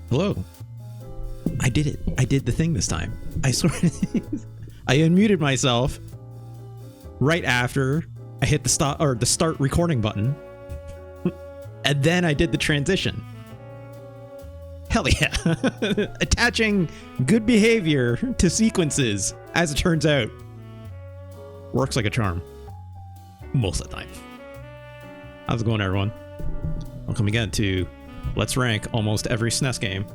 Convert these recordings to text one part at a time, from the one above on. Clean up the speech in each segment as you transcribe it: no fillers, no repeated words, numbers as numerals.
Hello. I did it. I did the thing this time. I swear. I unmuted myself right after I hit the start recording button. And then I did the transition. Hell yeah. Attaching good behavior to sequences, as it turns out, works like a charm. Most of the time. How's it going, everyone? Welcome again to Let's Rank Almost Every SNES Game,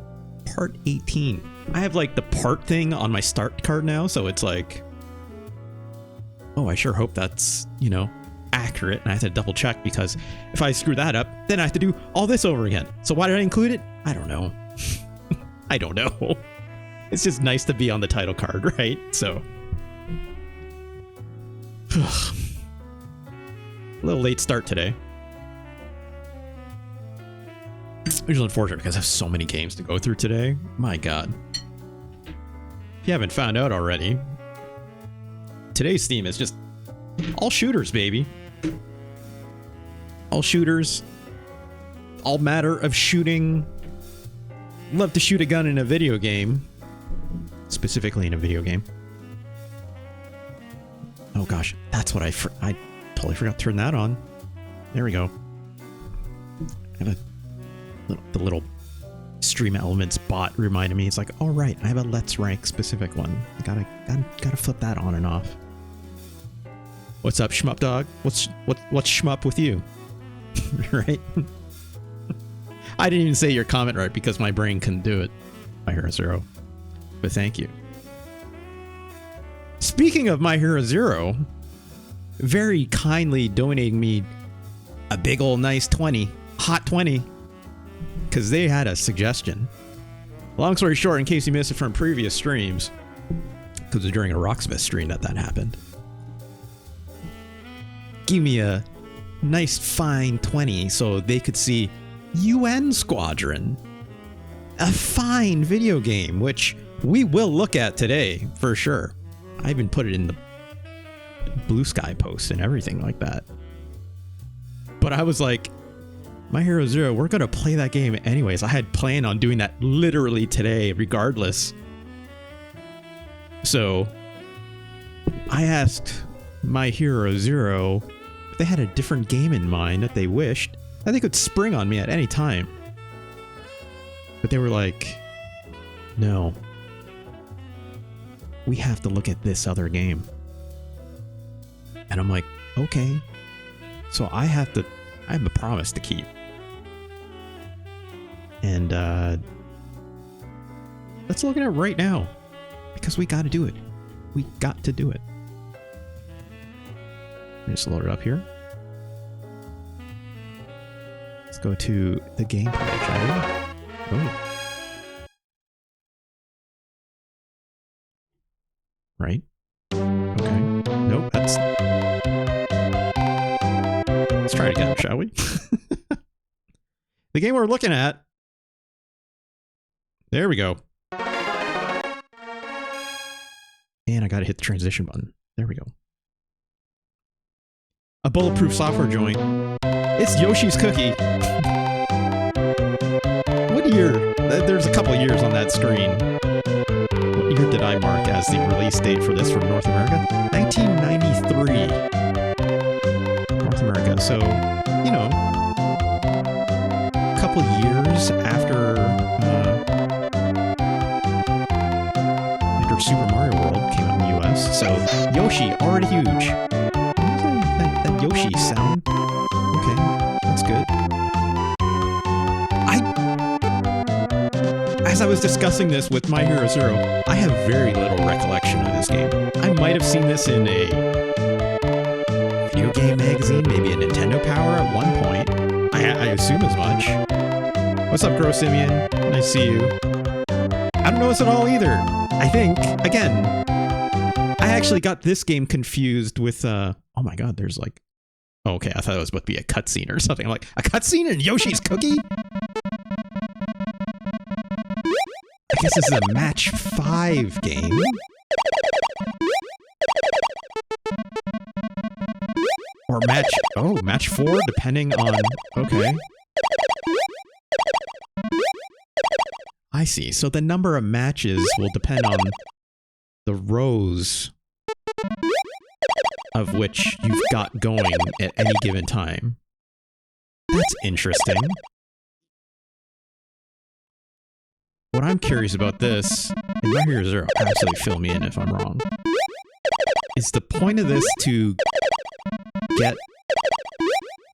Part 18. I have like the part thing on my start card now, so it's like, oh, I sure hope that's, you know, accurate, and I have to double check, because if I screw that up, then I have to do all this over again. So why did I include it? I don't know. I don't know. It's just nice to be on the title card, right? So a little late start today. Which is unfortunate because I have so many games to go through today. My God. If you haven't found out already, today's theme is just all shooters, baby. All shooters. All matter of shooting. Love to shoot a gun in a video game. Specifically in a video game. Oh gosh, that's what I totally forgot to turn that on. There we go. I have the little stream elements bot reminded me. It's like, all right, I have a Let's Rank specific one. I gotta flip that on and off. What's up, shmup dog? What's shmup with you? Right? I didn't even say your comment right because my brain couldn't do it. My Hero Zero. But thank you. Speaking of My Hero Zero, very kindly donating me a big old nice 20, hot 20, because they had a suggestion. Long story short, in case you missed it from previous streams, because it was during a Rocksmith stream that happened, give me a nice fine 20 so they could see UN Squadron, a fine video game, which we will look at today for sure. I even put it in the Blue Sky post and everything like that. But I was like, My Hero Zero, we're going to play that game anyways. I had planned on doing that literally today regardless. So I asked My Hero Zero if they had a different game in mind that they wished that they could spring on me at any time. But they were like, no. We have to look at this other game. And I'm like, okay. So I have a promise to keep. And let's look at it right now. Because we gotta do it. We got to do it. Let me just load it up here. Let's go to the gameplay, shall we? Oh. Right? Okay. Nope, that's... Let's try it again, shall we? The game we're looking at... There we go. And I gotta hit the transition button. There we go. A bulletproof software joint. It's Yoshi's Cookie. What year? There's a couple years on that screen. What year did I mark as the release date for this from North America? 1993. North America. So, you know, a couple years after Super Mario World came out in the US. So, Yoshi, already huge. That Yoshi sound. Okay, that's good. As I was discussing this with My Hero Zero, I have very little recollection of this game. I might have seen this in a video game magazine, maybe a Nintendo Power at one point. I assume as much. What's up, Grow Simeon? Nice to see you. I don't know this at all either. I think, again, I actually got this game confused with, oh my god, there's like, oh, okay, I thought it was supposed to be a cutscene or something. I'm like, a cutscene in Yoshi's Cookie? I guess this is a match 5 game. Or match 4, depending on, okay. I see. So the number of matches will depend on the rows of which you've got going at any given time. That's interesting. What I'm curious about this, and My Hero Zero, absolutely fill me in if I'm wrong, is the point of this to get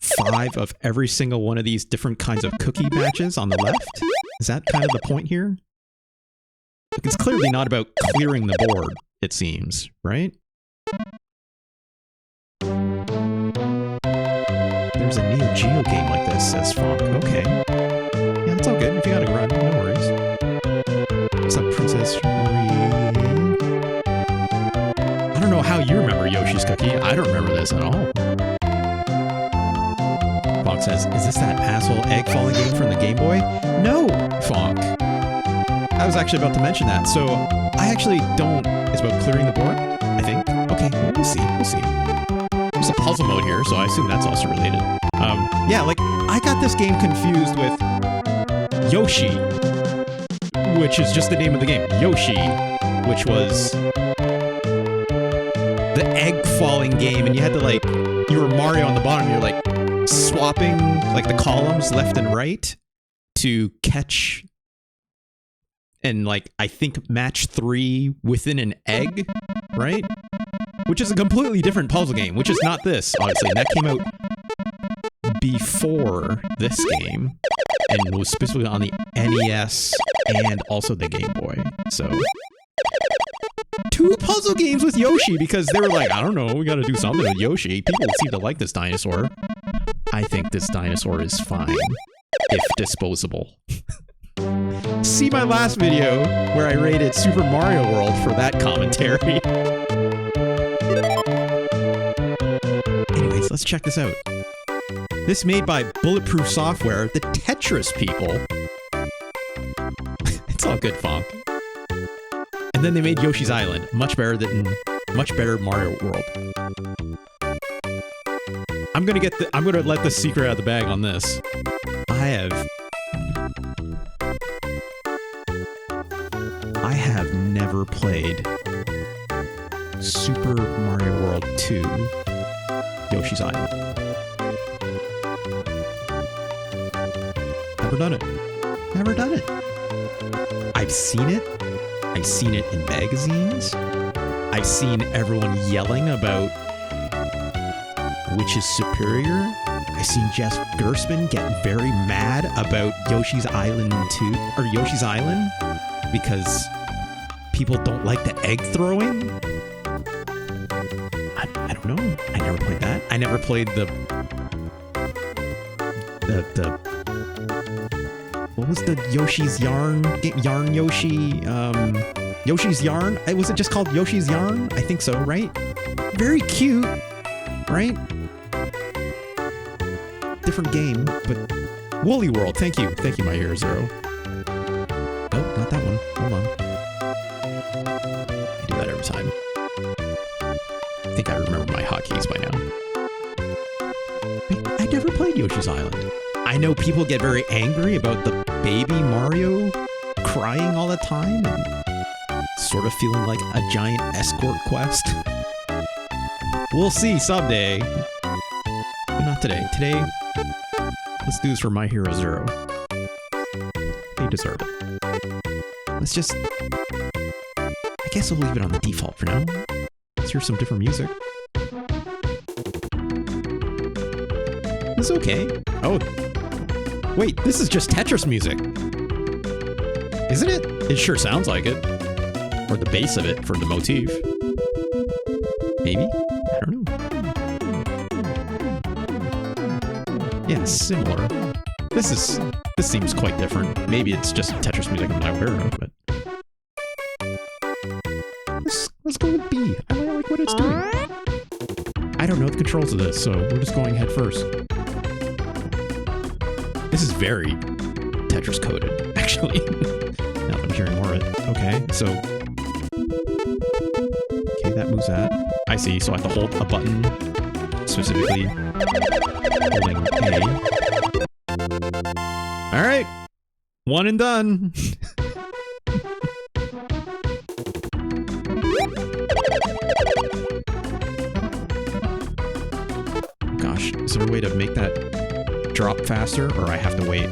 5 of every single one of these different kinds of cookie matches on the left? Is that kind of the point here? It's clearly not about clearing the board, it seems, right? There's a Neo Geo game like this, says Funk. Okay. Yeah, it's all good. If you gotta run, no worries. What's up, Princess Marie? I don't know how you remember Yoshi's Cookie. I don't remember this at all. Funk says, is this that asshole egg falling game from the Game Boy? No, Funk. I was actually about to mention that. So I actually don't... It's about clearing the board, I think. Okay, well, we'll see. We'll see. There's a puzzle mode here, so I assume that's also related. Yeah, like, I got this game confused with Yoshi, which is just the name of the game. Yoshi, which was the egg falling game, and you had to, like, you were Mario on the bottom, you're, like, swapping, like, the columns left and right to catch and, like, I think match 3 within an egg, right? Which is a completely different puzzle game, which is not this, obviously. And that came out before this game and was specifically on the NES and also the Game Boy. So 2 puzzle games with Yoshi because they were like, I don't know, we gotta do something with Yoshi. People seem to like this dinosaur. I think this dinosaur is fine, if disposable. See my last video where I rated Super Mario World for that commentary. Anyways, let's check this out. This made by Bulletproof Software, the Tetris people. It's all good, Funk. And then they made Yoshi's Island, much better Mario World. I'm gonna let the secret out of the bag on this. I have never played Super Mario World 2 Yoshi's Island. Never done it. Never done it. I've seen it. I've seen it in magazines. I've seen everyone yelling about which is superior. I've seen Jeff Gerstmann get very mad about Yoshi's Island 2 or Yoshi's Island because people don't like the egg throwing. I don't know. I never played that. I never played the what was the Yoshi's Yarn Yoshi? Yoshi's Yarn? Was it just called Yoshi's Yarn? I think so, right? Very cute, right? Different game, but Woolly World. Thank you, My Hero Zero. Oh, not that one. Hold on. I do that every time. I think I remember my hotkeys by now. Wait, I never played Yoshi's Island. I know people get very angry about the baby Mario crying all the time and sort of feeling like a giant escort quest. We'll see someday. But not today. Today, let's do this for My Hero Zero. They deserve it. Let's just... I guess we'll leave it on the default for now. Let's hear some different music. It's okay. Oh. Wait, this is just Tetris music. Isn't it? It sure sounds like it. Or the bass of it for the motif. Maybe? I don't know. Yeah, similar. This seems quite different. Maybe it's just Tetris music I'm not aware of, but... Let's go with B. I like what it's doing. I don't know the controls of this, so we're just going head first. This is very Tetris coded, actually. Now that I'm hearing more of it. Okay, so... Okay, that moves that. I see, so I have to hold a button, specifically holding A. Alright! One and done! gosh. Is there a way to make that drop faster, or I have to wait?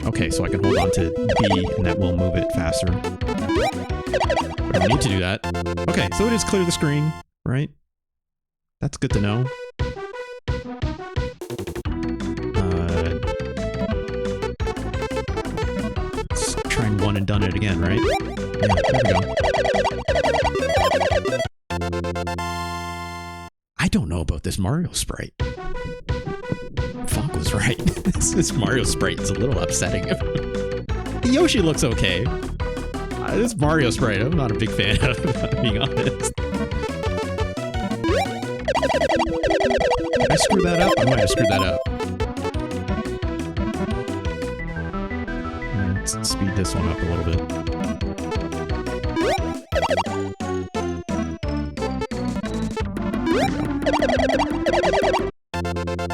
Okay, so I can hold on to B, and that will move it faster. I don't need to do that. Okay, so it is clear the screen, right? That's good to know. Let's try and one and done it again, right? Yeah, there we go. I don't know about this Mario sprite. Funk was right. This Mario sprite is a little upsetting. Yoshi looks okay. This Mario sprite, I'm not a big fan of, being honest. Did I screw that up? I might have screwed that up. Let's speed this one up a little bit.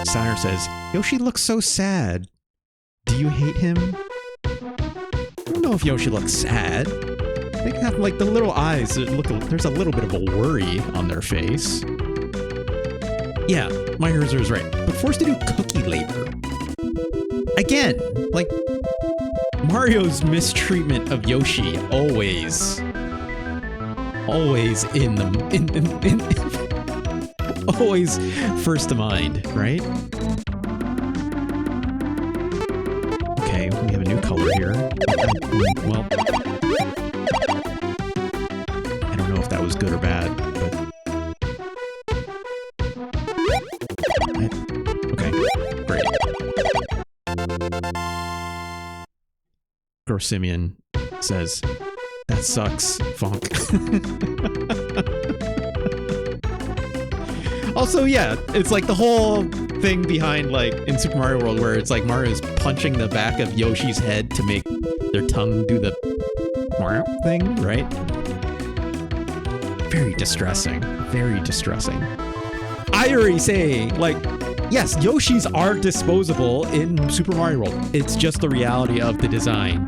Saturn says, Yoshi looks so sad. Do you hate him? I don't know if Yoshi looks sad. They have like the little eyes that look, there's a little bit of a worry on their face. Yeah, my Herzer is right. But forced to do cookie labor. Again, like Mario's mistreatment of Yoshi always always first to mind, right? Okay, we have a new color here. Well, I don't know if that was good or bad, but... Okay, great. Grossimian says, that sucks, Funk. Also, yeah, it's like the whole thing behind, like, in Super Mario World where it's like Mario's punching the back of Yoshi's head to make their tongue do the Mario thing, right? Very distressing. Very distressing. I already say, like, yes, Yoshis are disposable in Super Mario World. It's just the reality of the design.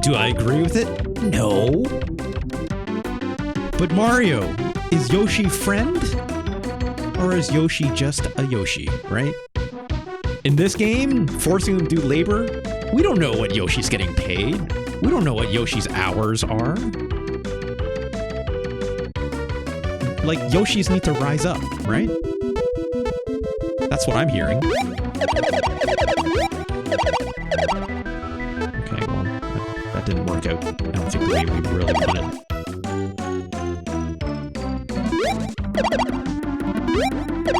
Do I agree with it? No. But Mario, is Yoshi friend? Or is Yoshi just a Yoshi, right? In this game, forcing him to do labor, we don't know what Yoshi's getting paid. We don't know what Yoshi's hours are. Like, Yoshis need to rise up, right? That's what I'm hearing. Okay, well, that didn't work out. I don't think the way we really wanted.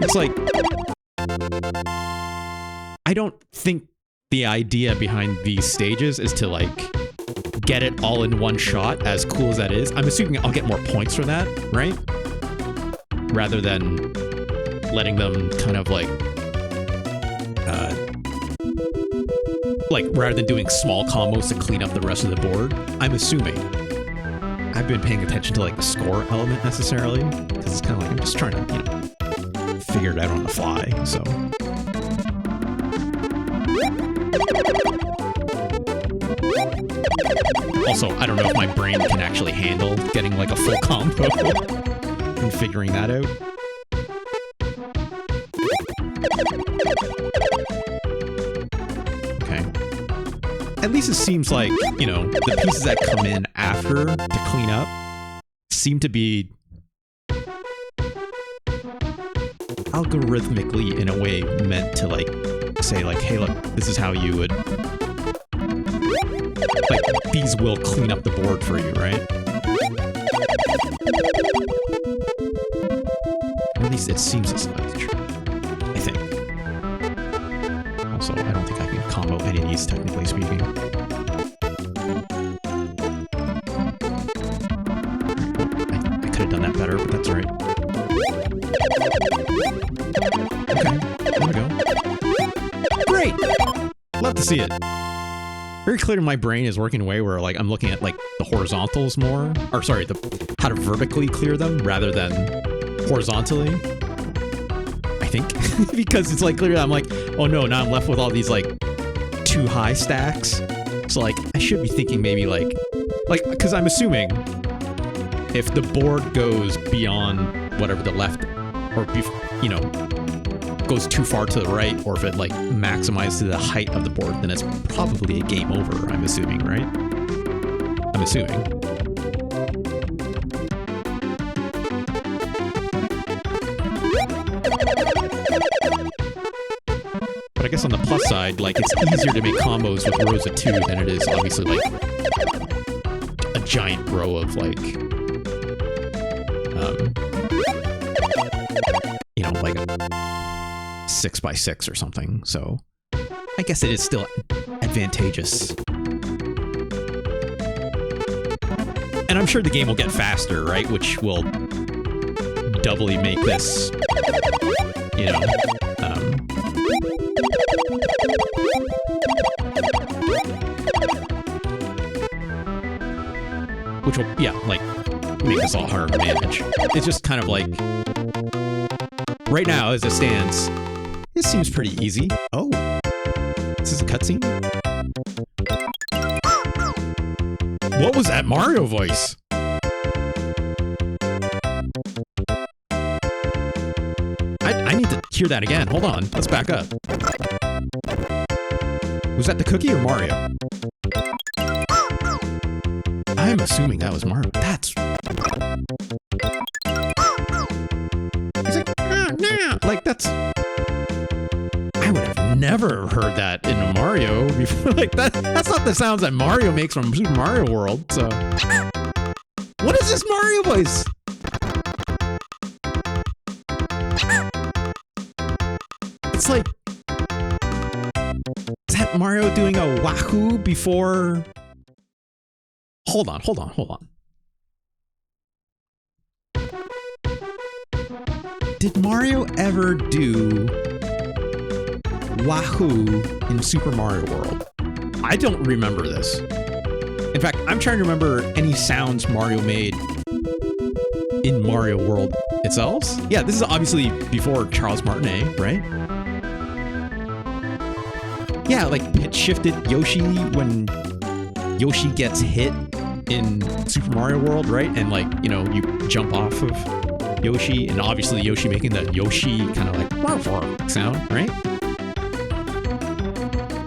It's like, I don't think the idea behind these stages is to, like, get it all in one shot, as cool as that is. I'm assuming I'll get more points for that, right? Rather than letting them kind of, like, rather than doing small combos to clean up the rest of the board. I'm assuming. I've been paying attention to, like, the score element necessarily, because it's kind of like, I'm just trying to, you know, figure it out on the fly, so. Also, I don't know if my brain can actually handle getting, like, a full combo and figuring that out. Okay. At least it seems like, you know, the pieces that come in after to clean up seem to be algorithmically, in a way, meant to, like, say, like, hey, look, this is how you would, like, these will clean up the board for you, right? At least it seems as much, I think. Also, I don't think I can combo any of these, technically speaking. I could have done that better, but that's alright. Okay, there we go. Great! Love to see it. Very clear my brain is working in a way where, like, I'm looking at, like, the horizontals more. Or, sorry, how to vertically clear them rather than horizontally. I think. Because it's, like, clearly I'm like, oh no, now I'm left with all these, like, too high stacks. So, like, I should be thinking maybe, like, because I'm assuming if the board goes beyond whatever the left or you know, goes too far to the right, or if it like maximizes the height of the board, then it's probably a game over, I'm assuming, right? I'm assuming. But I guess on the plus side, like, it's easier to make combos with rows of 2 than it is obviously like a giant row of like you know, like a 6x6 or something. So I guess it is still advantageous. And I'm sure the game will get faster, right? Which will doubly make this, you know, which will, yeah, like, make this all harder to manage. It's just kind of like, right now, as it stands, this seems pretty easy. Oh, is this a cutscene? What was that Mario voice? I need to hear that again. Hold on, let's back up. Was that the cookie or Mario? I'm assuming that was Mario. That's... He's like, oh, no. Like, that's... I would have never heard that in a Mario before. Like, that's not the sounds that Mario makes from Super Mario World, so... What is this Mario voice? It's like... Is that Mario doing a wahoo before... Hold on. Did Mario ever do Wahoo in Super Mario World? I don't remember this. In fact, I'm trying to remember any sounds Mario made in Mario World itself. Yeah, this is obviously before Charles Martinet, right? Yeah, like pitch shifted Yoshi when Yoshi gets hit in Super Mario World, right? And like, you know, you jump off of Yoshi, and obviously Yoshi making that Yoshi kind of like sound, right?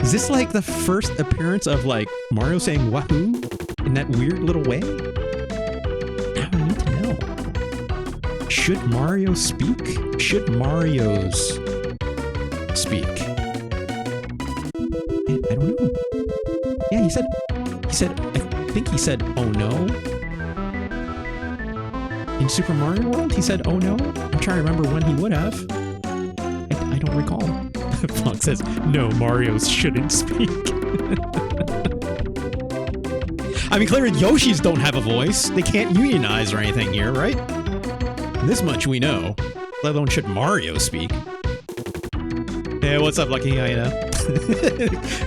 Is this like the first appearance of like Mario saying wahoo in that weird little way? Now I need to know. Should Mario speak? Should Marios speak? I don't know. Yeah, he said, I think he said, oh no. In Super Mario World, he said, oh no. I'm trying to remember when he would have. I don't recall. Funk says, no, Marios shouldn't speak. I mean, clearly Yoshis don't have a voice. They can't unionize or anything here, right? This much we know. Let alone should Mario speak. Hey, what's up, Lucky Hyena?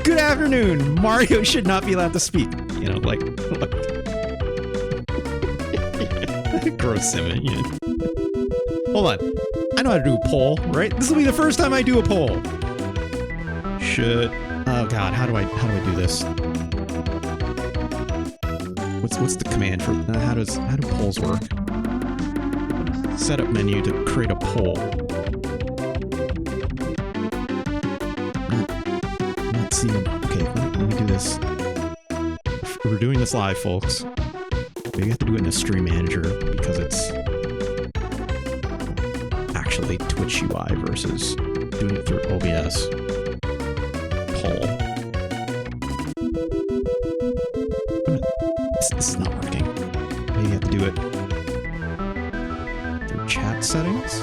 Good afternoon. Mario should not be allowed to speak. You know, like gross Simon. Yeah. Hold on. I know how to do a poll, right? This will be the first time I do a poll. Should... Oh god, how do I do this? What's the command for... How do polls work? Setup menu to create a poll. Not seeing... Okay, let me do this. We're doing this live, folks. Maybe I have to do it in a stream manager because it's actually Twitch UI versus doing it through OBS. Poll. This is not working. Maybe I have to do it through chat settings.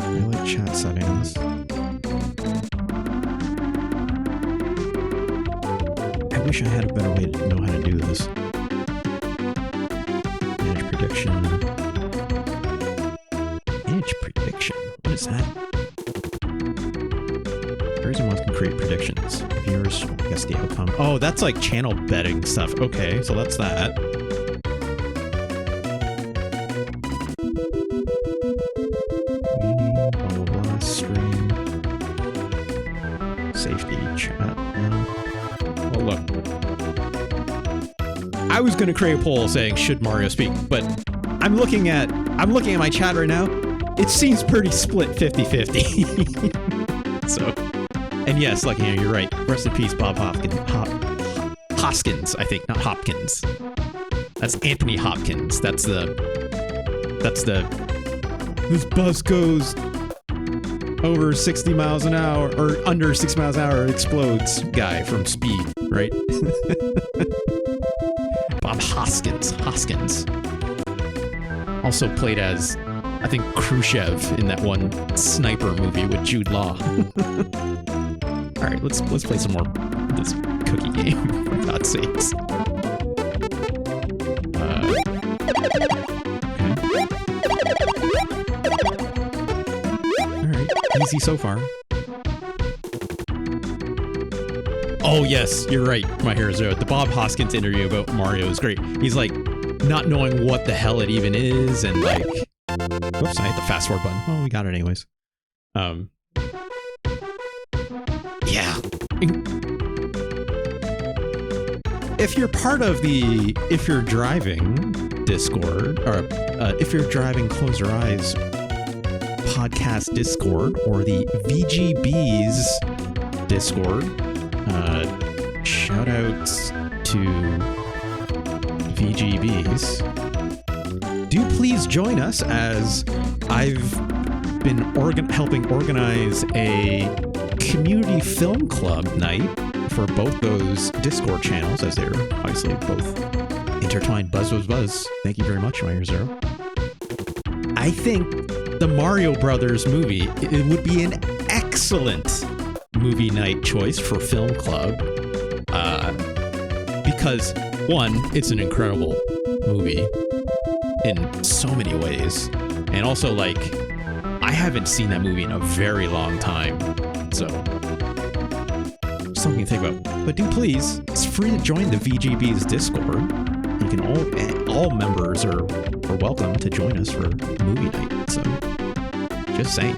Really, chat settings. I wish I had a better way to know how to do this. Manage prediction. Manage prediction? What is that? Viewers and ones can create predictions. Viewers guess the outcome. Oh, that's like channel betting stuff. Okay, so that's that. Community, blah blah blah, stream. Safety, chat now. Oh, look. I was going to create a poll saying, should Mario speak? But I'm looking at my chat right now. It seems pretty split 50-50. So, and yes, Lucky Hannah, you're right. Rest in peace, Bob Hoskins, I think, not Hopkins. That's Anthony Hopkins. That's the this bus goes over 60 miles an hour or under 60 miles an hour, it explodes guy from Speed, right? Bob Hoskins. Also played as, I think, Khrushchev in that one sniper movie with Jude Law. All right, let's play some more of this cookie game, for God's sakes. Easy so far. Oh yes, you're right, My Hero Zero. The Bob Hoskins interview about Mario is great. He's like not knowing what the hell it even is, and like, whoops, I hit the fast forward button. Oh, we got it anyways. Yeah. If you're part of the If You're Driving Discord, or If You're Driving Close Your Eyes podcast Discord, or the VGB's Discord, shout outs to VGB's. Do please join us, as I've been helping organize a community film club night for both those Discord channels, as they're obviously both intertwined. Buzz. Thank you very much, My Hero Zero. I think the Mario Brothers movie, it would be an excellent movie night choice for film club, because one, it's an incredible movie in so many ways, and also like I haven't seen that movie in a very long time, so something to think about. But do please, it's free to join the VGB's Discord. You can all members are welcome to join us for movie night. So just saying.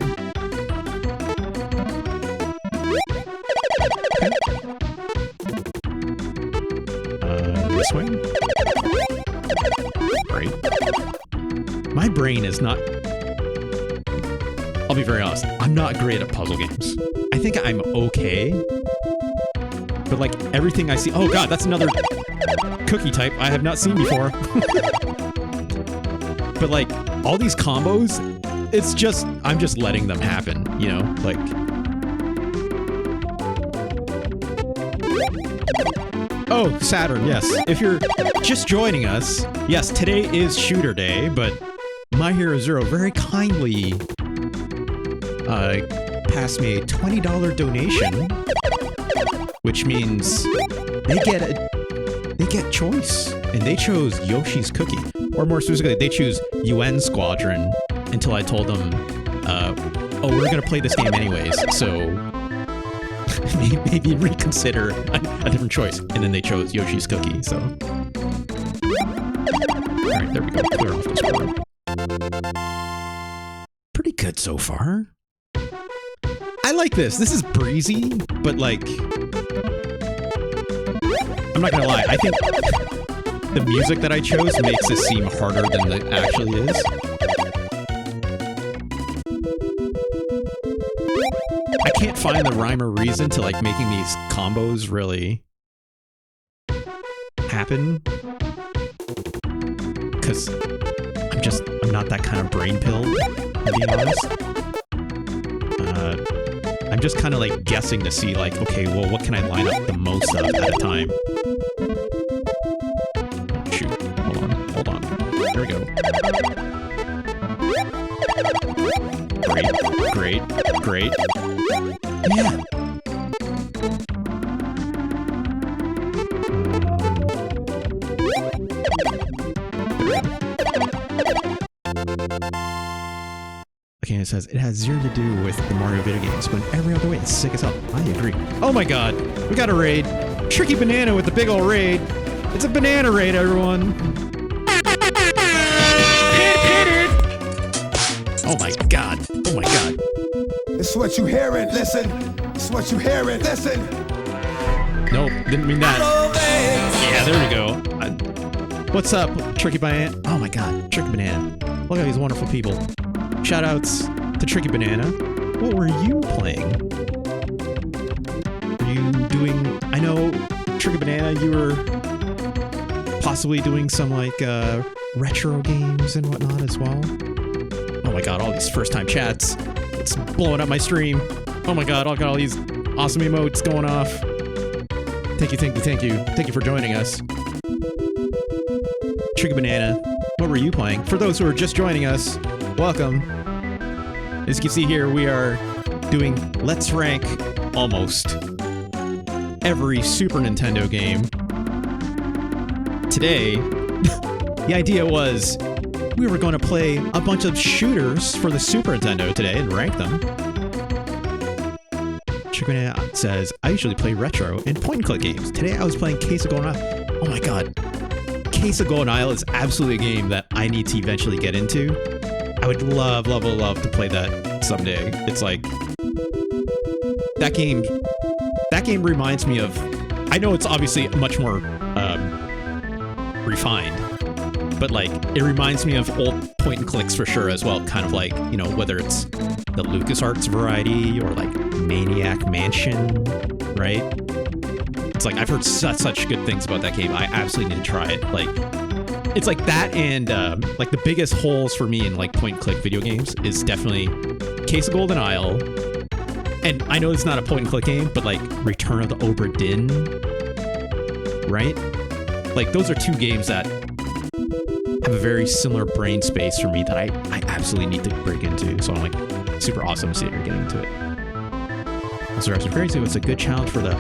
This way. Great. My brain is not. I'll be very honest. I'm not great at puzzle games. I think I'm okay. But like everything I see, oh god, that's another cookie type I have not seen before. But like all these combos, it's just, I'm just letting them happen, you know, like. Oh, Saturn, yes. If you're just joining us, yes, today is shooter day, but My Hero Zero very kindly passed me a $20 donation, which means they get choice, and they chose Yoshi's Cookie, or more specifically, they choose UN Squadron until I told them, oh, we're gonna play this game anyways, so maybe reconsider a different choice, and then they chose Yoshi's Cookie. So, all right, there we go. Clear off this board. Pretty good so far. I like this. This is breezy, but like, I'm not gonna lie. I think the music that I chose makes this seem harder than it actually is. I can't find the rhyme or reason to like making these combos really happen, because I'm not that kind of brain pill, to be honest. I'm just kind of like guessing to see like, okay, well, what can I line up the most of at a time? Shoot, hold on. There we go. Great. Yeah. Okay, it says, it has zero to do with the Mario video games, but in every other way, it's sick as hell. I agree. Oh my god, we got a raid. Tricky Banana with the big ol' raid. It's a banana raid, everyone. Oh my god. It's what you hearing, listen. It's what you hearing, listen. Nope, didn't mean that. Yeah, there we go. What's up, Tricky Banana? Oh my God, Tricky Banana. Look at these wonderful people. Shout outs to Tricky Banana. What were you playing? Were you doing... I know, Tricky Banana, you were possibly doing some like retro games and whatnot as well. Oh my God, all these first-time chats. It's blowing up my stream. Oh my God, I got all these awesome emotes going off. Thank you, thank you, thank you. Thank you for joining us. Tricky Banana, what were you playing? For those who are just joining us, welcome. As you can see here, we are doing Let's Rank almost every Super Nintendo game. Today, the idea was we were going to play a bunch of shooters for the Super Nintendo today and rank them. Chicken says, I usually play retro and point-and-click games. Today I was playing Case of Golden Isle. Oh my God. Case of Golden Isle is absolutely a game that I need to eventually get into. I would love, love, love to play that someday. It's like... That game reminds me of... I know it's obviously much more refined, but like, it reminds me of old point-and-clicks for sure as well. Kind of like, you know, whether it's the LucasArts variety or like Maniac Mansion, right? It's like, I've heard such good things about that game. I absolutely need to try it. Like, it's like that, and like the biggest holes for me in like point-and-click video games is definitely Case of Golden Isle, and I know it's not a point-and-click game, but like Return of the Obra Dinn, right? Like, those are two games that have a very similar brain space for me that I absolutely need to break into. So I'm like, super awesome to see that you're getting into it. So it's crazy. It's a good challenge for the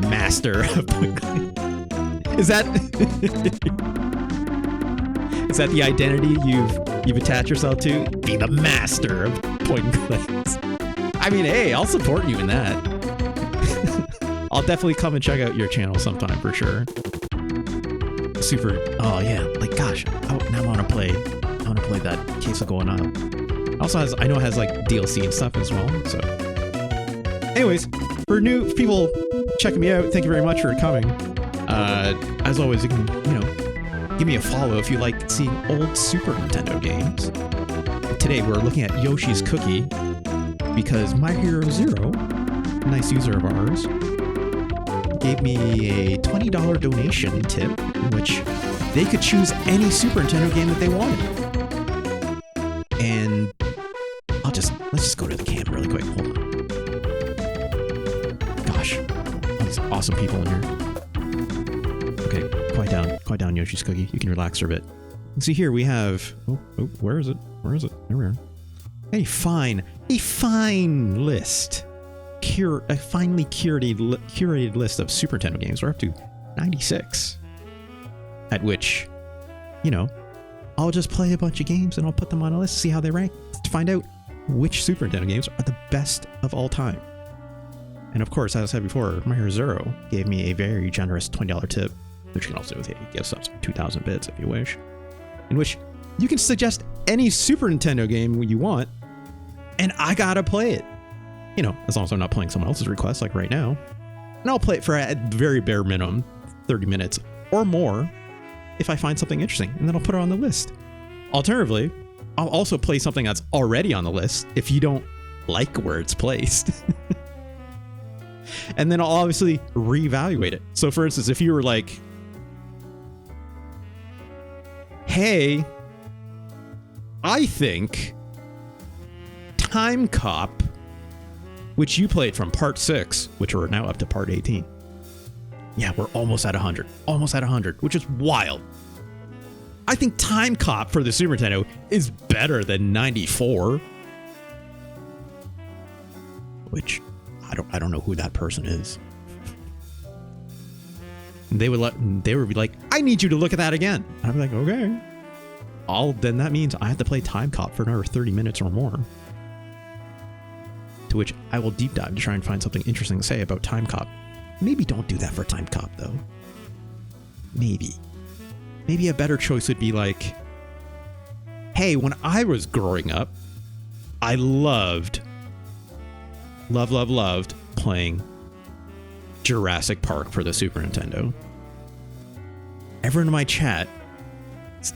master of point click. Is that the identity you've attached yourself to? Be the master of point and clicks. I mean, hey, I'll support you in that. I'll definitely come and check out your channel sometime for sure. Super. Oh yeah, like gosh, now I want to play that Case of Golden Isle. Also I know it has like DLC and stuff as well. So, anyways, for new people checking me out, thank you very much for coming. As always, you can give me a follow if you like seeing old Super Nintendo games. Today we're looking at Yoshi's Cookie because My Hero Zero, a nice user of ours, gave me a $20 donation tip in which they could choose any Super Nintendo game that they wanted. And let's just go to the camp really quick. Hold on. Gosh, all these awesome people in here. Okay, quiet down, Yoshi's Cookie. You can relax for a bit. See here we have. Oh, where is it? There we are. A fine list. A finely curated list of Super Nintendo games. We're up to 96. At which, I'll just play a bunch of games and I'll put them on a list, see how they rank, to find out which Super Nintendo games are the best of all time. And of course, as I said before, My Hero Zero gave me a very generous $20 tip, which you can also give us 2,000 bits if you wish, in which you can suggest any Super Nintendo game you want, and I gotta play it. As long as I'm not playing someone else's request, like right now. And I'll play it for at very bare minimum 30 minutes or more if I find something interesting, and then I'll put it on the list. Alternatively, I'll also play something that's already on the list if you don't like where it's placed. And then I'll obviously reevaluate it. So for instance, if you were like, hey, I think Time Cop, which you played from part 6, which we're now up to part 18. Yeah, we're almost at 100. Almost at 100, which is wild. I think Time Cop for the Super Nintendo is better than 94. Which, I don't know who that person is. They would be like, I need you to look at that again. I'd be like, okay. Then that means I have to play Time Cop for another 30 minutes or more. To which I will deep dive to try and find something interesting to say about Time Cop. Maybe don't do that for Time Cop, though. Maybe a better choice would be like, hey, when I was growing up, I loved playing Jurassic Park for the Super Nintendo. Everyone in my chat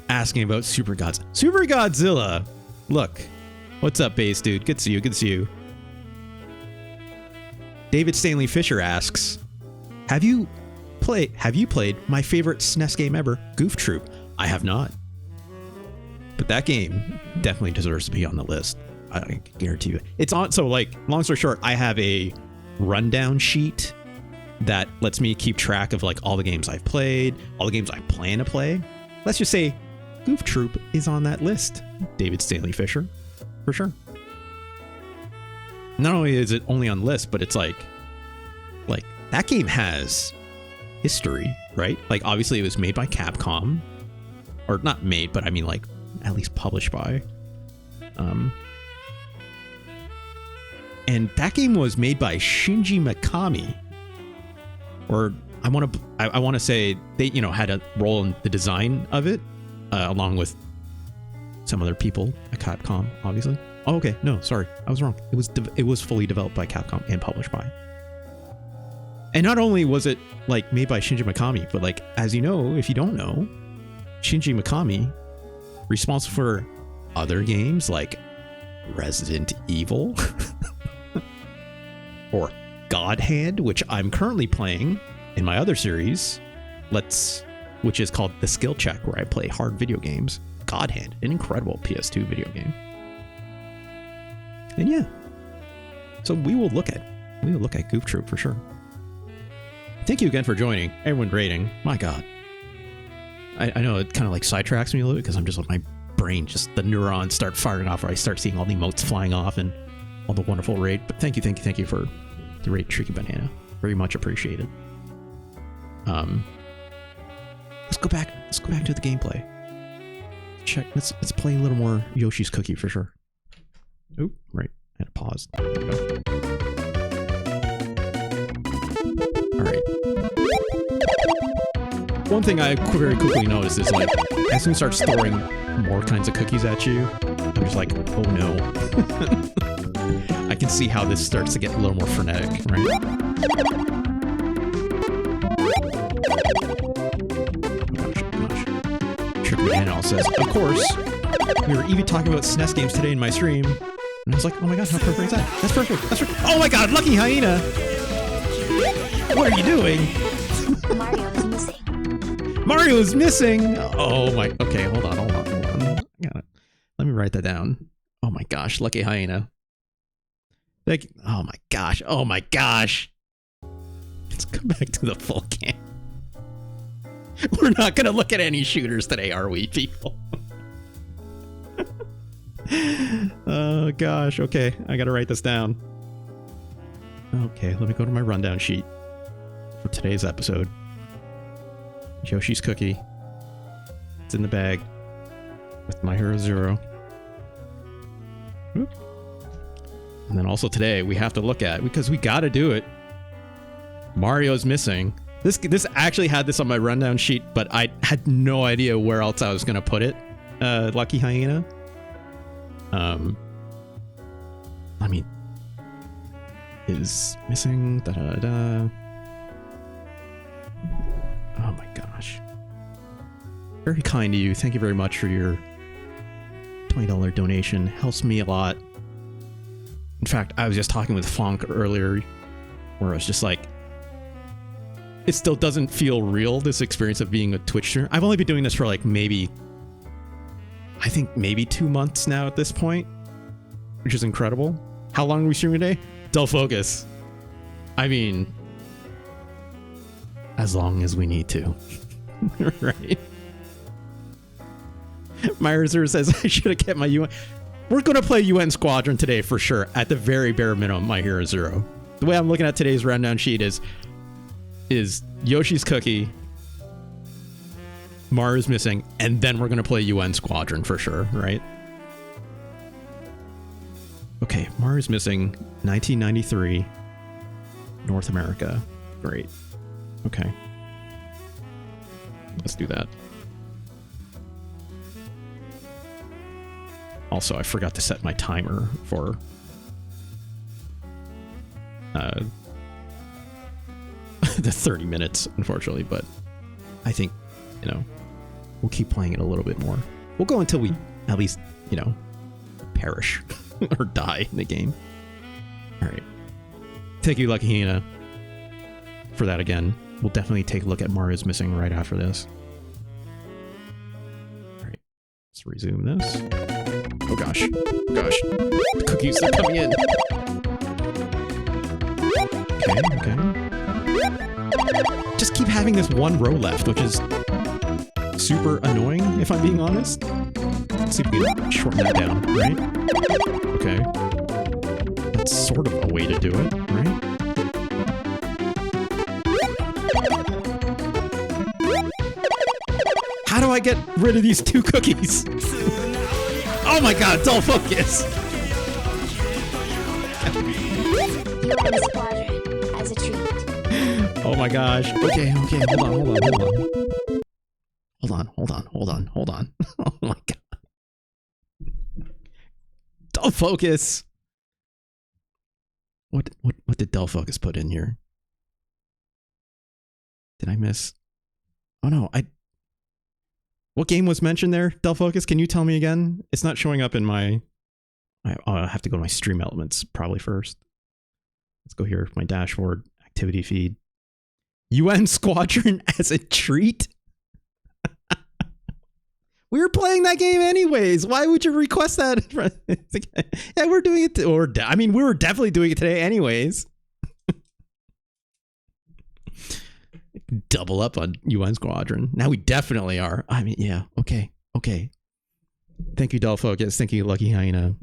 asking about Super Godzilla. Super Godzilla! Look. What's up, Base Dude? Good to see you. Good to see you. David Stanley Fisher asks, Have you played my favorite SNES game ever, Goof Troop? I have not. But that game definitely deserves to be on the list. I guarantee you. It's on, so like, long story short, I have a rundown sheet that lets me keep track of like all the games I've played, all the games I plan to play. Let's just say Goof Troop is on that list. David Stanley Fisher, for sure. Not only is it only on the list, but it's like that game has history, right? Like obviously it was made by Capcom, or not made, but I mean like at least published by. And that game was made by Shinji Mikami, or I want to say they had a role in the design of it, along with some other people at Capcom, obviously. Oh, okay, no, sorry, I was wrong. It was fully developed by Capcom and published by. And not only was it like made by Shinji Mikami, but like, as you know, if you don't know, Shinji Mikami responsible for other games like Resident Evil or God Hand, which I'm currently playing in my other series, which is called The Skill Check, where I play hard video games. God Hand, an incredible PS2 video game. And yeah, so we will look at Goof Troop for sure. Thank you again for joining. Everyone rating. My God. I know it kind of like sidetracks me a little bit because I'm just like, my brain, just the neurons start firing off, or I start seeing all the emotes flying off and all the wonderful raid. But thank you for the raid, Tricky Banana. Very much appreciated. Let's go back to the gameplay. Let's play a little more Yoshi's Cookie for sure. Oh, right. I had to pause. There we go. All right. One thing I very quickly noticed is like, as soon as it starts throwing more kinds of cookies at you, I'm just like, oh no. I can see how this starts to get a little more frenetic, right? Oh gosh. Trick Banana says, of course, we were even talking about SNES games today in my stream. And I was like, oh my god, how perfect is that? That's perfect. That's perfect. Oh my god, Lucky Hyena! What are you doing? Mario is missing. Mario is missing! Oh my... Okay, hold on. I got it. Let me write that down. Oh my gosh, Lucky Hyena. Oh my gosh. Let's go back to the full game. We're not gonna look at any shooters today, are we, people? Oh gosh, okay, I gotta write this down. Okay, let me go to my rundown sheet for today's episode. Yoshi's Cookie. It's in the bag with My Hero Zero. Oop. And then also today we have to look at, because we gotta do it, Mario's missing. This actually had this on my rundown sheet, but I had no idea where else I was gonna put it. Lucky Hyena. I mean, is missing. Da da da. Oh my gosh. Very kind of you. Thank you very much for your $20 donation. Helps me a lot. In fact, I was just talking with Fonk earlier, where I was just like, it still doesn't feel real, this experience of being a Twitch streamer. I've only been doing this for like maybe 2 months now at this point, which is incredible. How long are we streaming today? Dull Focus. I mean, as long as we need to. Right? Myers says I should have kept my UN. We're going to play UN Squadron today for sure, at the very bare minimum, My Hero Zero. The way I'm looking at today's rundown sheet is Yoshi's Cookie, Mario's missing, and then we're going to play UN Squadron for sure, right? Okay, Mario's missing, 1993, North America. Great. Okay. Let's do that. Also, I forgot to set my timer for the 30 minutes, unfortunately, but I think, We'll keep playing it a little bit more. We'll go until we at least, you know, perish or die in the game. All right. Thank you, Lucky Hina, for that again. We'll definitely take a look at Mario's Missing right after this. All right. Let's resume this. Oh gosh. Oh gosh. The cookies are coming in. Okay. Just keep having this one row left, which is super annoying, if I'm being honest. Let's see if we can shorten that down, right? Okay. That's sort of a way to do it, right? How do I get rid of these 2 cookies? Oh my god, dull focus! You are in Squadron as a treat. Oh my gosh. Okay, hold on. Oh my god. Dull focus! What did dull focus put in here? Did I miss? Oh no, what game was mentioned there, dull focus? Can you tell me again? It's not showing up in my... I'll have to go to my stream elements probably first. Let's go here, my dashboard, activity feed. UN Squadron as a treat? We were playing that game anyways. Why would you request that? Yeah, we're doing it. We were definitely doing it today anyways. Double up on UN Squadron. Now we definitely are. I mean, yeah. Okay. Thank you, Dull Focus. Thank you, Lucky Hyena.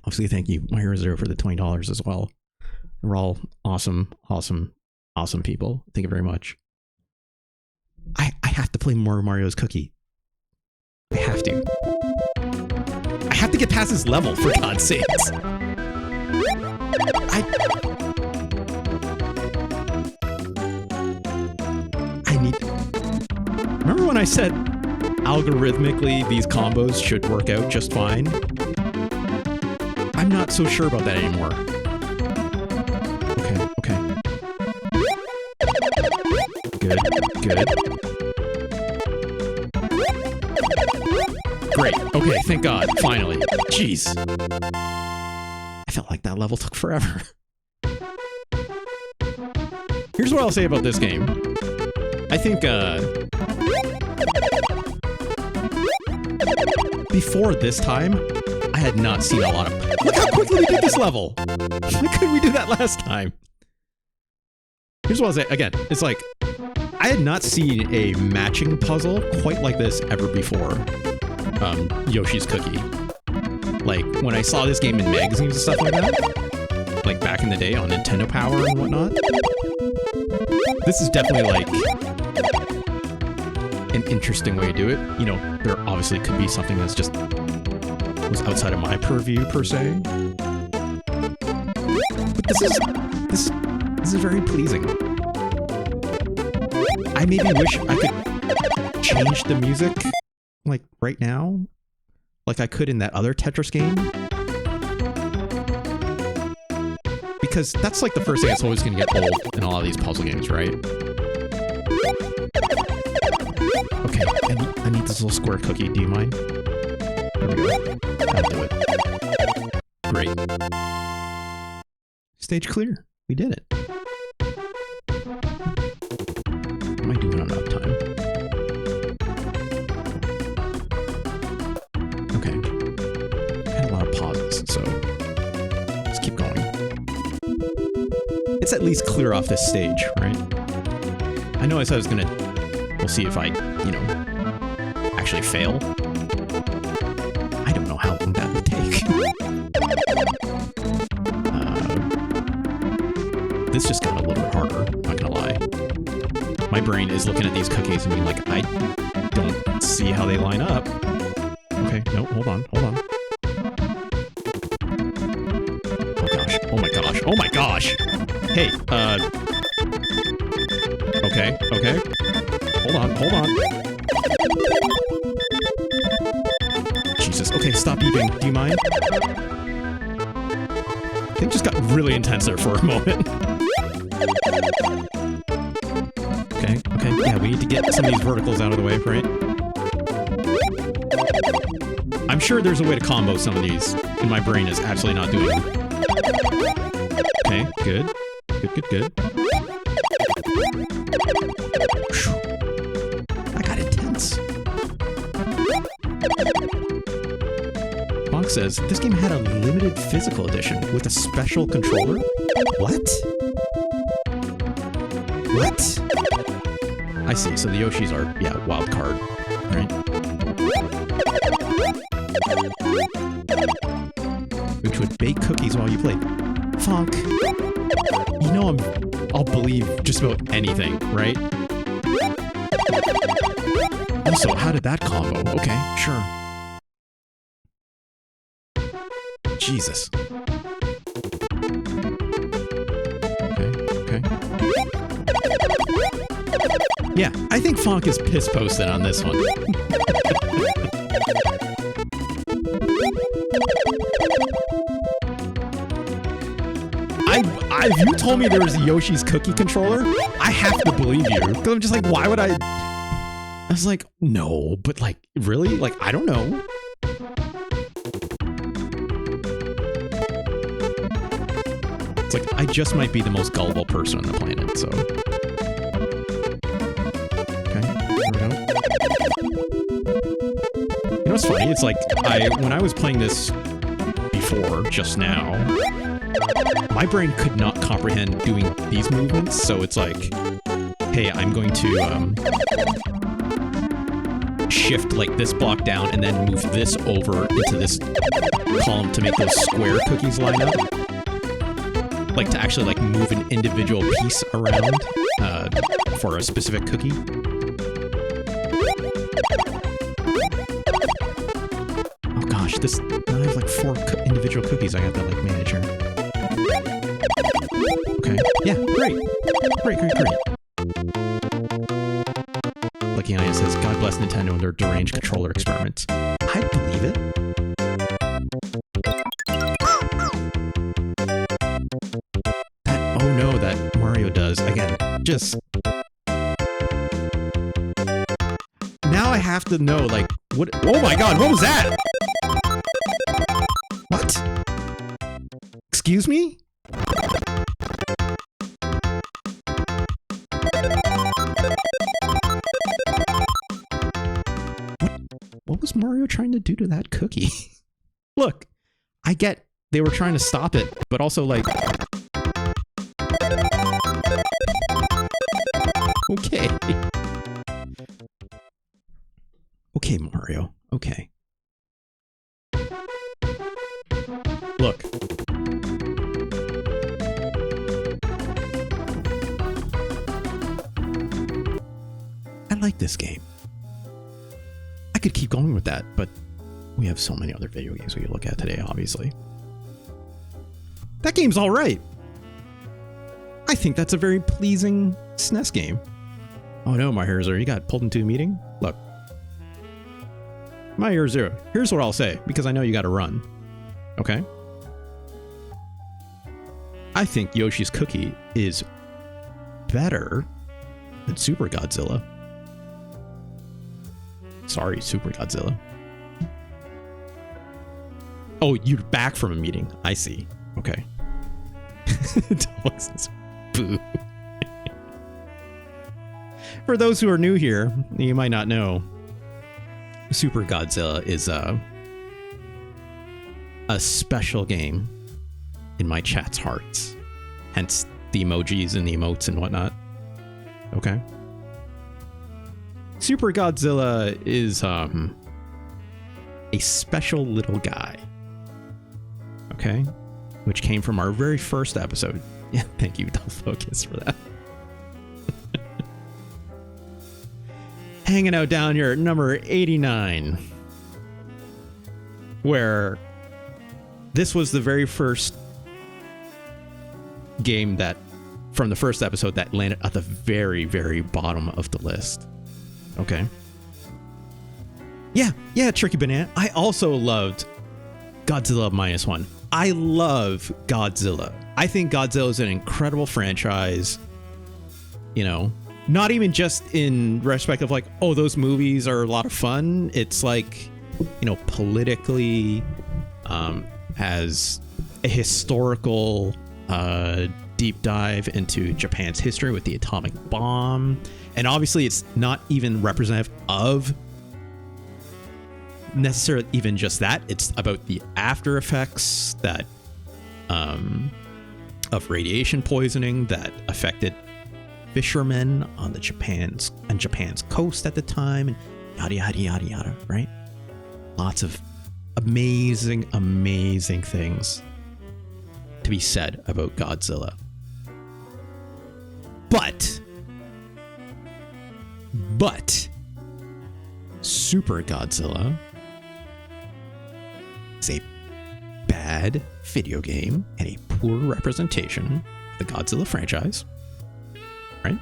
Obviously, thank you, My Hero Zero, for the $20 as well. We're all awesome people. Thank you very much. I have to play more Mario's Cookie. I have to. I have to get past this level, for God's sakes. I need... Remember when I said algorithmically these combos should work out just fine? I'm not so sure about that anymore. Okay. Good. Great. Okay, thank God. Finally. Jeez. I felt like that level took forever. Here's what I'll say about this game. I think, before this time, I had not seen a lot of... Look how quickly we did this level! Why couldn't we do that last time? Here's what I'll say. Again, it's like, I had not seen a matching puzzle quite like this ever before. Yoshi's Cookie. Like, when I saw this game in magazines and stuff like that, like back in the day on Nintendo Power and whatnot, this is definitely like an interesting way to do it. You know, there obviously could be something that's just was outside of my purview per se, but this is very pleasing. I maybe wish I could change the music like right now, like I could in that other Tetris game, because that's like the first thing that's always going to get old in a lot of these puzzle games, right? Okay, I need this little square cookie. Do you mind? There we go. I'll do it. Great. Stage clear. We did it. Am I doing enough time? Okay. Had a lot of pauses, so let's keep going. It's at least clear off this stage, right? I know I said I was gonna... We'll see if I, you know, actually fail. I don't know how long that would take. This just got a little bit harder, not gonna lie. My brain is looking at these cookies and being like, I don't see how they line up. Okay, no, hold on. Oh my gosh. Hey, okay. Hold on. Jesus, okay, stop beeping. Do you mind? It just got really intense there for a moment. Okay, yeah, we need to get some of these verticals out of the way, right? sure there's a way to combo some of these, and my brain is absolutely not doing it. Okay, good. Good. That got intense. Bonk says, this game had a limited physical edition with a special controller? What? What? I see, so the Yoshis are, yeah, wild card, right? Which would bake cookies while you play. Funk. You know I'll believe just about anything, right? Also, how did that combo? Okay, sure. Jesus. Okay. Yeah, I think Fonk is piss posted on this one. If you told me there was a Yoshi's Cookie controller, I have to believe you. Because I'm just like, why would I? I was like, no, but like, really? Like, I don't know. It's like, I just might be the most gullible person on the planet, so. Okay, here we go. You know what's funny? It's like, when I was playing this before, just now, my brain could not comprehend doing these movements, so it's like, hey, I'm going to shift like this block down and then move this over into this column to make those square cookies line up. Like to actually like move an individual piece around for a specific cookie. Oh gosh, now I have like 4 individual cookies I have to like manage here. Okay. Yeah, great. Great. Lucky Anya says, God bless Nintendo and their deranged controller experiments. I'd believe it. Oh no, that Mario does. Again, just... Now I have to know, like, what... Oh my god, what was that? What? Excuse me? What was Mario trying to do to that cookie? Look, I get they were trying to stop it, but also like... Okay. Okay, Mario. Okay. Look. I like this game. I could keep going with that, but we have so many other video games we could look at today, obviously. That game's all right. I think that's a very pleasing SNES game. Oh no, My Hero Zero, you got pulled into a meeting? Look. My Hero Zero, here's what I'll say, because I know you gotta run. Okay? I think Yoshi's Cookie is better than Super Godzilla. Sorry, Super Godzilla. Oh, you're back from a meeting. I see. Okay. Boo. For those who are new here, you might not know, Super Godzilla is a special game in my chat's hearts. Hence the emojis and the emotes and whatnot. Okay. Super Godzilla is a special little guy. Okay? Which came from our very first episode. Yeah, thank you, Dull Focus, for that. Hanging out down here at number 89. Where this was the very first game that, from the first episode, that landed at the very, very bottom of the list. Okay. Yeah, Tricky Banana. I also loved Godzilla -1. I love Godzilla. I think Godzilla is an incredible franchise. You know, not even just in respect of like, oh, those movies are a lot of fun. It's like politically, as a historical deep dive into Japan's history with the atomic bomb. And obviously it's not even representative of necessarily even just that. It's about the after effects that of radiation poisoning that affected fishermen on Japan's coast at the time, and yada yada yada yada, right? Lots of amazing things to be said about Godzilla. But Super Godzilla is a bad video game and a poor representation of the Godzilla franchise, right?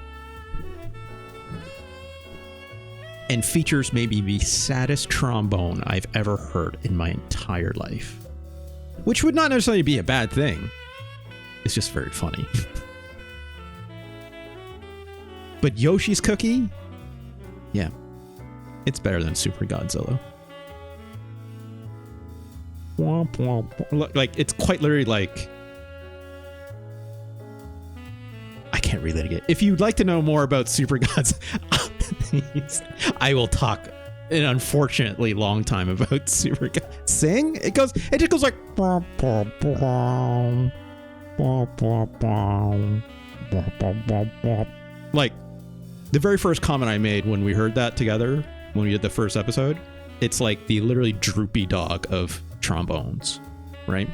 And features maybe the saddest trombone I've ever heard in my entire life. Which would not necessarily be a bad thing. It's just very funny. But Yoshi's Cookie? Yeah. It's better than Super Godzilla. Like, it's quite literally like... I can't relate it. If you'd like to know more about Super Godzilla, I will talk an unfortunately long time about Super Godzilla. Sing? It just goes like... Like, the very first comment I made when we heard that together, when we did the first episode, it's like the literally droopy dog of trombones, right?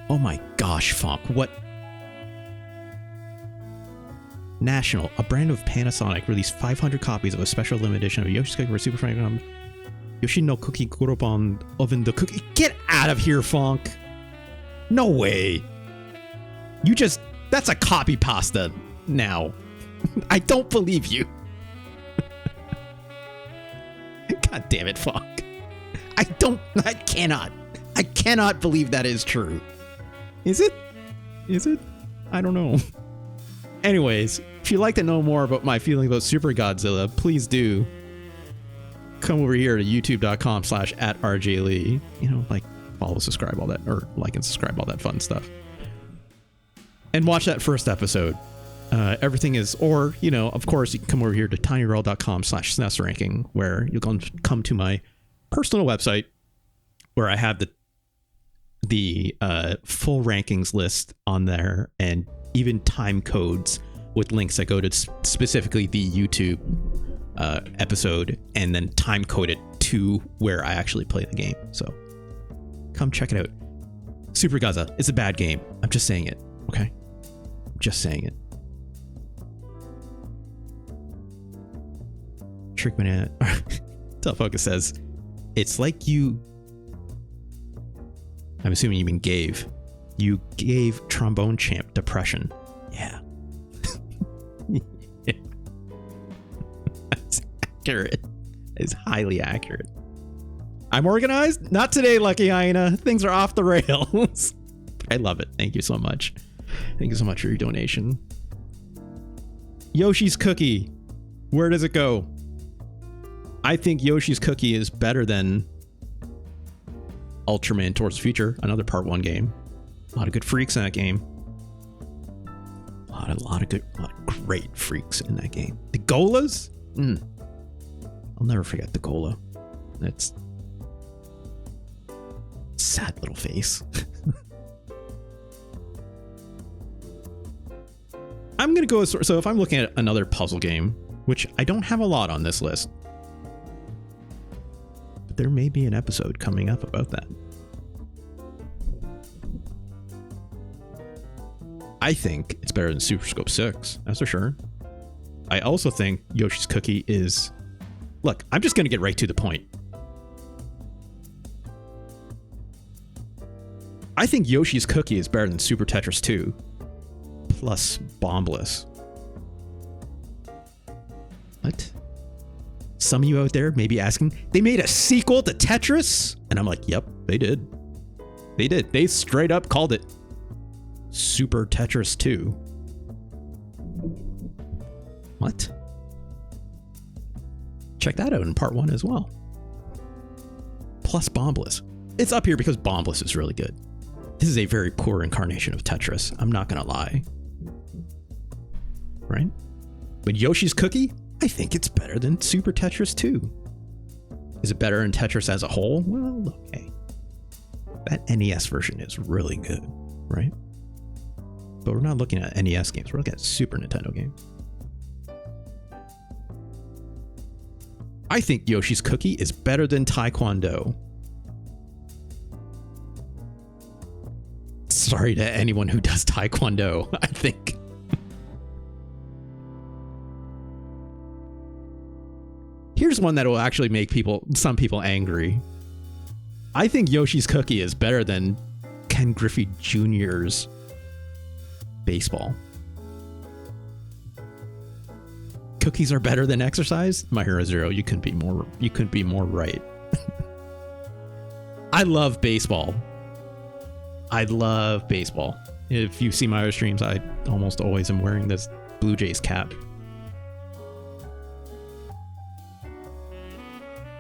Oh my gosh, Funk, what? National, a brand of Panasonic, released 500 copies of a special limited edition of Yoshi's Cookie for Super Famicom. Yoshi no Cookie Kuroban Oven the Cookie. Get out of here, Funk. No way. That's a copy pasta now. I don't believe you. God damn it, Funk. I cannot believe that is true. Is it? I don't know. Anyways, if you'd like to know more about my feeling about Super Godzilla, please do come over here to youtube.com/@RJLee. Like, follow, subscribe, all that, or like and subscribe, all that fun stuff. And watch that first episode. Everything is, or, of course, you can come over here to tinyurl.com/SNES ranking, where you'll come to my personal website where I have the full rankings list on there, and even time codes with links that go to specifically the YouTube episode, and then time code it to where I actually play the game. So come check it out. Super Godzilla, it's a bad game. I'm just saying it, okay? I'm just saying it. Trick Banana Telefocus says, it's like you, I'm assuming you mean you gave Trombone Champ depression. Yeah. Yeah. That's accurate. It's highly accurate. I'm organized? Not today, Lucky Hyena. Things are off the rails. I love it. Thank you so much. Thank you so much for your donation. Yoshi's Cookie. Where does it go? I think Yoshi's Cookie is better than Ultraman Towards the Future, another Part 1 game. A lot of good freaks in that game. A lot of great freaks in that game. The Golas? I'll never forget the Gola. That's sad little face. I'm gonna go, so if I'm looking at another puzzle game, which I don't have a lot on this list, but there may be an episode coming up about that. I think it's better than Super Scope 6, that's for sure. I also think Yoshi's Cookie is... Look, I'm just going to get right to the point. I think Yoshi's Cookie is better than Super Tetris 2, plus Bombless. What? Some of you out there may be asking, they made a sequel to Tetris? And I'm like, yep, they did. They did. They straight up called it Super Tetris 2. What? Check that out in part 1 as well. Plus Bombless. It's up here because Bombless is really good. This is a very poor incarnation of Tetris. I'm not gonna lie. Right? But Yoshi's Cookie, I think it's better than Super Tetris 2. Is it better than Tetris as a whole? Well, okay. That NES version is really good, right? But we're not looking at NES games. We're looking at Super Nintendo games. I think Yoshi's Cookie is better than Taekwondo. Sorry to anyone who does Taekwondo, I think. Here's one that will actually make some people angry. I think Yoshi's Cookie is better than Ken Griffey Jr.'s baseball. Cookies are better than exercise? My Hero Zero, you couldn't be more right. I love baseball. I love baseball. If you see my other streams, I almost always am wearing this Blue Jays cap.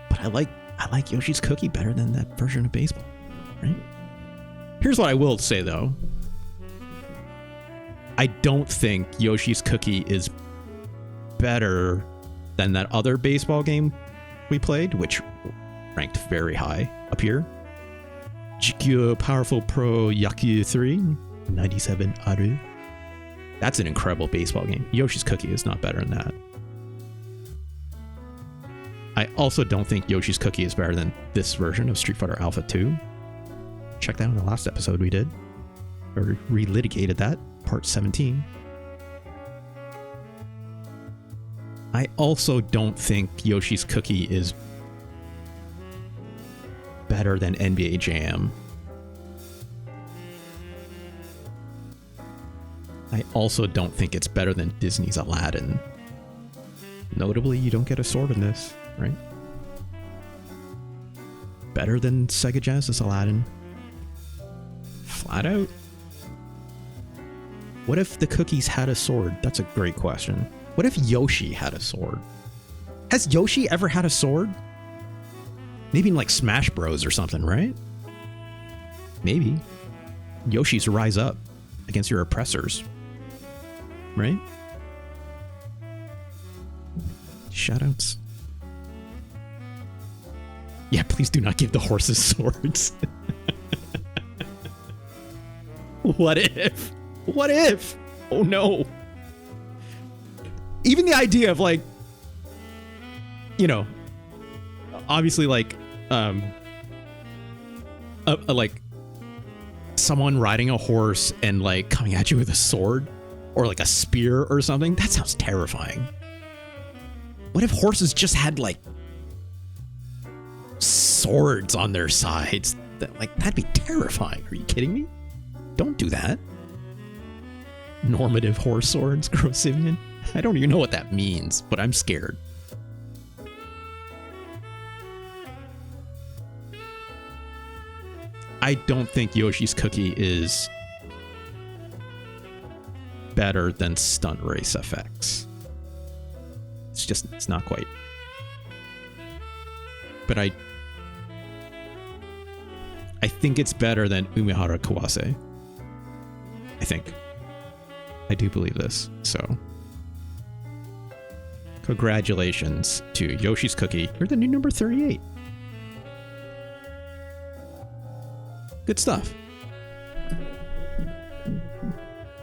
But I like Yoshi's Cookie better than that version of baseball, right? Here's what I will say though. I don't think Yoshi's Cookie is better than that other baseball game we played, which ranked very high up here. GQ Powerful Pro Yaku 3, 97 Aru. That's an incredible baseball game. Yoshi's Cookie is not better than that. I also don't think Yoshi's Cookie is better than this version of Street Fighter Alpha 2. Check that out in the last episode we did. Or relitigated that, part 17. I also don't think Yoshi's Cookie is better than NBA Jam. I also don't think it's better than Disney's Aladdin. Notably, you don't get a sword in this, right? Better than Sega Genesis Aladdin. Flat out. What if the cookies had a sword? That's a great question. What if Yoshi had a sword? Has Yoshi ever had a sword? Maybe in like Smash Bros or something, right? Maybe. Yoshi's rise up against your oppressors. Right? Shoutouts. Yeah, please do not give the horses swords. What if? What if? Oh no. Even the idea of like, you know, obviously like like someone riding a horse and like coming at you with a sword or like a spear or something, that sounds terrifying. What if horses just had like swords on their sides? That'd be terrifying. Are you kidding me? Don't do that. Normative horse swords, Grosimian. I don't even know what that means, but I'm scared. I don't think Yoshi's Cookie is better than Stunt Race FX. It's not quite. But I think it's better than Umihara Kawase. I think. I do believe this, so. Congratulations to Yoshi's Cookie. You're the new number 38. Good stuff.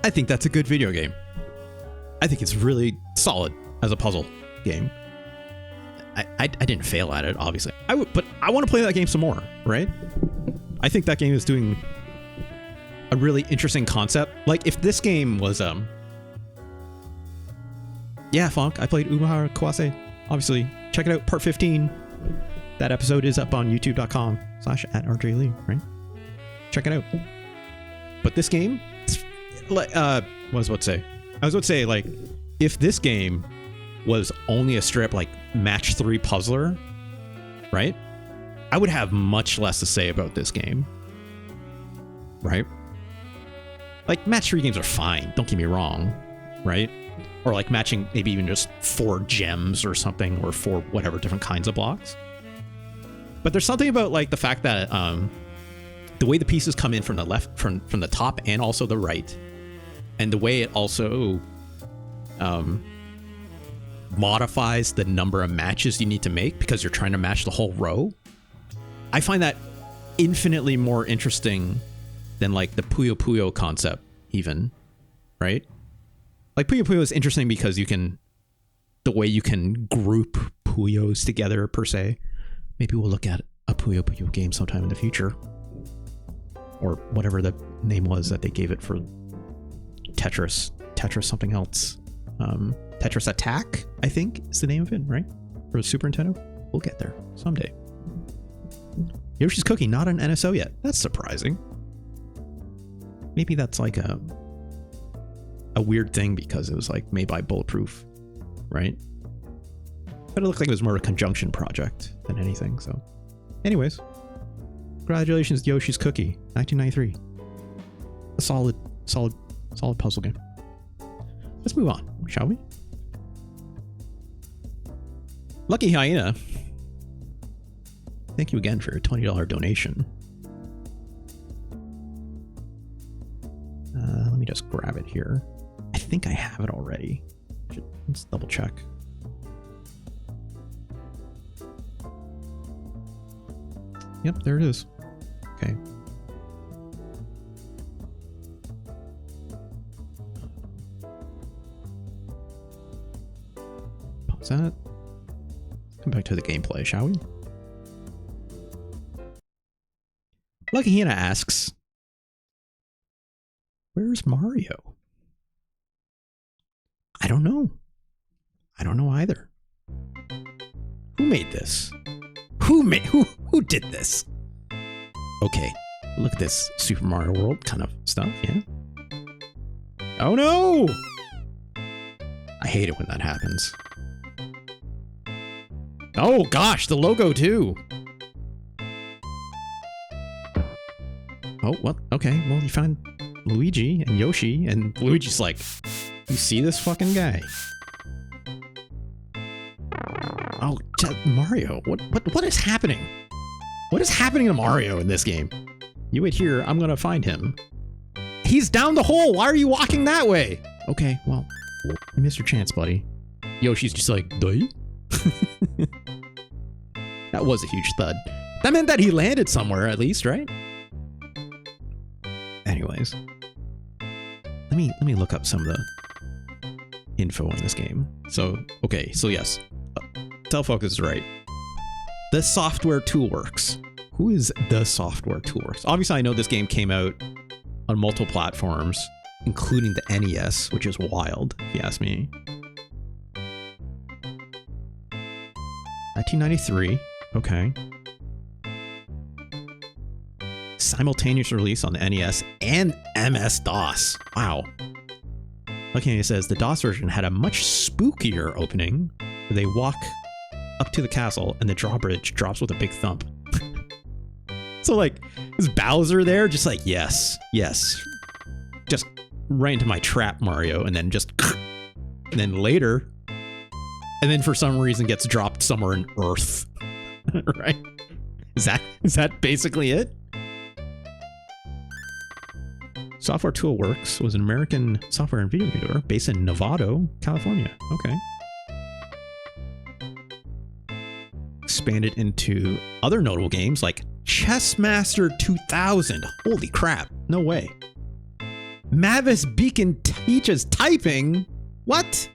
I think that's a good video game. I think it's really solid as a puzzle game. I didn't fail at it, obviously. But I want to play that game some more, right? I think that game is doing a really interesting concept. Like if this game was yeah, Funk, I played Umihara Kawase. Obviously, check it out, part 15. That episode is up on youtube.com/@RJLee, right? Check it out. But this game, like, what was I about to say? I was about to say, like, if this game was only a strip, like, match 3 puzzler, right? I would have much less to say about this game. Right? Like, match 3 games are fine, don't get me wrong, right? or like matching maybe even just 4 gems or something, or 4 whatever different kinds of blocks. But there's something about like the fact that the way the pieces come in from the left, from the top and also the right, and the way it also modifies the number of matches you need to make because you're trying to match the whole row. I find that infinitely more interesting than like the Puyo Puyo concept even, right? Like Puyo Puyo is interesting because the way you can group Puyos together per se. Maybe we'll look at a Puyo Puyo game sometime in the future, or whatever the name was that they gave it for Tetris something else. Tetris Attack, I think is the name of it, right? For the Super Nintendo. We'll get there someday. Yoshi's Cookie, not an NSO yet. That's surprising. Maybe that's like a weird thing because it was like made by Bulletproof, right? But it looked like it was more of a conjunction project than anything. So, anyways, congratulations, Yoshi's Cookie, 1993. A solid puzzle game. Let's move on, shall we? Lucky Hyena, thank you again for your $20 donation. Let me just grab it here. I think I have it already. Let's double check. Yep, there it is. Okay. Pause that. Come back to the gameplay, shall we? Lucky Hina asks, where's Mario? I don't know. I don't know either. Who made this? Who did this? Okay, look at this Super Mario World kind of stuff, yeah? Oh no! I hate it when that happens. Oh gosh, the logo too! Oh, what? Okay, well you find Luigi and Yoshi, and Luigi's like, you see this fucking guy? Oh, Mario, what is happening? What is happening to Mario in this game? You wait here, I'm gonna find him. He's down the hole, why are you walking that way? Okay, well, you missed your chance, buddy. Yoshi's just like, duh? That was a huge thud. That meant that he landed somewhere at least, right? Anyways, let me look up some of the info on this game. So, okay, so yes, Telfocus is right. The Software Toolworks. Who is the Software Toolworks? Obviously, I know this game came out on multiple platforms, including the NES, which is wild, if you ask me. 1993. Okay. Simultaneous release on the NES and MS-DOS. Wow. Okay, it says the DOS version had a much spookier opening where they walk up to the castle and the drawbridge drops with a big thump. So like, is Bowser there? Just like, yes, just right into my trap, Mario, and then just, and then later, and then for some reason gets dropped somewhere in Earth, right? Is that basically it? Software Toolworks was an American software and video game developer based in Novato, California. Okay. Expanded into other notable games like Chessmaster 2000. Holy crap. No way. Mavis Beacon teaches typing. What?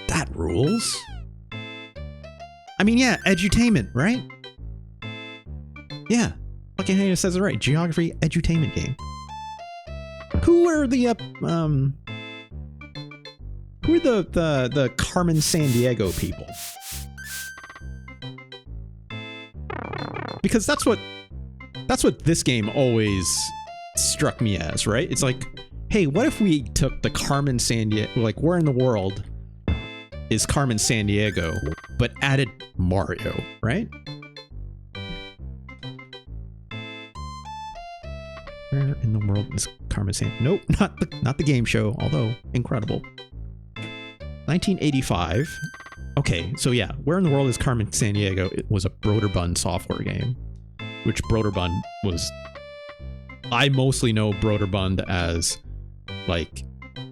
That rules. I mean, yeah, edutainment, right? Yeah. Fucking Hannah says it right. Geography edutainment game. Who are the who are the Carmen Sandiego people? Because that's what this game always struck me as, right? It's like, hey, what if we took the Carmen Sandiego, like, where in the world is Carmen Sandiego, but added Mario, right? Where in the world is Carmen San? Nope, not the game show, although incredible. 1985. Okay, so yeah, Where in the World is Carmen Sandiego? It was a Broderbund software game, which Broderbund was. I mostly know Broderbund as, like,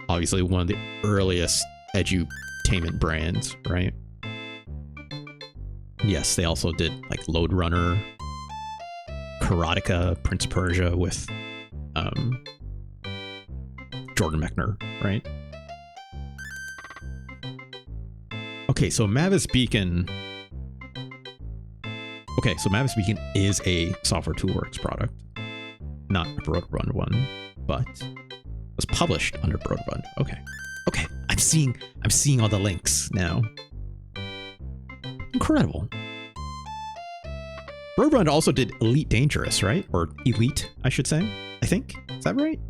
obviously one of the earliest edutainment brands, right? Yes, they also did like Lode Runner, Karateka, Prince of Persia with Jordan Mechner, right? Okay, so Mavis Beacon. Okay, so Mavis Beacon is a Software Toolworks product, not a Broderbund one, but was published under Broderbund. Okay, okay, I'm seeing all the links now. Incredible. Broderbund also did Elite Dangerous, right? Or Elite, I should say. I think. Is that right?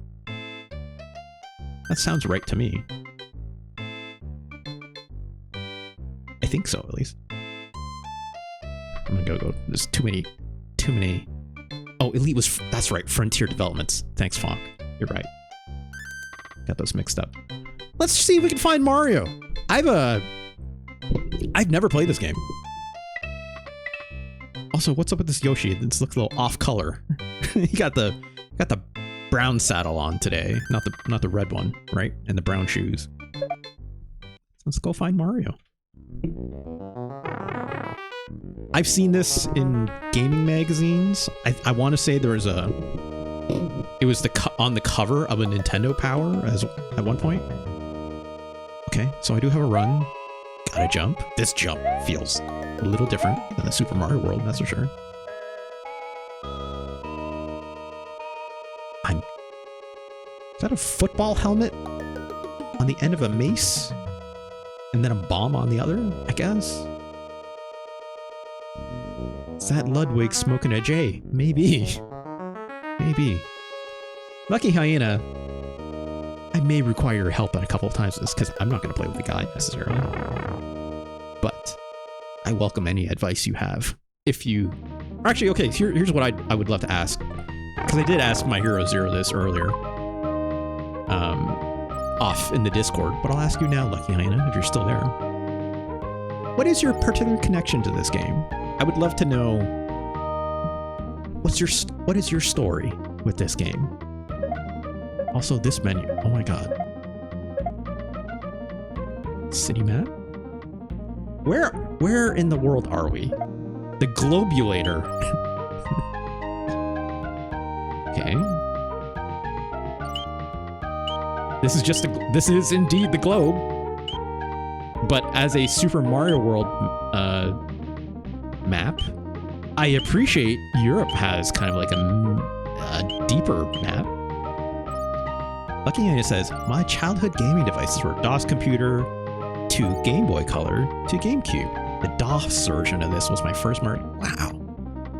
That sounds right to me. I think so, at least. I'm gonna go. There's too many. Oh, Elite was. That's right. Frontier Developments. Thanks, Fonk. You're right. Got those mixed up. Let's see if we can find Mario. I've never played this game. Also, what's up with this Yoshi? This looks a little off color. He got the brown saddle on today, not the red one, right? And the brown shoes. Let's go find Mario. I've seen this in gaming magazines. I want to say it was on the cover of a Nintendo Power at one point. Okay, so I do have a run. Gotta jump. This jump feels a little different than the Super Mario World, that's for sure. Is that a football helmet on the end of a mace? And then a bomb on the other, I guess? Is that Ludwig smoking a J? Maybe. Maybe. Lucky Hyena, I may require your help on a couple of times this, because I'm not going to play with the guy necessarily. But I welcome any advice you have. If you... Actually, okay, here's what I would love to ask. Because I did ask My Hero Zero this earlier. Off in the Discord, but I'll ask you now, Lucky Hyena, if you're still there. What is your particular connection to this game? I would love to know what is your story with this game? Also, this menu. Oh my god. City map? Where in the world are we? The Globulator. Okay. This is indeed the globe. But as a Super Mario World map, I appreciate Europe has kind of like a deeper map. Lucky Hyena says, my childhood gaming devices were DOS computer to Game Boy Color to GameCube. The DOS version of this was my first Mario. Wow.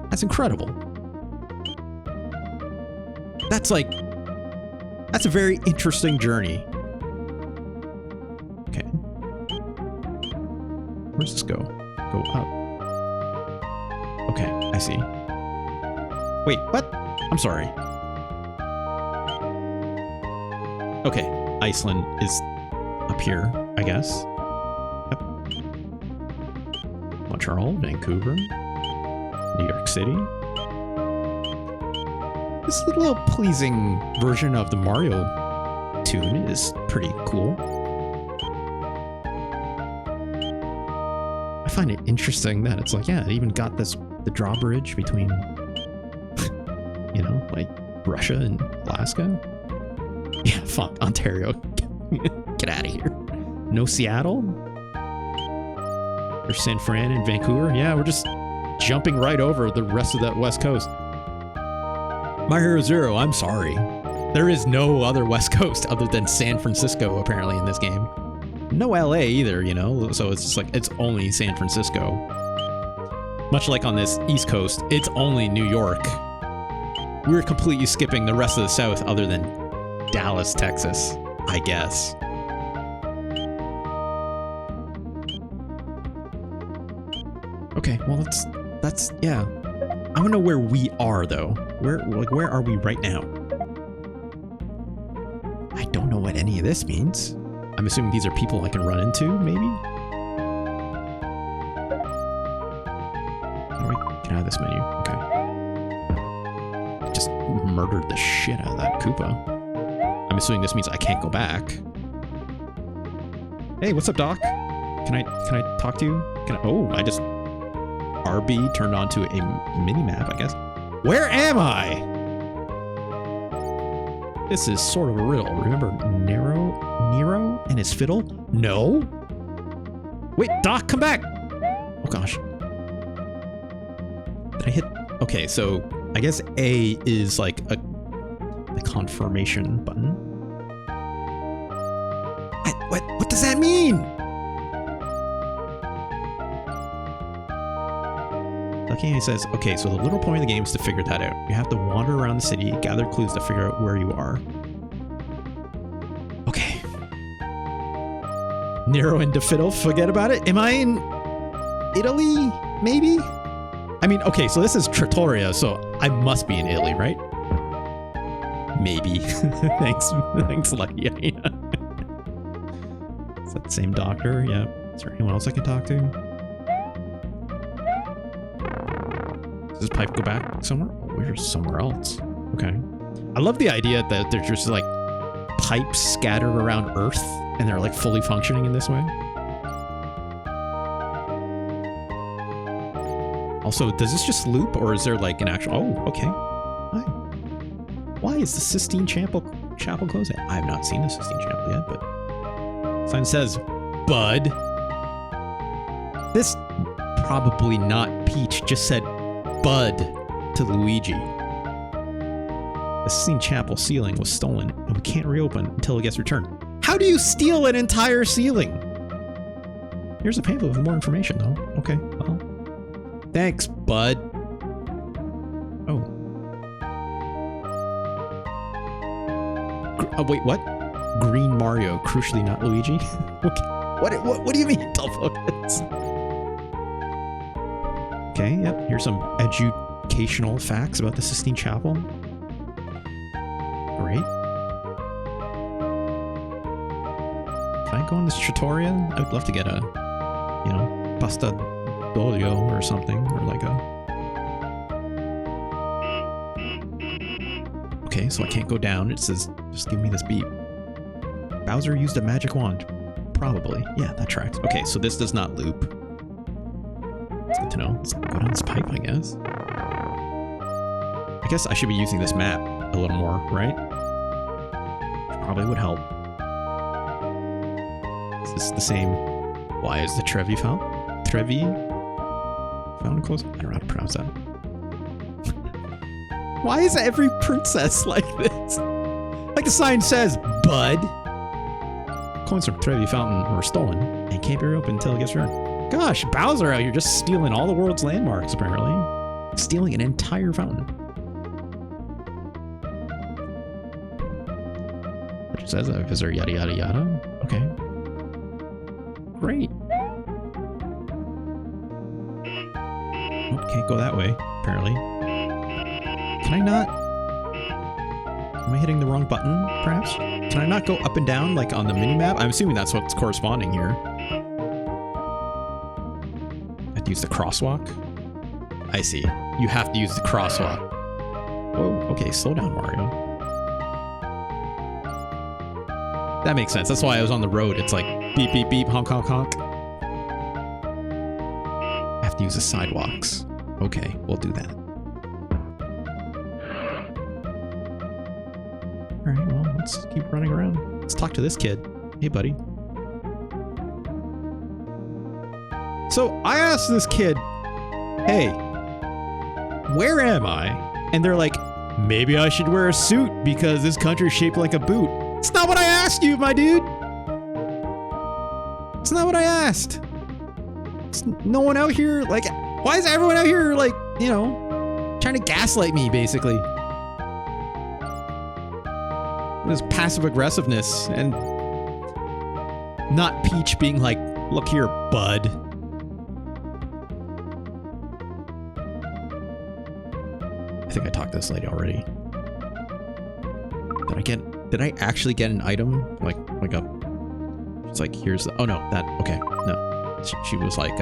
That's incredible. That's a very interesting journey. Okay. Where does this go? Go up. Okay, I see. Wait, what? I'm sorry. Okay, Iceland is up here, I guess. Yep. Montreal, Vancouver, New York City. This little pleasing version of the Mario tune is pretty cool. I find it interesting that it's like, yeah, it even got the drawbridge between, you know, like Russia and Alaska. Yeah, fuck, Ontario. Get out of here. No Seattle? Or San Fran and Vancouver? Yeah, we're just jumping right over the rest of that West Coast. My Hero Zero, I'm sorry. There is no other West Coast other than San Francisco, apparently, in this game. No LA either, you know? So it's just like, it's only San Francisco. Much like on this East Coast, it's only New York. We're completely skipping the rest of the South other than Dallas, Texas, I guess. Okay, well, that's yeah. I want to know where we are, though. Where are we right now? what any of this means. I'm assuming these are people I can run into, maybe? How do I get out of this menu? Okay. Just murdered the shit out of that Koopa. I'm assuming this means I can't go back. Hey, what's up, Doc? Can I talk to you? Oh, I just RB turned onto a mini map, I guess. Where am I? This is sort of a riddle. Remember Nero and his fiddle? No. Wait, Doc, come back. Oh gosh. Did I hit? Okay, so I guess A is like the confirmation button. What does that mean? He says, okay, so the literal point of the game is to figure that out. You have to wander around the city, gather clues to figure out where you are. Okay. Nero and DeFiddle, forget about it. Am I in Italy? Maybe? I mean, okay, so this is Trattoria, so I must be in Italy, right? Maybe. Thanks, Lucky. Is that the same doctor? Yeah. Is there anyone else I can talk to? Does this pipe go back somewhere? Oh, we're somewhere else. Okay. I love the idea that there's just like pipes scattered around Earth and they're like fully functioning in this way. Also, does this just loop or is there like an actual... Oh, okay. Why is the Sistine Chapel closed? I have not seen the Sistine Chapel yet, but... Sign says, Bud. This probably not Peach, just said Bud to Luigi. The Sistine Chapel ceiling was stolen and we can't reopen until it gets returned. How do you steal an entire ceiling? Here's a pamphlet with more information though. Okay, well. Thanks, Bud. Oh. Wait, what? Green Mario, crucially not Luigi? Okay. What do you mean, Dullfocus? Okay, yep, here's some educational facts about the Sistine Chapel. Great. Can I go on this Trattoria? I would love to get a, you know, pasta d'olio or something, or like a... Okay, so I can't go down. It says, just give me this beep. Bowser used a magic wand. Probably. Yeah, that tracks. Okay, so this does not loop. It's good to know. Let's go down this pipe, I guess. I guess I should be using this map a little more, right? Which probably would help. Is this the same? Why is the Trevi fountain? Trevi fountain closed? I don't know how to pronounce that. Why is every princess like this? Like the sign says, Bud. Coins from Trevi Fountain were stolen and can't be reopened until it gets returned. Gosh, Bowser out here just stealing all the world's landmarks, apparently. Stealing an entire fountain. It just says a visitor, yada yada yada. Okay. Great. Oh, can't go that way, apparently. Can I not? Am I hitting the wrong button, perhaps? Can I not go up and down, like on the mini-map? I'm assuming that's what's corresponding here. I have to use the crosswalk? I see. You have to use the crosswalk. Whoa, okay, slow down, Mario. That makes sense. That's why I was on the road. It's like beep, beep, beep, honk, honk, honk. I have to use the sidewalks. Okay, we'll do that. Alright, well, let's keep running around. Let's talk to this kid. Hey, buddy. So, I asked this kid, hey, where am I? And they're like, maybe I should wear a suit because this country's shaped like a boot. It's not what I asked you, my dude! It's not what I asked. It's no one out here, like, why is everyone out here, like, you know, trying to gaslight me, basically? This passive aggressiveness and not Peach being like, look here, bud. I think I talked to this lady already. Did I get Did I actually get an item? Like a... It's like, here's the... Oh, no. That... Okay. No. She was like,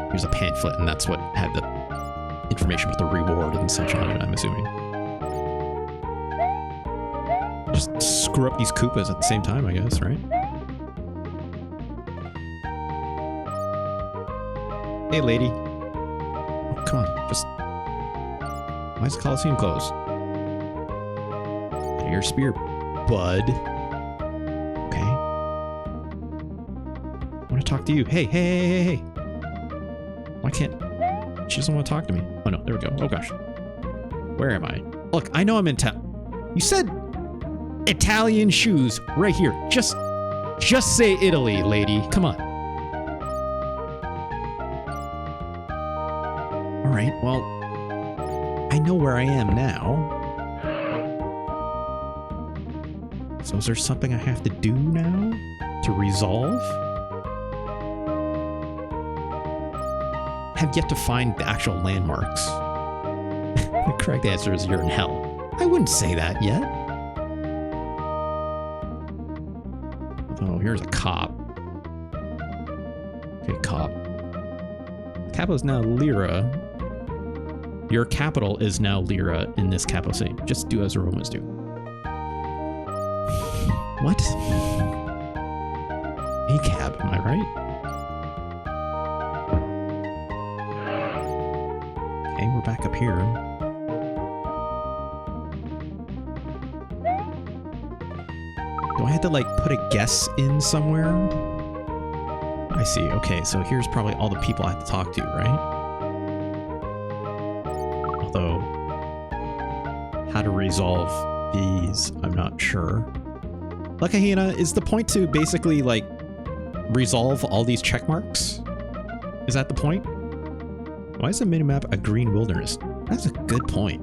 here's a pamphlet, and that's what had the information about the reward and such on it, I'm assuming. Just screw up these Koopas at the same time, I guess, right? Hey, lady. Oh, come on. Just... Why is the Coliseum closed? Get your spear, bud. Okay. I want to talk to you. Hey, hey, hey, hey, hey. Why can't... She doesn't want to talk to me. Oh, no. There we go. Oh, gosh. Where am I? Look, I know I'm in town. You said Italian shoes right here. Just say Italy, lady. Come on. All right. Well, I know where I am now. So is there something I have to do now to resolve? Have yet to find the actual landmarks. The correct answer is you're in hell. I wouldn't say that yet. Oh, here's a cop. Okay, cop. Capital is now Lira. Your capital is now Lira in this capital city. Just do as the Romans do. What? A cab, am I right? Okay, we're back up here. Do I have to like put a guess in somewhere? I see. Okay, so here's probably all the people I have to talk to, right? Although, how to resolve these, I'm not sure. Lakahina, is the point to basically like resolve all these check marks? Is that the point? Why is the minimap a green wilderness? That's a good point.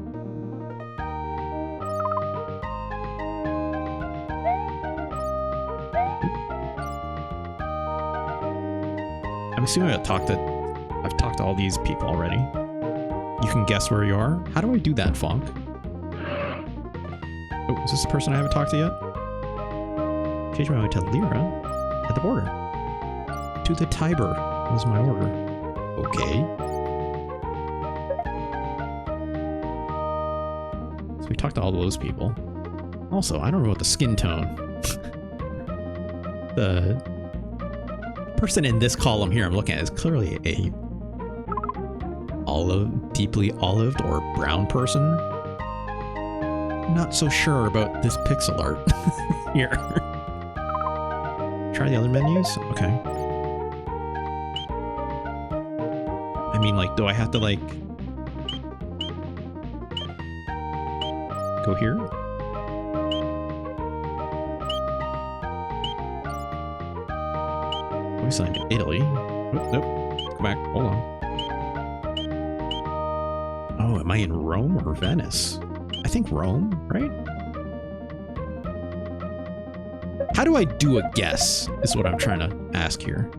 I'm assuming I've talked to all these people already. You can guess where you are. How do I do that, Fonk? Oh, is this the person I haven't talked to yet? Change my way to Lira at the border. To the Tiber was my order. Okay. So we talked to all those people. Also, I don't know what the skin tone. The person in this column here I'm looking at is clearly a deeply olived or brown person. Not so sure about this pixel art here. Try the other menus? Okay. I mean, like, do I have to, like... go here? We signed to Italy. Nope, nope. Go back. Hold on. Oh, am I in Rome or Venice? I think Rome, right? How do I do a guess, is what I'm trying to ask here.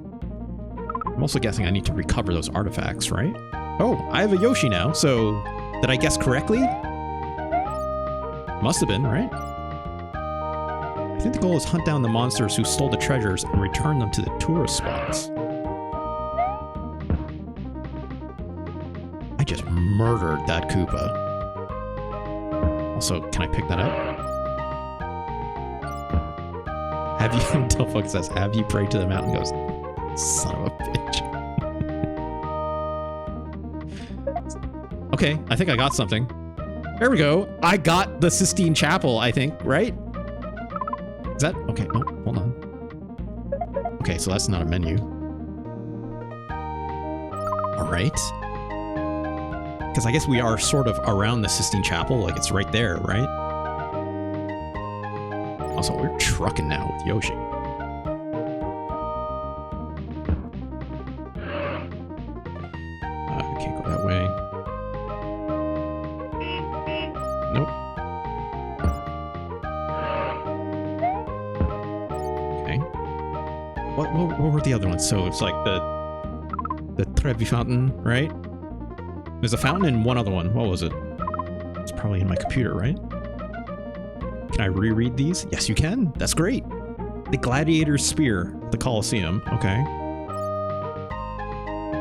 I'm also guessing I need to recover those artifacts, right? Oh, I have a Yoshi now, so did I guess correctly? Must have been, right? I think the goal is hunt down the monsters who stole the treasures and return them to the tourist spots. I just murdered that Koopa. Also, can I pick that up? Have you, until Focus says, have you prayed to the mountain? Goes, son of a bitch. Okay, I think I got something. There we go. I got the Sistine Chapel, I think, right? Is that? Okay, no, hold on. Okay, so that's not a menu. All right. Because I guess we are sort of around the Sistine Chapel, like it's right there, right? Also, we're trucking now with Yoshi. I can't go that way. Nope. Okay. What were the other ones? So it's like the Trevi Fountain, right? There's a fountain and one other one. What was it? It's probably in my computer, right? Can Can I reread these? Yes, you can. That's great. The Gladiator's Spear, the Colosseum. Okay.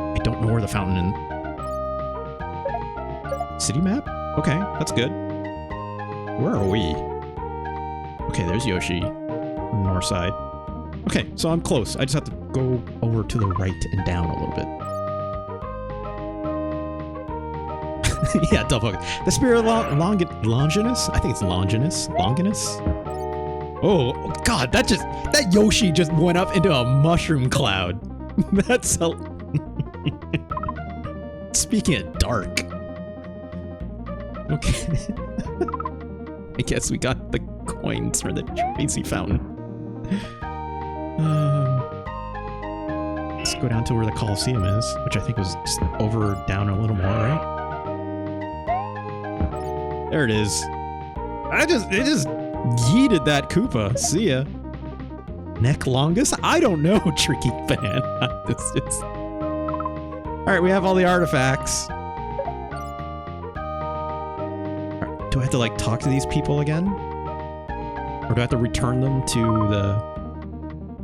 I don't know where the fountain in... City map? Okay, that's good. Where are we? Okay, there's Yoshi. North side. Okay, so I'm close. I just have to go over to the right and down a little bit. Yeah, double. The Spear of Longinus? I think it's Longinus. Longinus? Oh, God, that Yoshi just went up into a mushroom cloud. That's a... Speaking of dark. Okay. I guess we got the coins for the Tracy fountain. Let's go down to where the Colosseum is, which I think was just over, down a little more, right? There it is. It just yeeted that Koopa. See ya. Neck longest? I don't know, Tricky Banana. It's just... Alright, we have all the artifacts. Right, do I have to, like, talk to these people again? Or do I have to return them to the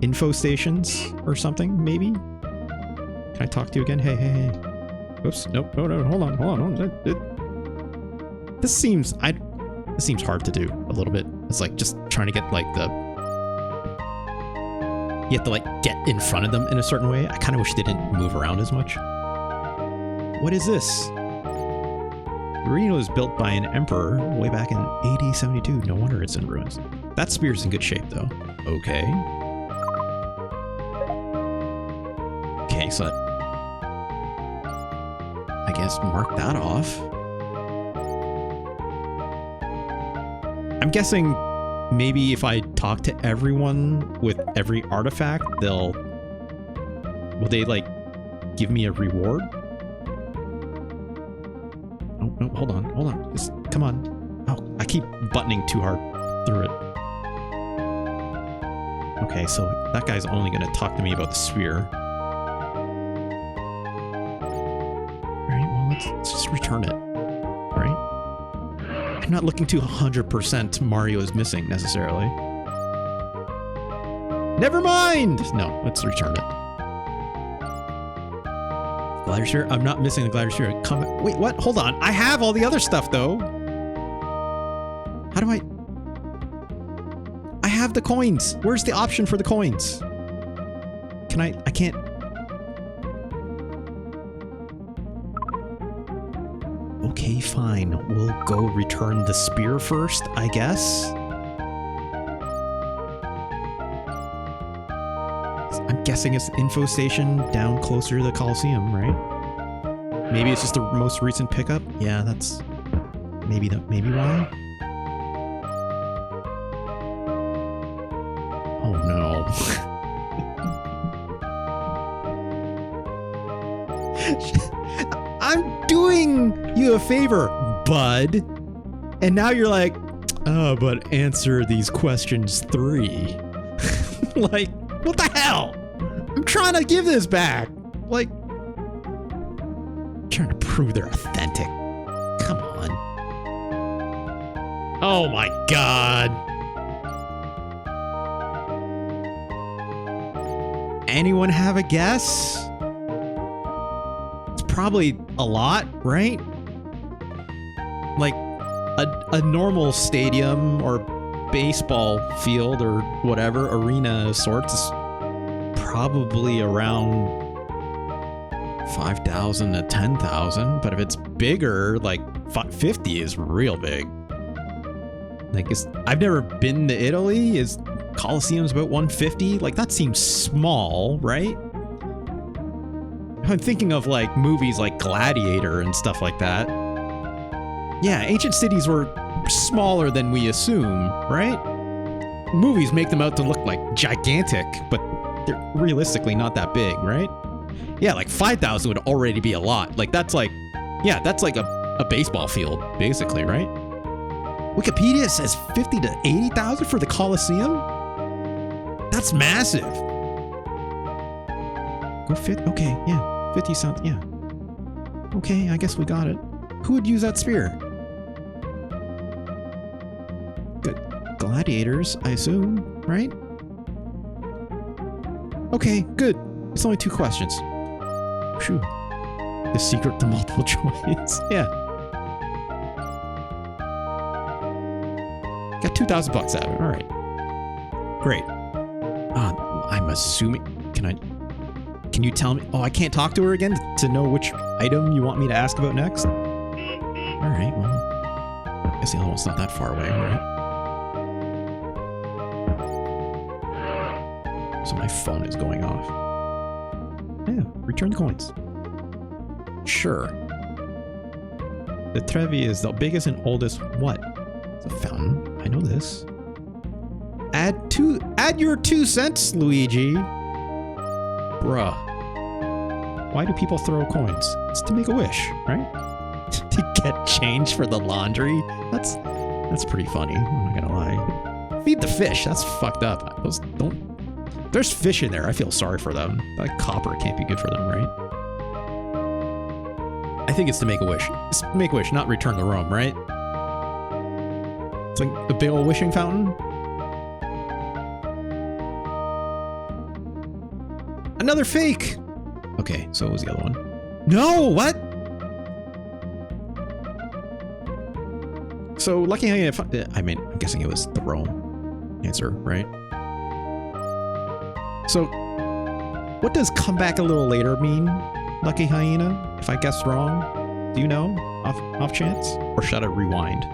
info stations or something, maybe? Can I talk to you again? Hey, hey, hey. Oops. Nope. No, hold on. This seems hard to do a little bit. It's like just trying to get like the... You have to like get in front of them in a certain way. I kind of wish they didn't move around as much. What is this? Reno was built by an emperor way back in AD 72. No wonder it's in ruins. That spear's in good shape though. Okay. Okay, so I guess mark that off. I'm guessing maybe if I talk to everyone with every artifact, will they like give me a reward? Oh, no, hold on. Just, come on. Oh, I keep buttoning too hard through it. Okay, so that guy's only gonna talk to me about the spear. Alright, well, let's just return it. Right? I'm not looking to 100% Mario is missing, necessarily. Never mind! No, let's return it. Glider Sphere? I'm not missing the Glider Sphere. Wait, what? Hold on. I have all the other stuff, though. How do I have the coins. Where's the option for the coins? Can I can't... Okay, fine. We'll go return the spear first, I guess. I'm guessing it's the info station down closer to the Coliseum, right? Maybe it's just the most recent pickup? Yeah, that's... maybe why? Oh no. I'm doing you a favor, bud. And now you're like, oh, but answer these questions 3. Like, what the hell? I'm trying to give this back. Like, I'm trying to prove they're authentic. Come on. Oh my god. Anyone have a guess? It's probably a lot, right? Like a normal stadium or baseball field or whatever, arena of sorts, is probably around 5,000 to 10,000. But if it's bigger, like 50 is real big. Like, I've never been to Italy. Is Colosseum's about 150? Like, that seems small, right? I'm thinking of like movies like Gladiator and stuff like that. Yeah, ancient cities were smaller than we assume, right? Movies make them out to look like gigantic, but they're realistically not that big, right? Yeah, like 5,000 would already be a lot. Like, that's like, yeah, that's like a baseball field, basically, right? Wikipedia says 50 to 80,000 for the Colosseum? That's massive. Go fit? Okay, yeah. 50 sounds, yeah. Okay, I guess we got it. Who would use that spear? Good. gladiators, I assume, right? Okay, good. It's only 2 questions. Phew. The secret to multiple choice. Yeah. Got $2,000 out of it. All right. Great. I'm assuming. Can you tell me? Oh, I can't talk to her again to know which item you want me to ask about next? All right. Well, I guess the other one's not that far away, right? So my phone is going off. Yeah, return the coins. Sure. The Trevi is the biggest and oldest what? It's a fountain. I know this. Add your 2 cents, Luigi. Bruh. Why do people throw coins? It's to make a wish, right? To get change for the laundry. That's pretty funny. I'm not gonna lie. Feed the fish. That's fucked up. There's fish in there. I feel sorry for them. Like copper can't be good for them, right? I think it's to make a wish. It's to make a wish, not return the room, right? It's like a big old wishing fountain. Another fake. Okay, so what was the other one? No, what? So lucky how I'm guessing it was the wrong answer, right? So what does come back a little later mean, Lucky Hyena? If I guessed wrong, do you know off chance? Or should I rewind?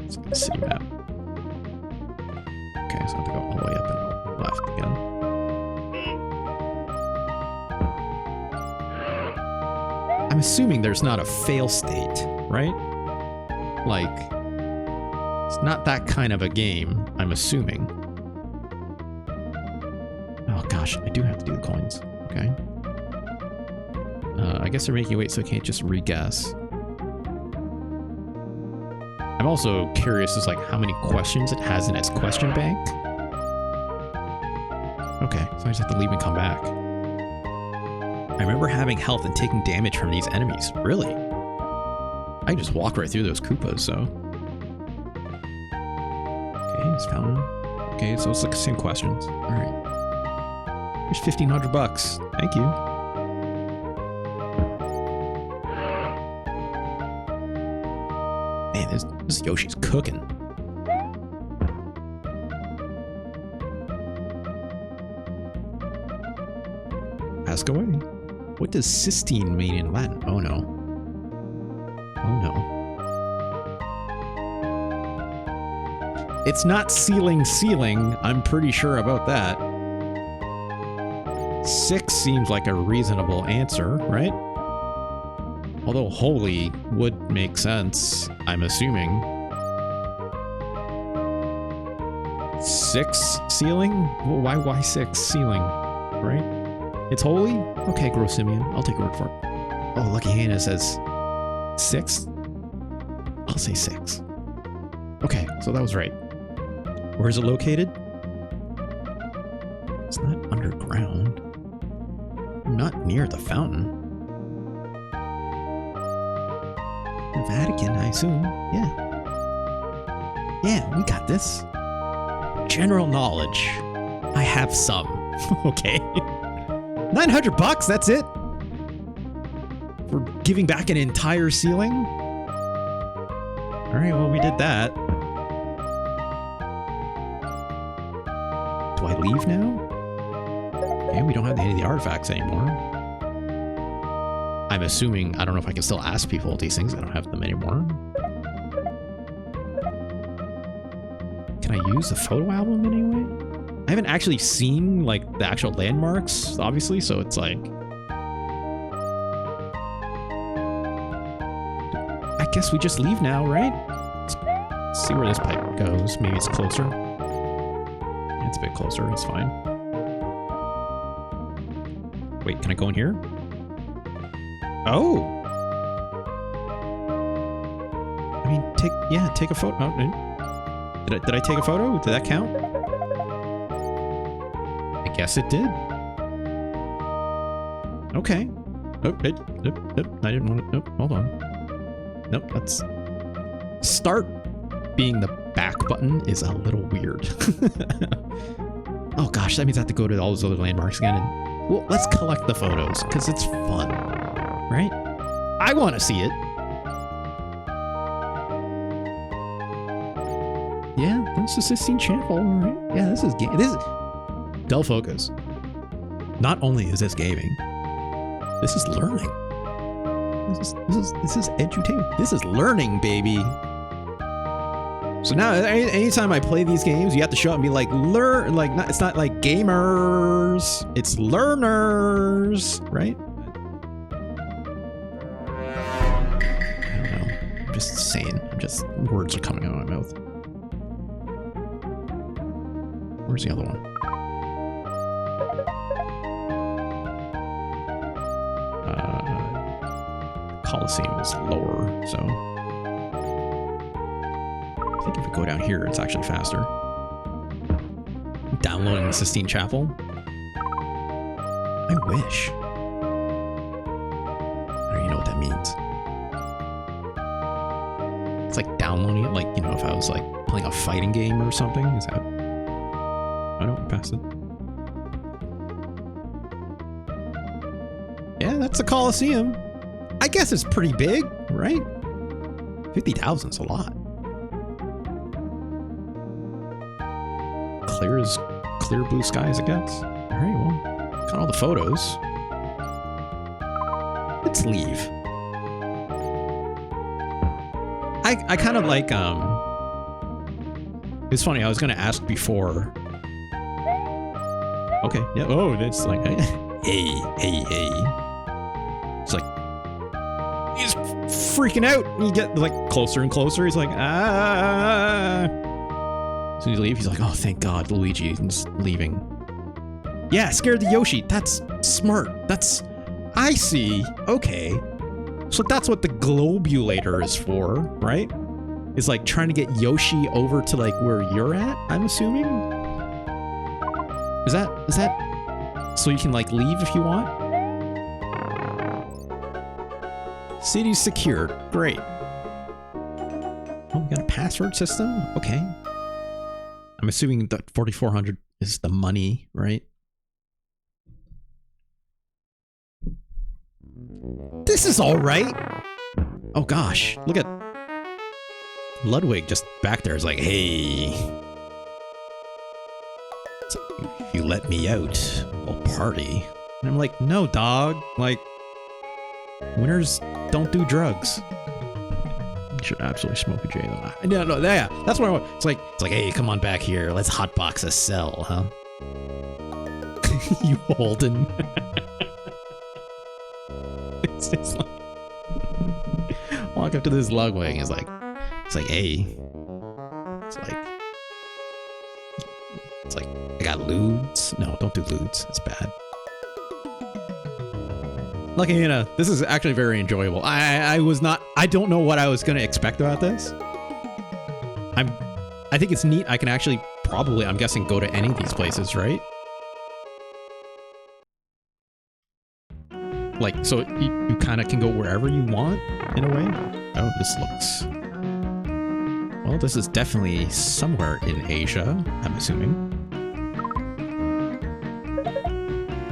Let's get the city map. Okay, so I have to go all the way up and left again. I'm assuming there's not a fail state, right? Like, it's not that kind of a game, I'm assuming. Oh gosh, I do have to do the coins. Okay. I guess they're making you wait so I can't just re-guess. I'm also curious as like how many questions it has in its question bank. Okay, so I just have to leave and come back. I remember having health and taking damage from these enemies. Really? I can just walk right through those Koopas, so. Okay, it's fountain. Okay, so it's like the same questions. Alright. Here's $1,500. Thank you. Man, this Yoshi's cooking. Ask away. What does cystine mean in Latin? Oh no. Oh no. It's not ceiling. I'm pretty sure about that. 6 seems like a reasonable answer, right? Although holy would make sense, I'm assuming. 6 ceiling? Well, why 6 ceiling, right? It's holy? Okay, Gross Simeon. I'll take your word for it. Oh, Lucky Hannah says 6? I'll say 6. Okay, so that was right. Where is it located? It's not underground. Not near the fountain. The Vatican, I assume. Yeah. Yeah, we got this. General knowledge. I have some. Okay. $900, that's it? For giving back an entire ceiling? Alright, well, we did that. Do I leave now? Okay, we don't have any of the artifacts anymore. I'm assuming, I don't know if I can still ask people these things. I don't have them anymore. Can I use the photo album anyway? I haven't actually seen, like, the actual landmarks, obviously, so it's like... I guess we just leave now, right? Let's see where this pipe goes. Maybe it's closer. Yeah, it's a bit closer. It's fine. Wait, can I go in here? Oh! I mean, take a photo. Oh, did I take a photo? Did that count? I guess it did. Okay. Nope, I didn't want to. Nope, hold on. Nope, let's start being the back button is a little weird. Oh gosh, that means I have to go to all those other landmarks again. And well, let's collect the photos because it's fun, right? I want to see it. Yeah, this is Sistine Chapel, right? Yeah, this is game. This is Del Focus. Not only is this gaming, this is learning. This is edutainment. This is learning, baby. So now, anytime I play these games, you have to show up and be like, learn. Like, it's not like gamers. It's learners, right? I don't know. I'm just saying. Words are coming out of my mouth. Where's the other one? Coliseum is lower, so I think if we go down here, it's actually faster. Downloading the Sistine Chapel? I wish. I don't even know what that means. It's like downloading it, like, you know, if I was like playing a fighting game or something. Is that... I don't pass it. Yeah, that's a Coliseum. I guess it's pretty big, right? 50,000 is a lot. Clear blue sky as it gets. All right, well, got all the photos. Let's leave. I kind of like, it's funny, I was going to ask before. Okay, yeah, oh, it's like, hey. It's like, he's freaking out. You get like closer and closer. He's like, ah. So you leave. He's like, oh, thank God, Luigi is leaving. Yeah, scared the Yoshi. That's smart. I see. Okay. So that's what the globulator is for, right? Is like trying to get Yoshi over to like where you're at, I'm assuming. Is that so you can like leave if you want? City's secured. Great. Oh, we got a password system? Okay. I'm assuming that 4,400 is the money, right? This is all right. Oh gosh, look at Ludwig just back there is like, hey. So if you let me out, we'll party. And I'm like, no, dog. Like, winners don't do drugs. You should absolutely smoke a J though. No, yeah, that's what I want. It's like, hey, come on back here. Let's hotbox a cell, huh? You Holden. It's just like, walk up to this Ludwig. It's like, hey. It's like, I got lewds. No, don't do lewds. It's bad. Lucky, you know, this is actually very enjoyable. I don't know what I was going to expect about this. I think it's neat. I can actually probably, I'm guessing, go to any of these places, right? Like, so you kind of can go wherever you want, in a way. Oh, this looks... Well, this is definitely somewhere in Asia, I'm assuming.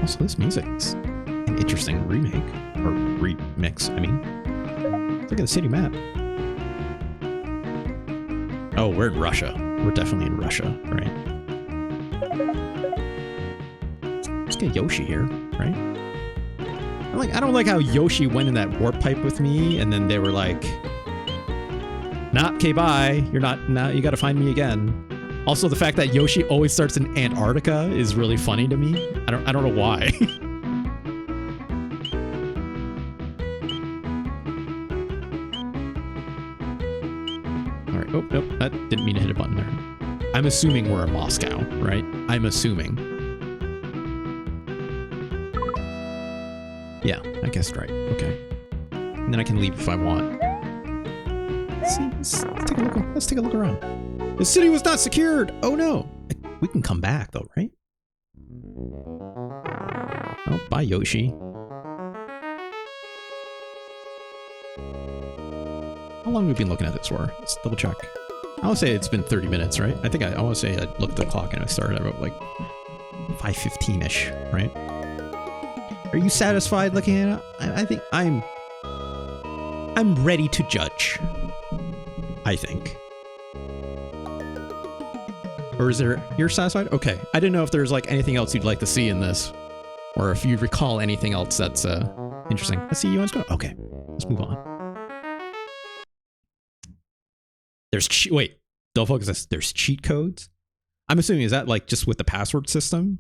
Also, this music's an interesting remake. Or remix, I mean. Look at the city map. Oh, we're in Russia. We're definitely in Russia, right? Let's get Yoshi here, right? I don't like how Yoshi went in that warp pipe with me, and then they were like, nah, okay, bye. You're not, now you gotta find me again. Also, the fact that Yoshi always starts in Antarctica is really funny to me. I don't know why. Alright, oh, nope, that didn't mean to hit a button there. I'm assuming we're in Moscow, right? I'm assuming. Yeah, I guessed right. Okay. And then I can leave if I want. Let's take a look around. The city was not secured! Oh no! We can come back though, right? Oh, bye Yoshi. How long have we been looking at this for? Let's double check. I want to say it's been 30 minutes, right? I think I want to say I looked at the clock and I started about like 5:15-ish, right? Are you satisfied looking at it? I think I'm ready to judge. I think. Or is there, you're satisfied? Okay. I didn't know if there's like anything else you'd like to see in this, or if you recall anything else that's interesting. Let's see you on screen. Okay, let's move on. There's wait, don't focus this. There's cheat codes. I'm assuming, is that like just with the password system,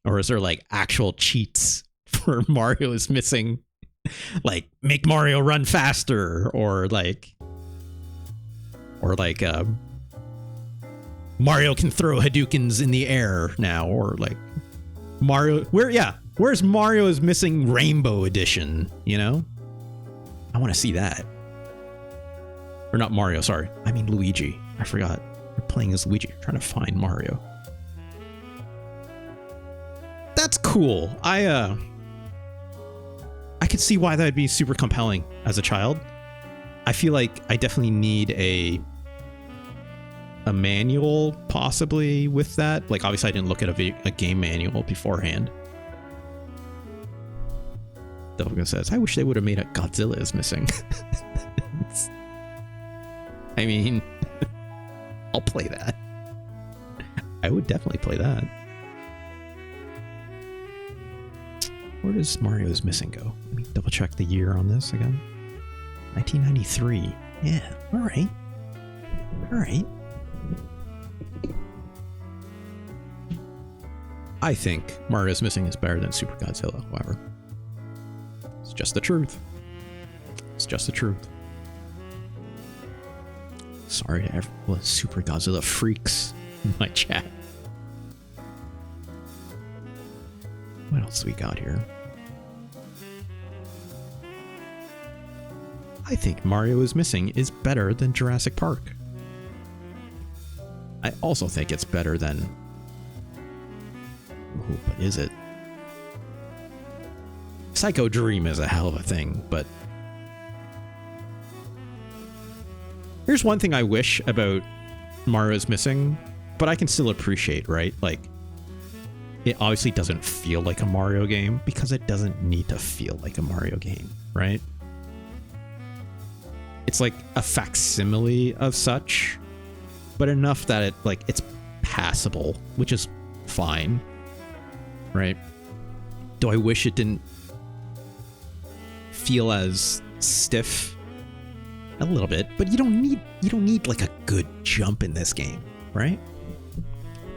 or is there like actual cheats for Mario is missing, like make Mario run faster, or like Mario can throw Hadoukens in the air now, or like Mario, where's Mario's missing Rainbow Edition, you know? I want to see that. Or not Mario, sorry. I mean Luigi. I forgot. You're playing as Luigi. You're trying to find Mario. That's cool. I could see why that'd be super compelling as a child. I feel like I definitely need a manual possibly with that. Like obviously I didn't look at a game manual beforehand. Delvin says, I wish they would have made a Godzilla is missing. I mean, I'll play that. I would definitely play that. Where does Mario is missing go? Let me double check the year on this again. 1993. Yeah, all right. All right. I think Mario's Missing is better than Super Godzilla, however. It's just the truth. It's just the truth. Sorry to everyone Super Godzilla freaks in my chat. What else we got here? I think Mario is Missing is better than Jurassic Park. I also think it's better than... Ooh, but is it? Psycho Dream is a hell of a thing, but... Here's one thing I wish about Mario's Missing, but I can still appreciate, right? Like, it obviously doesn't feel like a Mario game because it doesn't need to feel like a Mario game, right? It's like a facsimile of such, but enough that it's passable, which is fine, right? Do I wish it didn't feel as stiff? A little bit, but you don't need like a good jump in this game, right?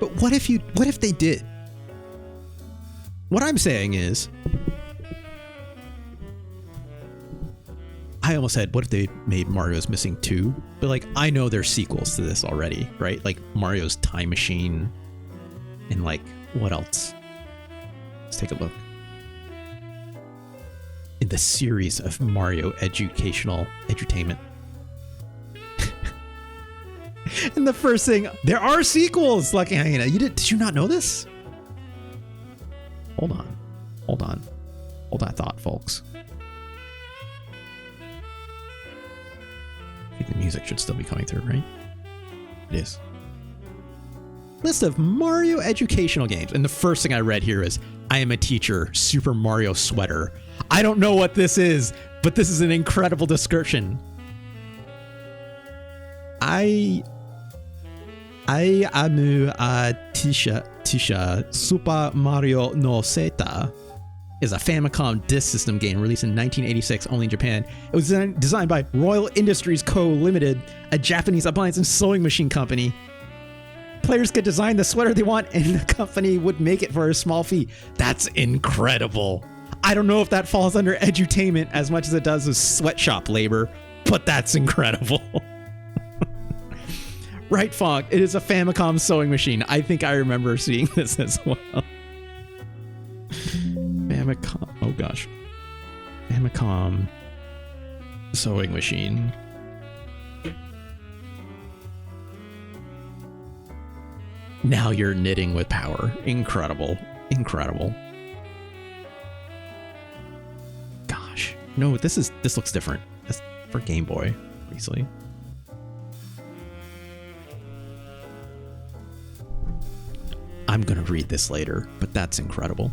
But what if they did? What I'm saying is, I almost said, what if they made Mario's Missing 2? But like, I know there's sequels to this already, right? Like Mario's Time Machine and like, what else? Let's take a look. In the series of Mario educational edutainment. And the first thing, there are sequels. Like, did you not know this? Hold on. Hold that thought, folks. I think the music should still be coming through, right? It is. List of Mario educational games. And the first thing I read here is, I am a teacher, Super Mario sweater. I don't know what this is, but this is an incredible description. I anu tisha Super Mario no Seta is a Famicom Disk System game released in 1986 only in Japan. It was designed by Royal Industries Co. Limited, a Japanese appliance and sewing machine company. Players could design the sweater they want and the company would make it for a small fee. That's incredible. I don't know if that falls under edutainment as much as it does as sweatshop labor, but that's incredible. Right, Fonk, it is a Famicom sewing machine. I think I remember seeing this as well. Famicom, oh gosh. Famicom sewing machine. Now you're knitting with power. Incredible. Incredible. Gosh. No, this looks different. That's for Game Boy, obviously. I'm gonna read this later, but that's incredible.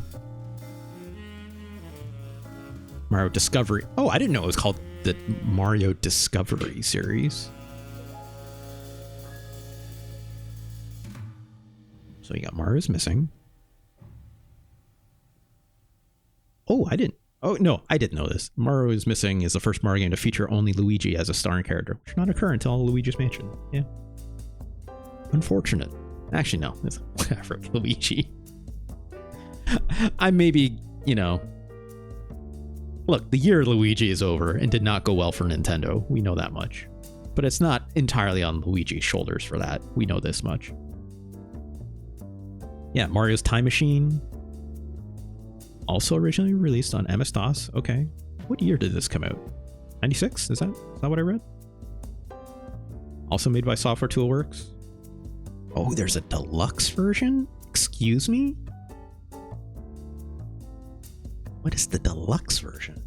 Mario Discovery. Oh, I didn't know it was called the Mario Discovery series. So you got Mario's Missing. Oh, I didn't. Oh, no, I didn't know this. Mario is Missing is the first Mario game to feature only Luigi as a starring character, which did not occur until Luigi's Mansion. Yeah. Unfortunate. Actually, no. It's whatever. Luigi. I maybe, you know. Look, the year Luigi is over and did not go well for Nintendo. We know that much. But it's not entirely on Luigi's shoulders for that. We know this much. Yeah, Mario's Time Machine. Also originally released on MS-DOS. Okay. What year did this come out? 96? Is that what I read? Also made by Software Toolworks. Oh, there's a deluxe version? Excuse me? What is the deluxe version?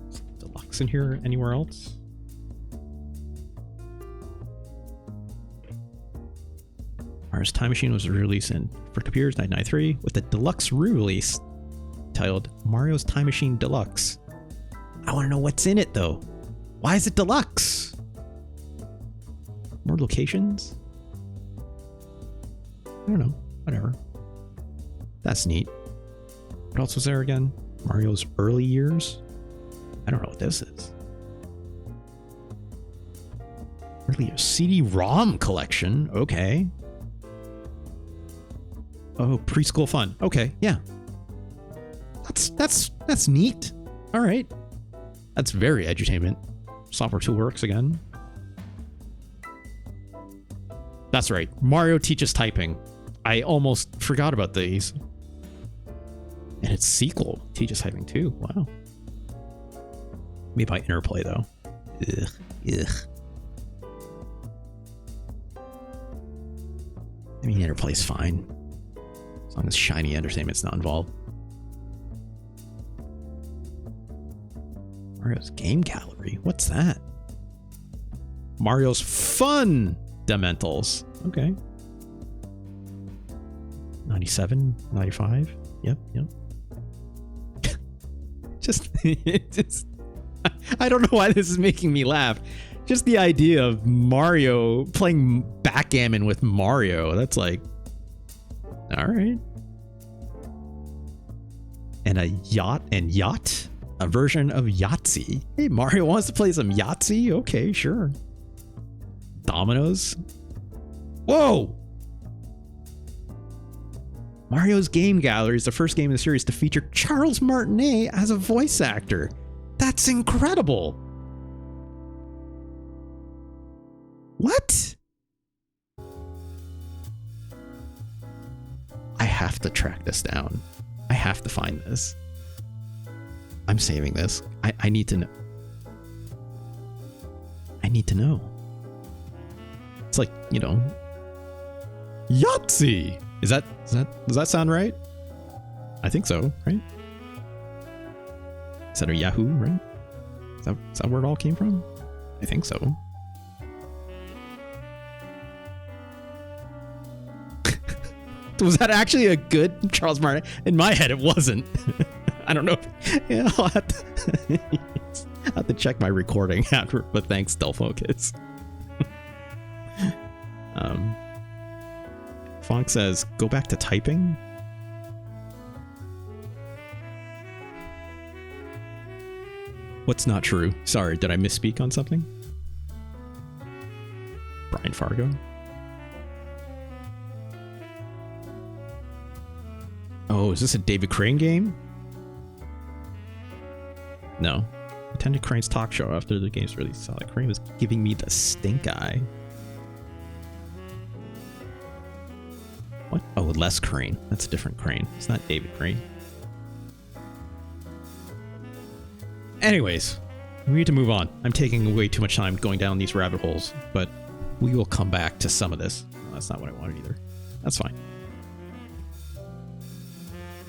Is deluxe in here anywhere else? Mario's Time Machine was released for computers 1993 with a deluxe re-release titled Mario's Time Machine Deluxe. I want to know what's in it though. Why is it deluxe? More locations? I don't know. Whatever. That's neat. What else was there again? Mario's early years? I don't know what this is. Early CD-ROM collection. Okay. Oh, preschool fun. Okay, yeah. That's neat. All right. That's very edutainment. Software Toolworks again. That's right. Mario teaches typing. I almost forgot about these. And its sequel teaches typing too. Wow. Maybe by Interplay though. Ugh. I mean, Interplay's fine. As long as Shiny Entertainment's not involved. Mario's Game Gallery. What's that? Mario's Fun Dementals. Okay. 97, 95. Yep. just I don't know why this is making me laugh. Just the idea of Mario playing backgammon with Mario. That's like, all right. And a yacht. A version of Yahtzee. Hey, Mario wants to play some Yahtzee? Okay, sure. Dominoes. Whoa! Mario's Game Gallery is the first game in the series to feature Charles Martinet as a voice actor. That's incredible! What? I have to track this down. I have to find this. I'm saving this. I need to know. I need to know. It's like, you know, Yahtzee. Does that sound right? I think so, right? Is that a Yahoo, right? Is that where it all came from? I think so. Was that actually a good Charles Martinet? In my head, it wasn't. I don't know. Yeah, I'll have to check my recording after, but thanks, Delfocus. Fonk says, go back to typing? What's not true? Sorry, did I misspeak on something? Brian Fargo? Oh, is this a David Crane game? No. I attended Crane's talk show after the game's release. Saw that Crane was giving me the stink eye. What? Oh, Les Crane. That's a different Crane. It's not David Crane. Anyways, we need to move on. I'm taking way too much time going down these rabbit holes, but we will come back to some of this. No, that's not what I wanted either. That's fine.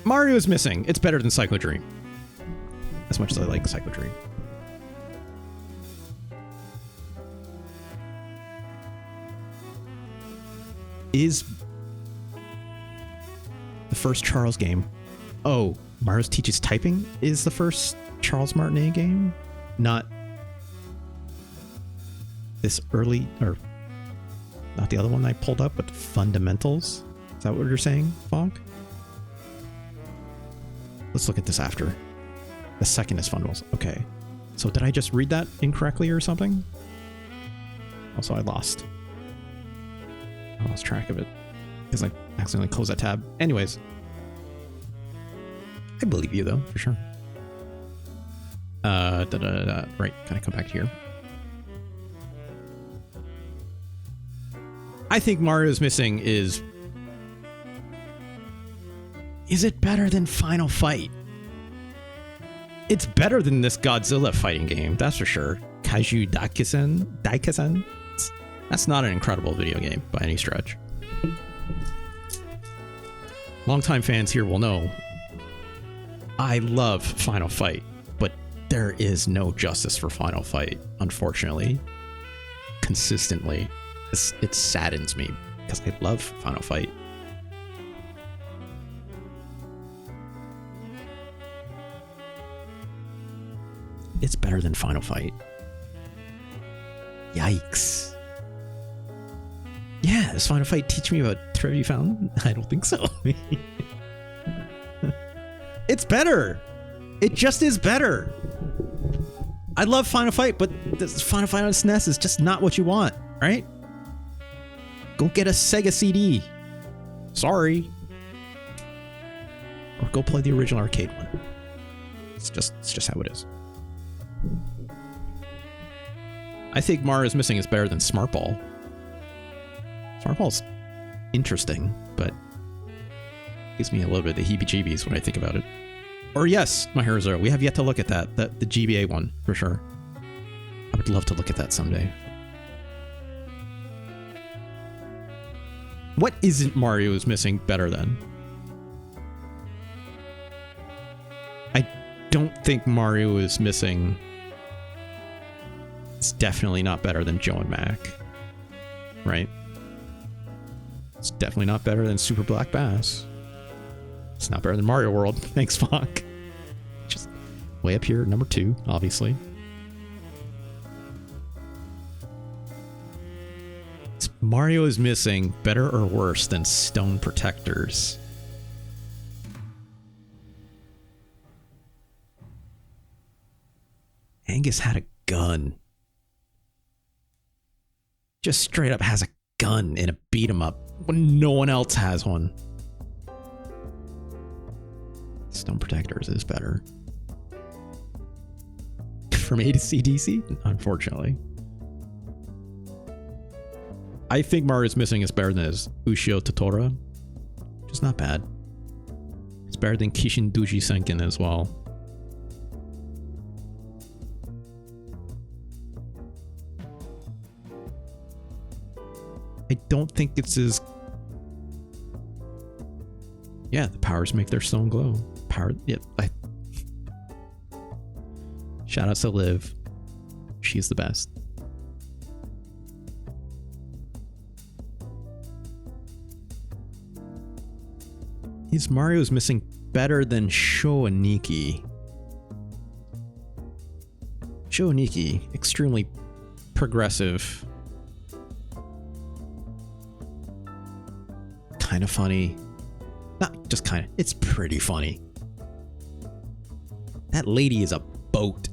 Mario is Missing. It's better than Psycho Dream. As much as I like Psycho Dream. is the first Charles game. Oh, Mario's Teaches Typing is the first Charles Martinet game, not this early, or not the other one I pulled up, but Fundamentals. Is that what you're saying, Fog? Let's look at this after. The second is Fundamentals. Okay. So did I just read that incorrectly or something? Also, I lost track of it because I accidentally closed that tab. Anyways, I believe you though, for sure. Right, gotta come back here. I think Mario's Missing is it better than Final Fight? It's better than this Godzilla fighting game, that's for sure. Kaiju Daikasen? That's not an incredible video game by any stretch. Longtime fans here will know I love Final Fight, but there is no justice for Final Fight, unfortunately. Consistently. It saddens me because I love Final Fight. It's better than Final Fight. Yikes. Yeah, does Final Fight teach me about Trevi Fountain? I don't think so. It's better. It just is better. I love Final Fight, but this Final Fight on SNES is just not what you want, right? Go get a Sega CD. Sorry. Or go play the original arcade one. It's just how it is. I think Mario's Missing is better than Smart Ball. Smart Ball's interesting, but gives me a little bit of the heebie-jeebies when I think about it. Or yes, My Hero Zero. We have yet to look at that. The GBA one, for sure. I would love to look at that someday. What isn't Mario's Missing better than? I don't think Mario is Missing. It's definitely not better than Joe and Mac. Right? It's definitely not better than Super Black Bass. It's not better than Mario World. Thanks, Funk. Just way up here, number 2, obviously. Is Mario is Missing better or worse than Stone Protectors? Angus had a gun. Just straight up has a gun in a beat 'em up when no one else has one. Stone Protectors is better. From A to C DC? Unfortunately. I think Mario's Missing is better than his Ushio Totoro. Just not bad. It's better than Kishin Duji Senkin as well. I don't think it's as... Yeah, the powers make their stone glow. Yeah, shout out to Liv. She's the best. Is Mario's Missing better than Shoaniki? Shoaniki, extremely progressive. Kind of funny. Not just kind of, it's pretty funny. That lady is a boat,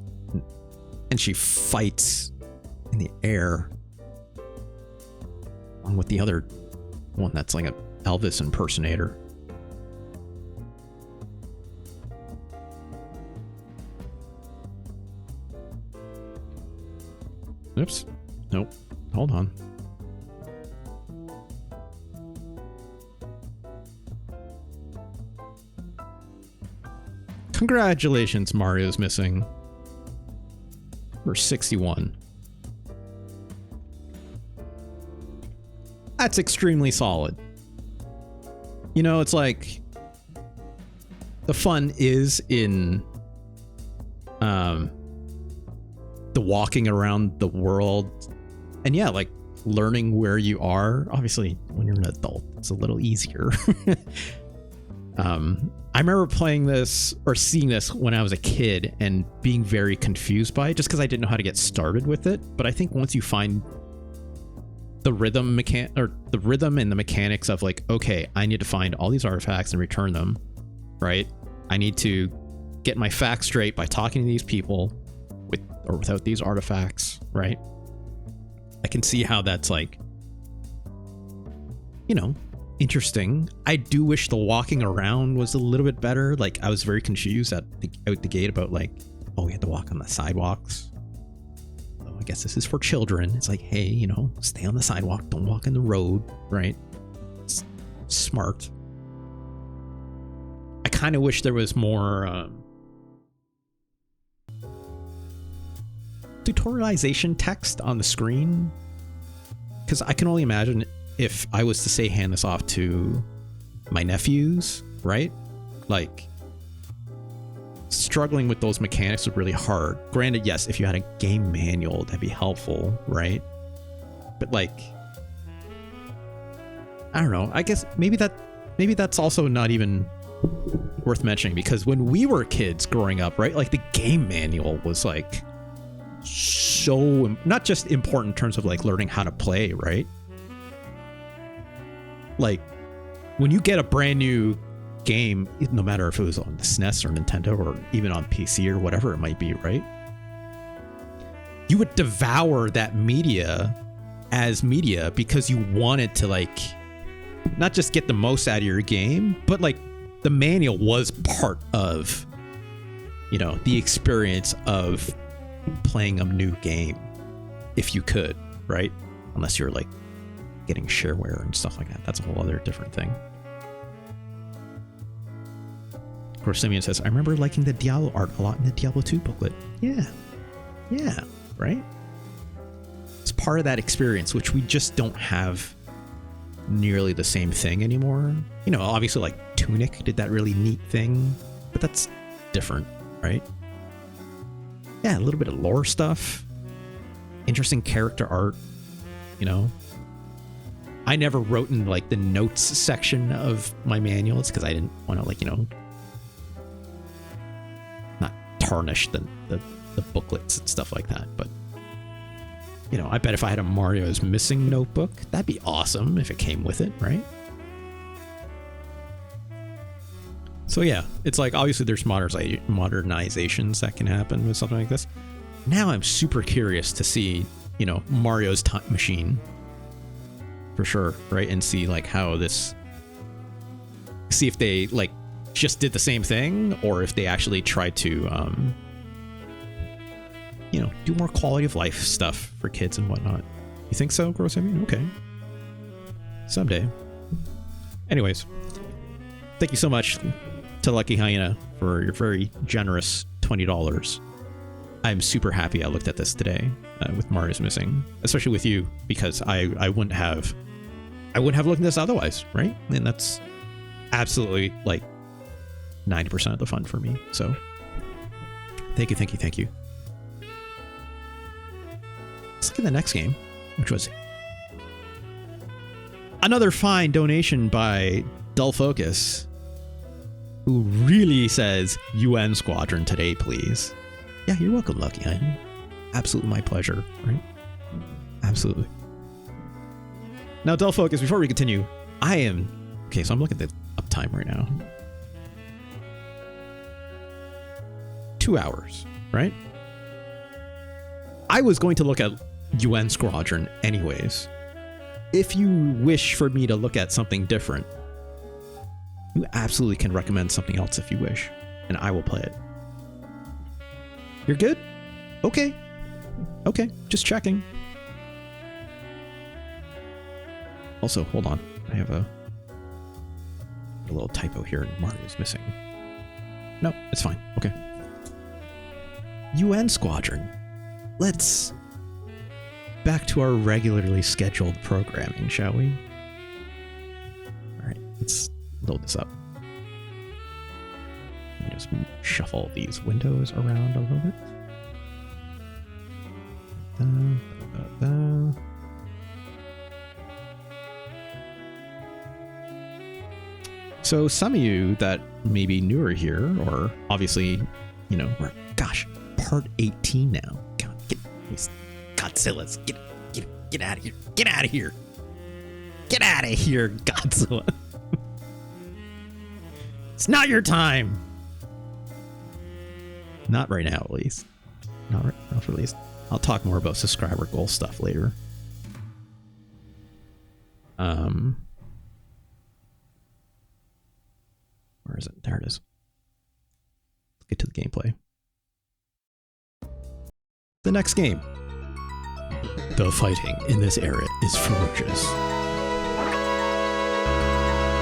and she fights in the air, along with the other one that's like an Elvis impersonator. Oops. Nope. Hold on. Congratulations, Mario's Missing. We're 61. That's extremely solid. You know, it's like the fun is in the walking around the world. And yeah, like learning where you are. Obviously, when you're an adult, it's a little easier. I remember playing this or seeing this when I was a kid and being very confused by it just because I didn't know how to get started with it. But I think once you find the rhythm and the mechanics of like, okay, I need to find all these artifacts and return them, right? I need to get my facts straight by talking to these people with or without these artifacts, right? I can see how that's like, you know, interesting. I do wish the walking around was a little bit better. Like I was very confused out the gate about like, oh, we had to walk on the sidewalks. Oh, I guess this is for children. It's like, hey, you know, stay on the sidewalk, don't walk in the road, right? It's smart. I kind of wish there was more tutorialization text on the screen, because I can only imagine if I was to say hand this off to my nephews, right? Like struggling with those mechanics was really hard. Granted, yes, if you had a game manual, that'd be helpful, right? But like, I don't know. I guess maybe that's also not even worth mentioning, because when we were kids growing up, right? Like the game manual was like so not just important in terms of like learning how to play, right? Like when you get a brand new game, no matter if it was on the SNES or Nintendo or even on PC or whatever it might be, right? You would devour that media as media because you wanted to like not just get the most out of your game, but like the manual was part of, you know, the experience of playing a new game if you could, right? Unless you're like getting shareware and stuff like that. That's a whole other different thing. Of course, Simeon says, I remember liking the Diablo art a lot in the Diablo 2 booklet. Yeah, right? It's part of that experience, which we just don't have nearly the same thing anymore. You know, obviously like Tunic did that really neat thing, but that's different, right? Yeah, a little bit of lore stuff, interesting character art, you know. I never wrote in like the notes section of my manuals because I didn't want to like, you know, not tarnish the booklets and stuff like that. But, you know, I bet if I had a Mario's Missing notebook, that'd be awesome if it came with it, right? So yeah, it's like obviously there's modernizations that can happen with something like this. Now I'm super curious to see, you know, Mario's Time Machine for sure, right? And see like how this, see if they like just did the same thing or if they actually tried to, you know, do more quality of life stuff for kids and whatnot. You think so, Gross? I mean, okay. Someday. Anyways, thank you so much to Lucky Hyena for your very generous $20. I'm super happy I looked at this today with Mario's Missing, especially with you, because I wouldn't have looked at this otherwise, right? And that's absolutely like 90% of the fun for me. So thank you. Let's look at the next game, which was another fine donation by Dull Focus, who really says UN Squadron today, please. Yeah, you're welcome, Lucky Hyena. Absolutely my pleasure, right? Absolutely. Now, Dull Focus, before we continue, okay, so I'm looking at the uptime right now. 2 hours, right? I was going to look at UN Squadron anyways. If you wish for me to look at something different, you absolutely can recommend something else if you wish, and I will play it. You're good? Okay, just checking. Also, hold on. I have a little typo here. Mario's Missing. No, it's fine. Okay. UN Squadron. Let's back to our regularly scheduled programming, shall we? All right, let's load this up. Let me just shuffle these windows around a little bit. So some of you that may be newer here, or obviously, you know, gosh, part 18 now. God, get these Godzillas. Get out of here. Get out of here. Get out of here, Godzilla. It's not your time. Not right now, at least. Not for at least. I'll talk more about subscriber goal stuff later. Where is it? There it is. Let's get to the gameplay. The next game. The fighting in this area is ferocious.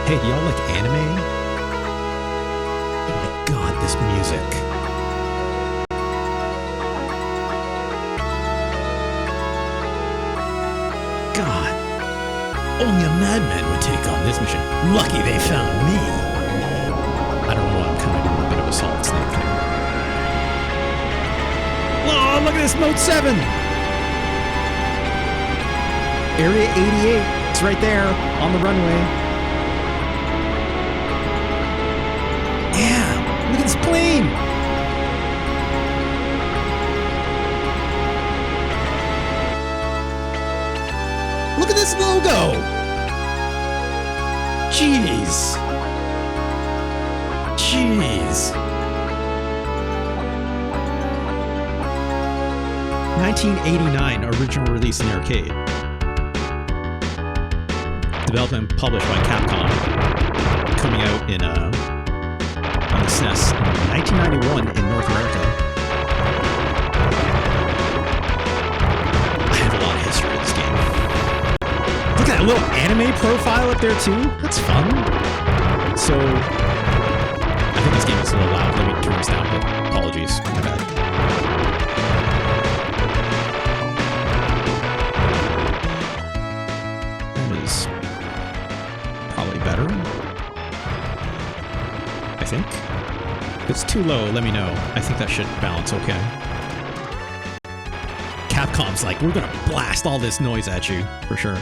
Hey, do y'all like anime? Oh my god, this music. God. Only a madman would take on this mission. Lucky they found me. I don't know why I'm kind of doing a bit of a Solid Snake thing. Whoa, look at this Mode 7! Area 88. It's right there on the runway. Yeah, look at this plane! Look at this logo! Jeez. Jeez. 1989 original release in the arcade. Developed and published by Capcom. Coming out in on the SNES in 1991 in North America. I have a lot of history of this game. Look at that little anime profile up there too. That's fun. So I think this game is a little loud. Let me turn this down. Apologies. My bad. That is probably better. I think. If it's too low, let me know. I think that should balance okay. Capcom's like, we're gonna blast all this noise at you for sure.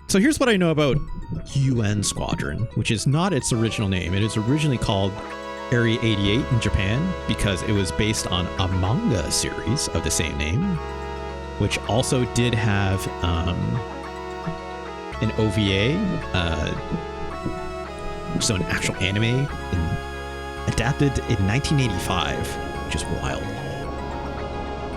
So here's what I know about UN Squadron, which is not its original name. It is originally called Area 88 in Japan because it was based on a manga series of the same name, which also did have an OVA, so an actual anime adapted in 1985, which is wild.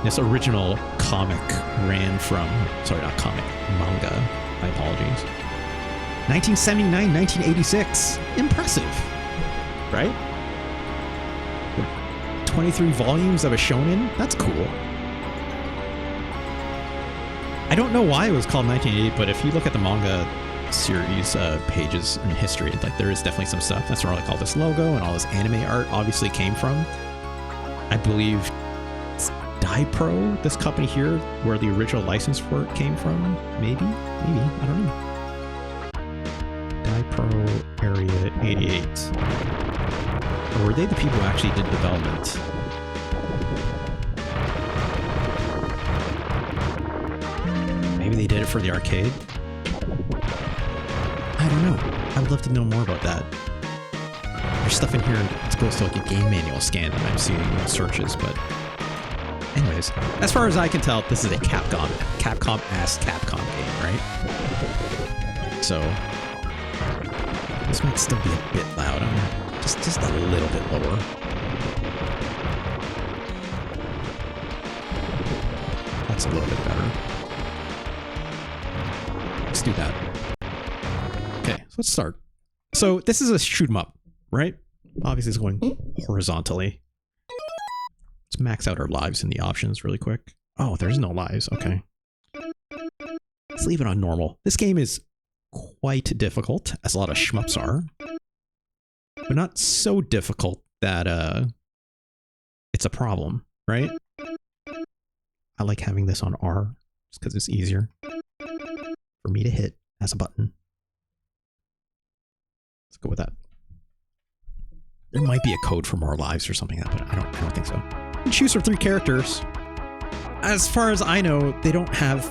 This original comic ran from, sorry, not comic, manga. My apologies. 1979, 1986. Impressive, right? 23 volumes of a shonen? That's cool. I don't know why it was called 1988, but if you look at the manga series pages in history, like there is definitely some stuff. That's where like all this logo and all this anime art obviously came from. I believe Pro, this company here, where the original license for it came from, maybe, I don't know. Pro Area 88. Or were they the people who actually did development? Maybe they did it for the arcade? I don't know. I would love to know more about that. There's stuff in here that's supposed to like a game manual scan that I'm seeing in searches, but anyways, as far as I can tell, this is a Capcom-ass Capcom game, right? So this might still be a bit loud. Just a little bit lower. That's a little bit better. Let's do that. Okay, so let's start. So this is a shoot 'em up, right? Obviously it's going horizontally. Let's max out our lives in the options really quick. Oh, there's no lives. Okay. Let's leave it on normal. This game is quite difficult, as a lot of shmups are. But not so difficult that it's a problem, right? I like having this on R, just because it's easier for me to hit as a button. Let's go with that. There might be a code for more lives or something, but I don't think so. You can choose for 3 characters. As far as I know, they don't have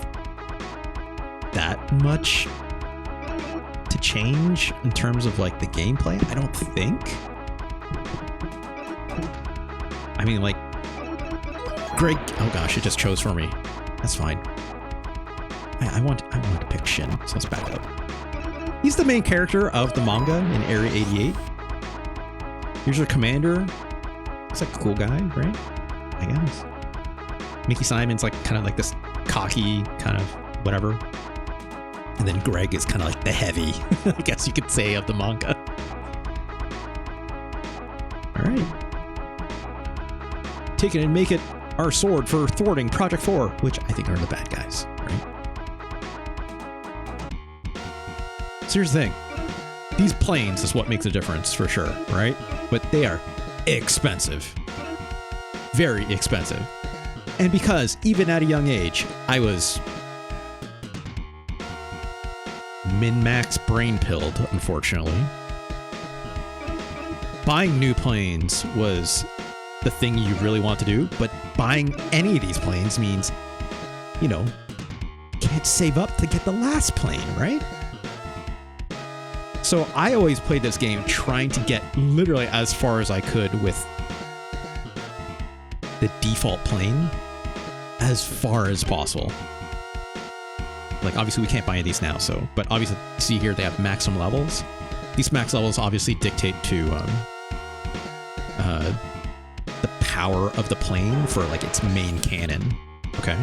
that much to change in terms of like the gameplay. I don't think. I mean, like, Greg. Oh gosh, it just chose for me. That's fine. I want to pick Shin, so let's back up. He's the main character of the manga in Area 88. Here's your commander. Looks like a cool guy, right? I guess. Mickey Simon's like kind of like this cocky kind of whatever. And then Greg is kind of like the heavy, I guess you could say, of the manga. All right. Take it and make it our sword for thwarting Project 4, which I think are the bad guys, right? So here's the thing. These planes is what makes a difference for sure, right? But they are expensive. Very expensive. And because even at a young age, I was min-max brain-pilled, unfortunately. Buying new planes was the thing you really want to do, but buying any of these planes means, you know, can't save up to get the last plane, right? So I always played this game trying to get literally as far as I could with the default plane as far as possible. Like, obviously we can't buy any of these now, so, but obviously see here they have maximum levels. These max levels obviously dictate to the power of the plane for like its main cannon. Okay.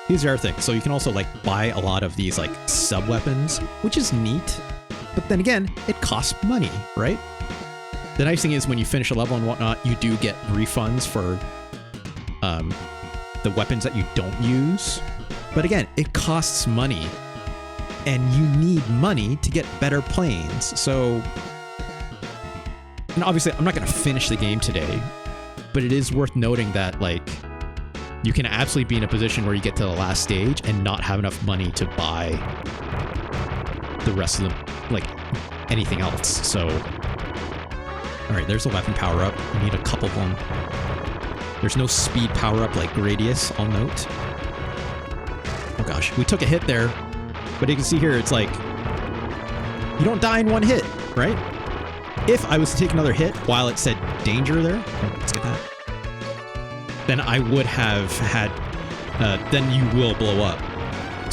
These are our things. So you can also like buy a lot of these like sub weapons, which is neat. But then again, it costs money, right? The nice thing is when you finish a level and whatnot, you do get refunds for the weapons that you don't use. But again, it costs money, and you need money to get better planes. So, and obviously I'm not going to finish the game today, but it is worth noting that like you can absolutely be in a position where you get to the last stage and not have enough money to buy the rest of the, like, anything else. So, all right, there's a weapon power up. You need a couple of them. There's no speed power up like Gradius, I'll note. Oh gosh, we took a hit there, but you can see here, it's like, you don't die in one hit, right? If I was to take another hit while it said danger there, oh, let's get that, then I would have had, then you will blow up.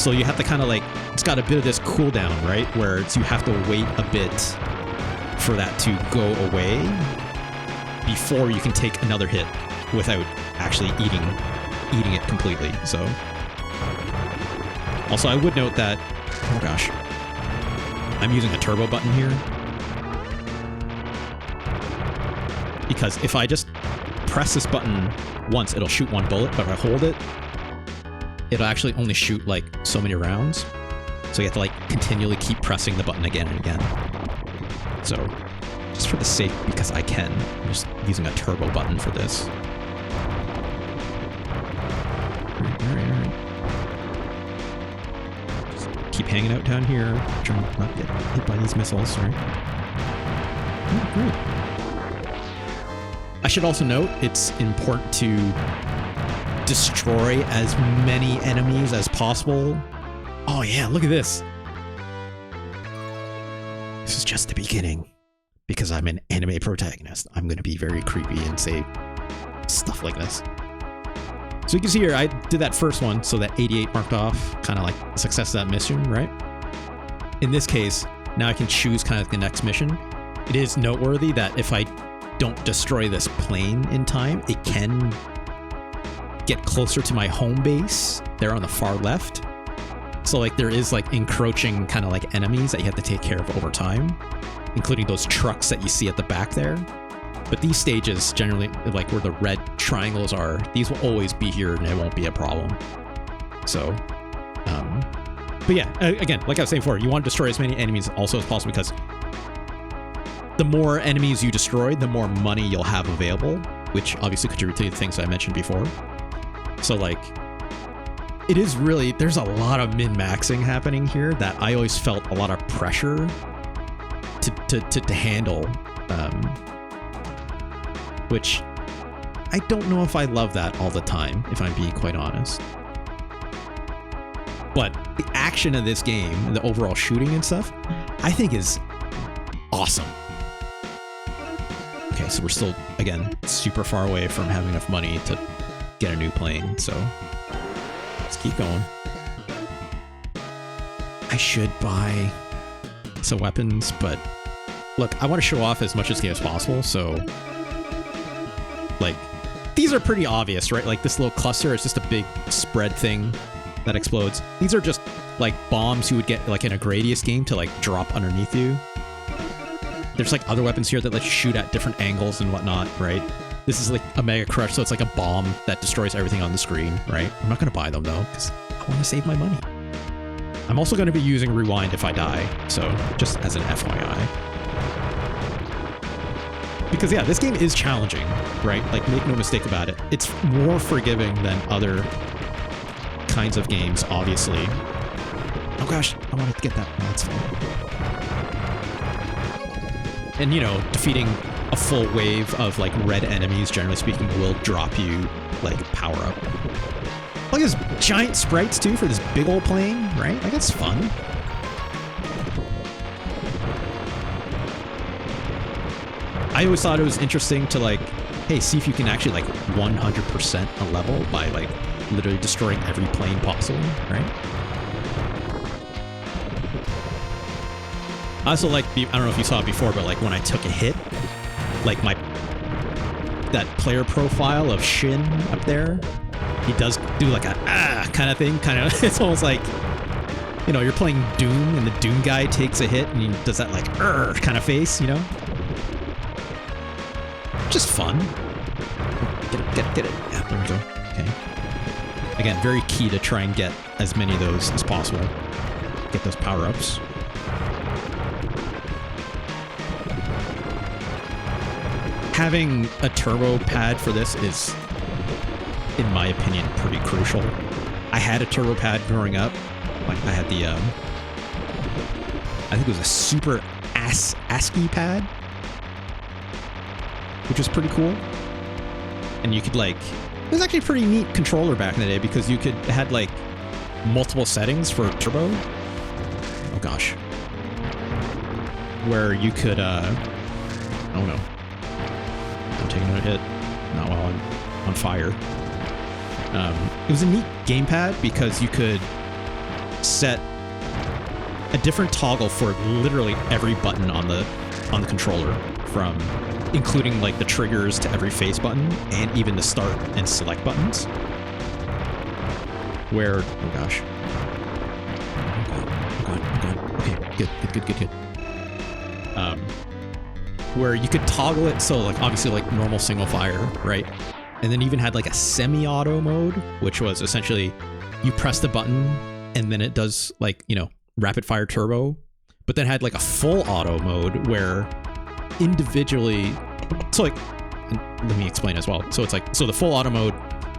So you have to kind of like, it's got a bit of this cooldown, right? Where it's, you have to wait a bit for that to go away before you can take another hit without actually eating it completely. So, also I would note that, oh gosh, I'm using a turbo button here because if I just press this button once, it'll shoot one bullet, but if I hold it, it'll actually only shoot like so many rounds. So you have to like continually keep pressing the button again and again. So just for the sake, because I can, I'm just using a turbo button for this. All right. Just keep hanging out down here, trying to not get hit by these missiles, right? Oh, great. I should also note it's important to destroy as many enemies as possible. Oh yeah, look at this. This is just the beginning. Because I'm an anime protagonist, I'm going to be very creepy and say stuff like this. So you can see here, I did that first one, so that 88 marked off, kind of like the success of that mission, right? In this case, now I can choose kind of the next mission. It is noteworthy that if I don't destroy this plane in time, it can get closer to my home base there on the far left. So like there is like encroaching kind of like enemies that you have to take care of over time, including those trucks that you see at the back there. But these stages generally, like where the red triangles are, these will always be here and it won't be a problem. So, but yeah, again, like I was saying before, you want to destroy as many enemies also as possible because the more enemies you destroy, the more money you'll have available, which obviously contributes to the things I mentioned before. So like, it is really, there's a lot of min-maxing happening here that I always felt a lot of pressure to handle, which I don't know if I love that all the time, if I'm being quite honest. But the action of this game, the overall shooting and stuff, I think is awesome. Okay, so we're still, again, super far away from having enough money to get a new plane, so let's keep going. I should buy some weapons, but look, I want to show off as much of this game as possible, so like, these are pretty obvious, right? Like this little cluster is just a big spread thing that explodes. These are just like bombs you would get like in a Gradius game to like drop underneath you. There's like other weapons here that let you shoot at different angles and whatnot, right? This is like a Mega Crush, so it's like a bomb that destroys everything on the screen, right? I'm not going to buy them though, because I want to save my money. I'm also going to be using Rewind if I die, so just as an FYI. Because yeah, this game is challenging, right? Like, make no mistake about it. It's more forgiving than other kinds of games, obviously. Oh gosh, I wanted to get that. No, that's fine. And you know, defeating a full wave of like red enemies, generally speaking, will drop you like power up. Look at these giant sprites too for this big old plane, right? Like, that's fun. I always thought it was interesting to like, hey, see if you can actually like 100% a level by like literally destroying every plane possible, right? I also like, I don't know if you saw it before, but like when I took a hit, like that player profile of Shin up there, he does do like a kind of thing, kind of. It's almost like, you know, you're playing Doom and the Doom guy takes a hit and he does that like kind of face, you know? Just fun. Get it. Yeah, there we go. Okay. Again, very key to try and get as many of those as possible. Get those power-ups. Having a turbo pad for this is, in my opinion, pretty crucial. I had a turbo pad growing up. Like, I had the, I think it was a Super ASCII pad, which was pretty cool. And you could like, it was actually a pretty neat controller back in the day because you could had like multiple settings for turbo. Oh gosh. Where you could, oh no. Don't take another hit. Not while I'm on fire. It was a neat gamepad because you could set a different toggle for literally every button on the controller, from including like the triggers to every face button and even the start and select buttons. Where, oh gosh. Oh god. Okay, good. Where you could toggle it, so like obviously like normal single fire, right? And then even had like a semi-auto mode, which was essentially you press the button and then it does like, you know, rapid fire turbo, but then had like a full auto mode where individually, so like, let me explain as well. So it's like, so the full auto mode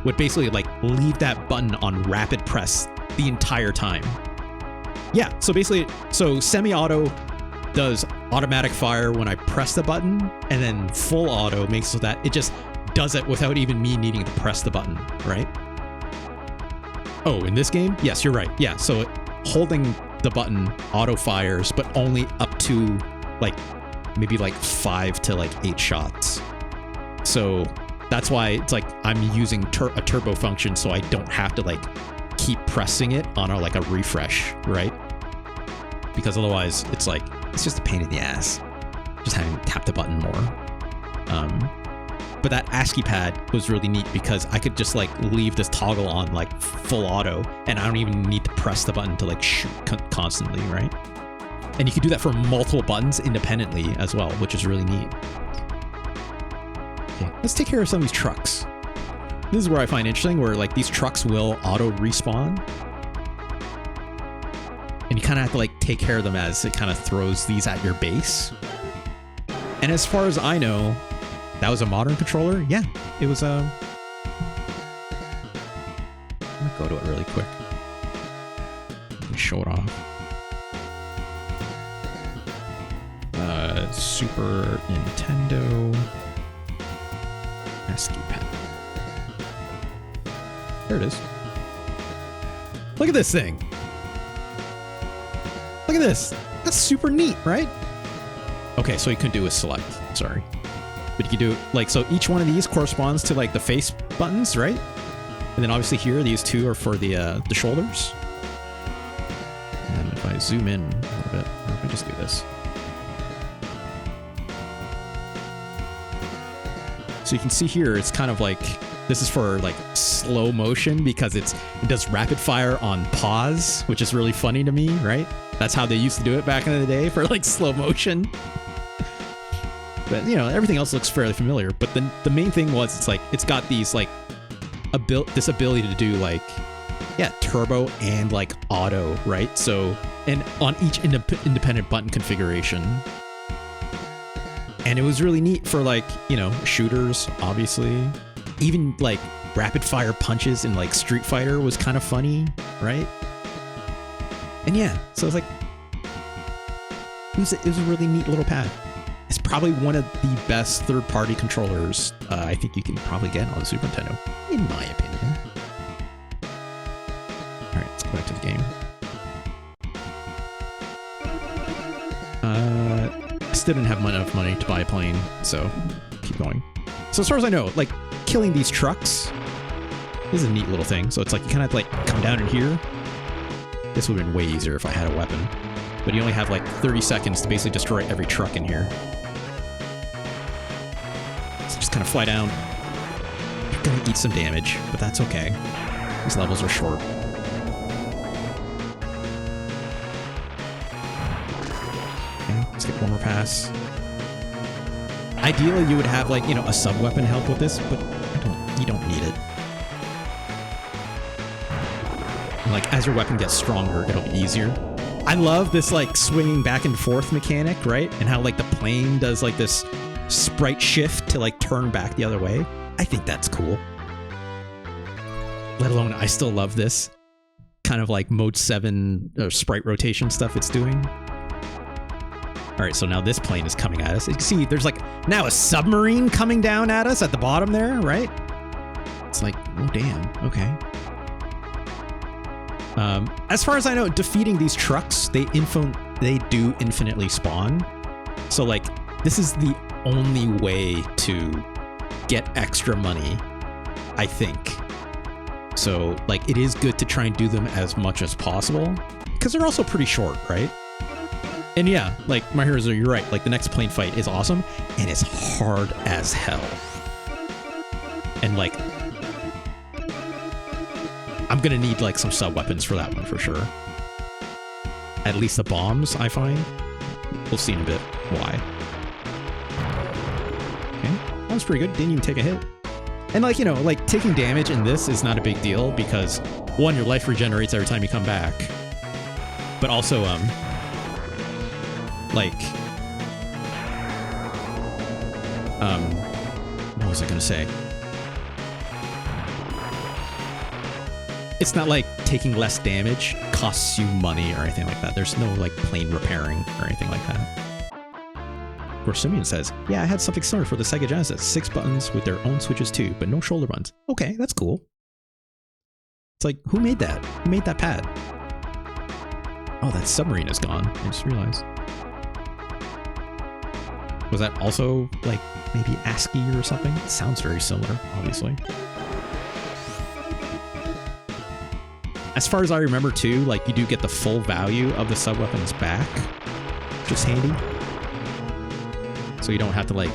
would basically like leave that button on rapid press the entire time. Yeah, so basically, so semi-auto does automatic fire when I press the button, and then full auto makes so that it just does it without even me needing to press the button, right? Oh, in this game? Yes, you're right. Yeah, so holding the button auto fires, but only up to like maybe like 5 to like 8 shots. So that's why it's like I'm using a turbo function, so I don't have to like keep pressing it on like a refresh, right? Because otherwise it's like, it's just a pain in the ass just having to tap the button more. But that ASCII pad was really neat because I could just like leave this toggle on like full auto and I don't even need to press the button to like shoot constantly, right? And you could do that for multiple buttons independently as well, which is really neat. Okay, let's take care of some of these trucks. This is where I find interesting, where like these trucks will auto respawn. And you kind of have to like take care of them as it kind of throws these at your base. And as far as I know, that was a modern controller. Yeah, it was I'm gonna go to it really quick. Let me show it off. Super Nintendo ASCII pad. There it is. Look at this thing. Look at this. That's super neat, right? Okay, so you couldn't do a select. Sorry. But you can do, like, so each one of these corresponds to, like, the face buttons, right? And then obviously here, these two are for the shoulders. And then if I zoom in a little bit, or if I just do this. So you can see here, it's kind of like, this is for like slow motion because it does rapid fire on pause, which is really funny to me, right? That's how they used to do it back in the day for like slow motion. But you know, everything else looks fairly familiar. But the main thing was it's like, it's got these like, this ability to do like, yeah, turbo and like auto, right? So, and on each independent button configuration. And it was really neat for like, you know, shooters, obviously. Even like rapid fire punches in like Street Fighter was kind of funny, right? And yeah, so it's like, it was a really neat little pad. It's probably one of the best third-party controllers I think you can probably get on the Super Nintendo, in my opinion. All right, let's go back to the game. I still didn't have enough money to buy a plane, so keep going. So as far as I know, like killing these trucks is a neat little thing. So it's like you kind of like come down in here. This would have been way easier if I had a weapon, but you only have like 30 seconds to basically destroy every truck in here. So just kind of fly down. You're gonna eat some damage, but that's okay. These levels are short. Let's get one more pass. Ideally, you would have like, you know, a sub-weapon help with this, but you don't need it. And, like, as your weapon gets stronger, it'll be easier. I love this like swinging back and forth mechanic, right? And how like the plane does like this sprite shift to like turn back the other way. I think that's cool. Let alone, I still love this kind of like Mode 7 sprite rotation stuff it's doing. All right, so now this plane is coming at us. You can see there's like now a submarine coming down at us at the bottom there, right? It's like, oh damn, okay. As far as I know, defeating these trucks, they do infinitely spawn. So like, this is the only way to get extra money, I think. So like, it is good to try and do them as much as possible because they're also pretty short, right? And yeah, like my heroes, you're right. Like the next plane fight is awesome and it's hard as hell. And like, I'm gonna need like some sub weapons for that one for sure. At least the bombs, I find. We'll see in a bit why. Okay, that was pretty good. Didn't even take a hit. And like, you know, like taking damage in this is not a big deal because one, your life regenerates every time you come back. But also, like, what was I gonna say? It's not like taking less damage costs you money or anything like that. There's no like plane repairing or anything like that. Gorsimian says, yeah, I had something similar for the Sega Genesis. 6 buttons with their own switches too, but no shoulder buttons. Okay, that's cool. It's like, who made that? Who made that pad? Oh, that submarine is gone. I just realized. Was that also like maybe ASCII or something? It sounds very similar, obviously. As far as I remember too, like you do get the full value of the sub-weapons back, which is handy. So you don't have to like,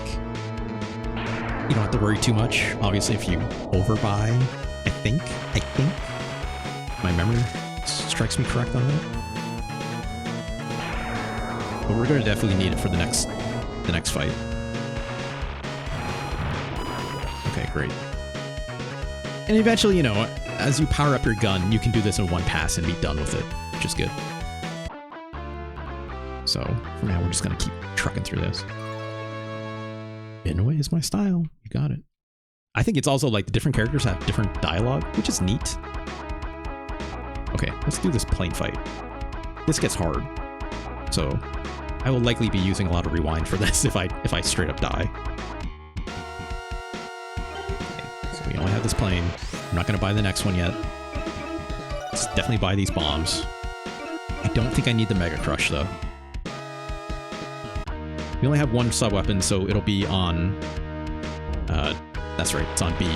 you don't have to worry too much. Obviously, if you overbuy, I think my memory strikes me correct on that. But we're going to definitely need it for the next fight. Okay, great. And eventually, you know, as you power up your gun, you can do this in one pass and be done with it, which is good. So for now, we're just going to keep trucking through this. In a way, it's my style. You got it. I think it's also like the different characters have different dialogue, which is neat. Okay, let's do this plane fight. This gets hard. So I will likely be using a lot of rewind for this if I straight up die. Okay, so we only have this plane. I'm not going to buy the next one yet. Let's definitely buy these bombs. I don't think I need the Mega Crush though. We only have one sub weapon, so it'll be on. That's right, it's on B.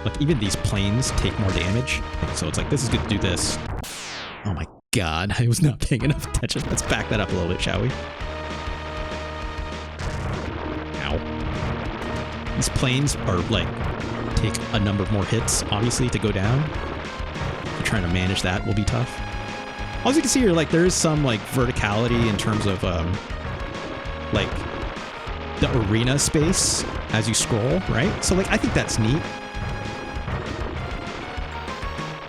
Like even these planes take more damage, so it's like this is good to do this. Oh my god, I was not paying enough attention. Let's back that up a little bit, shall we? Ow. These planes are like take a number of more hits, obviously, to go down. Trying to manage that will be tough. As you can see here, like there is some like verticality in terms of like the arena space as you scroll, right? So like I think that's neat.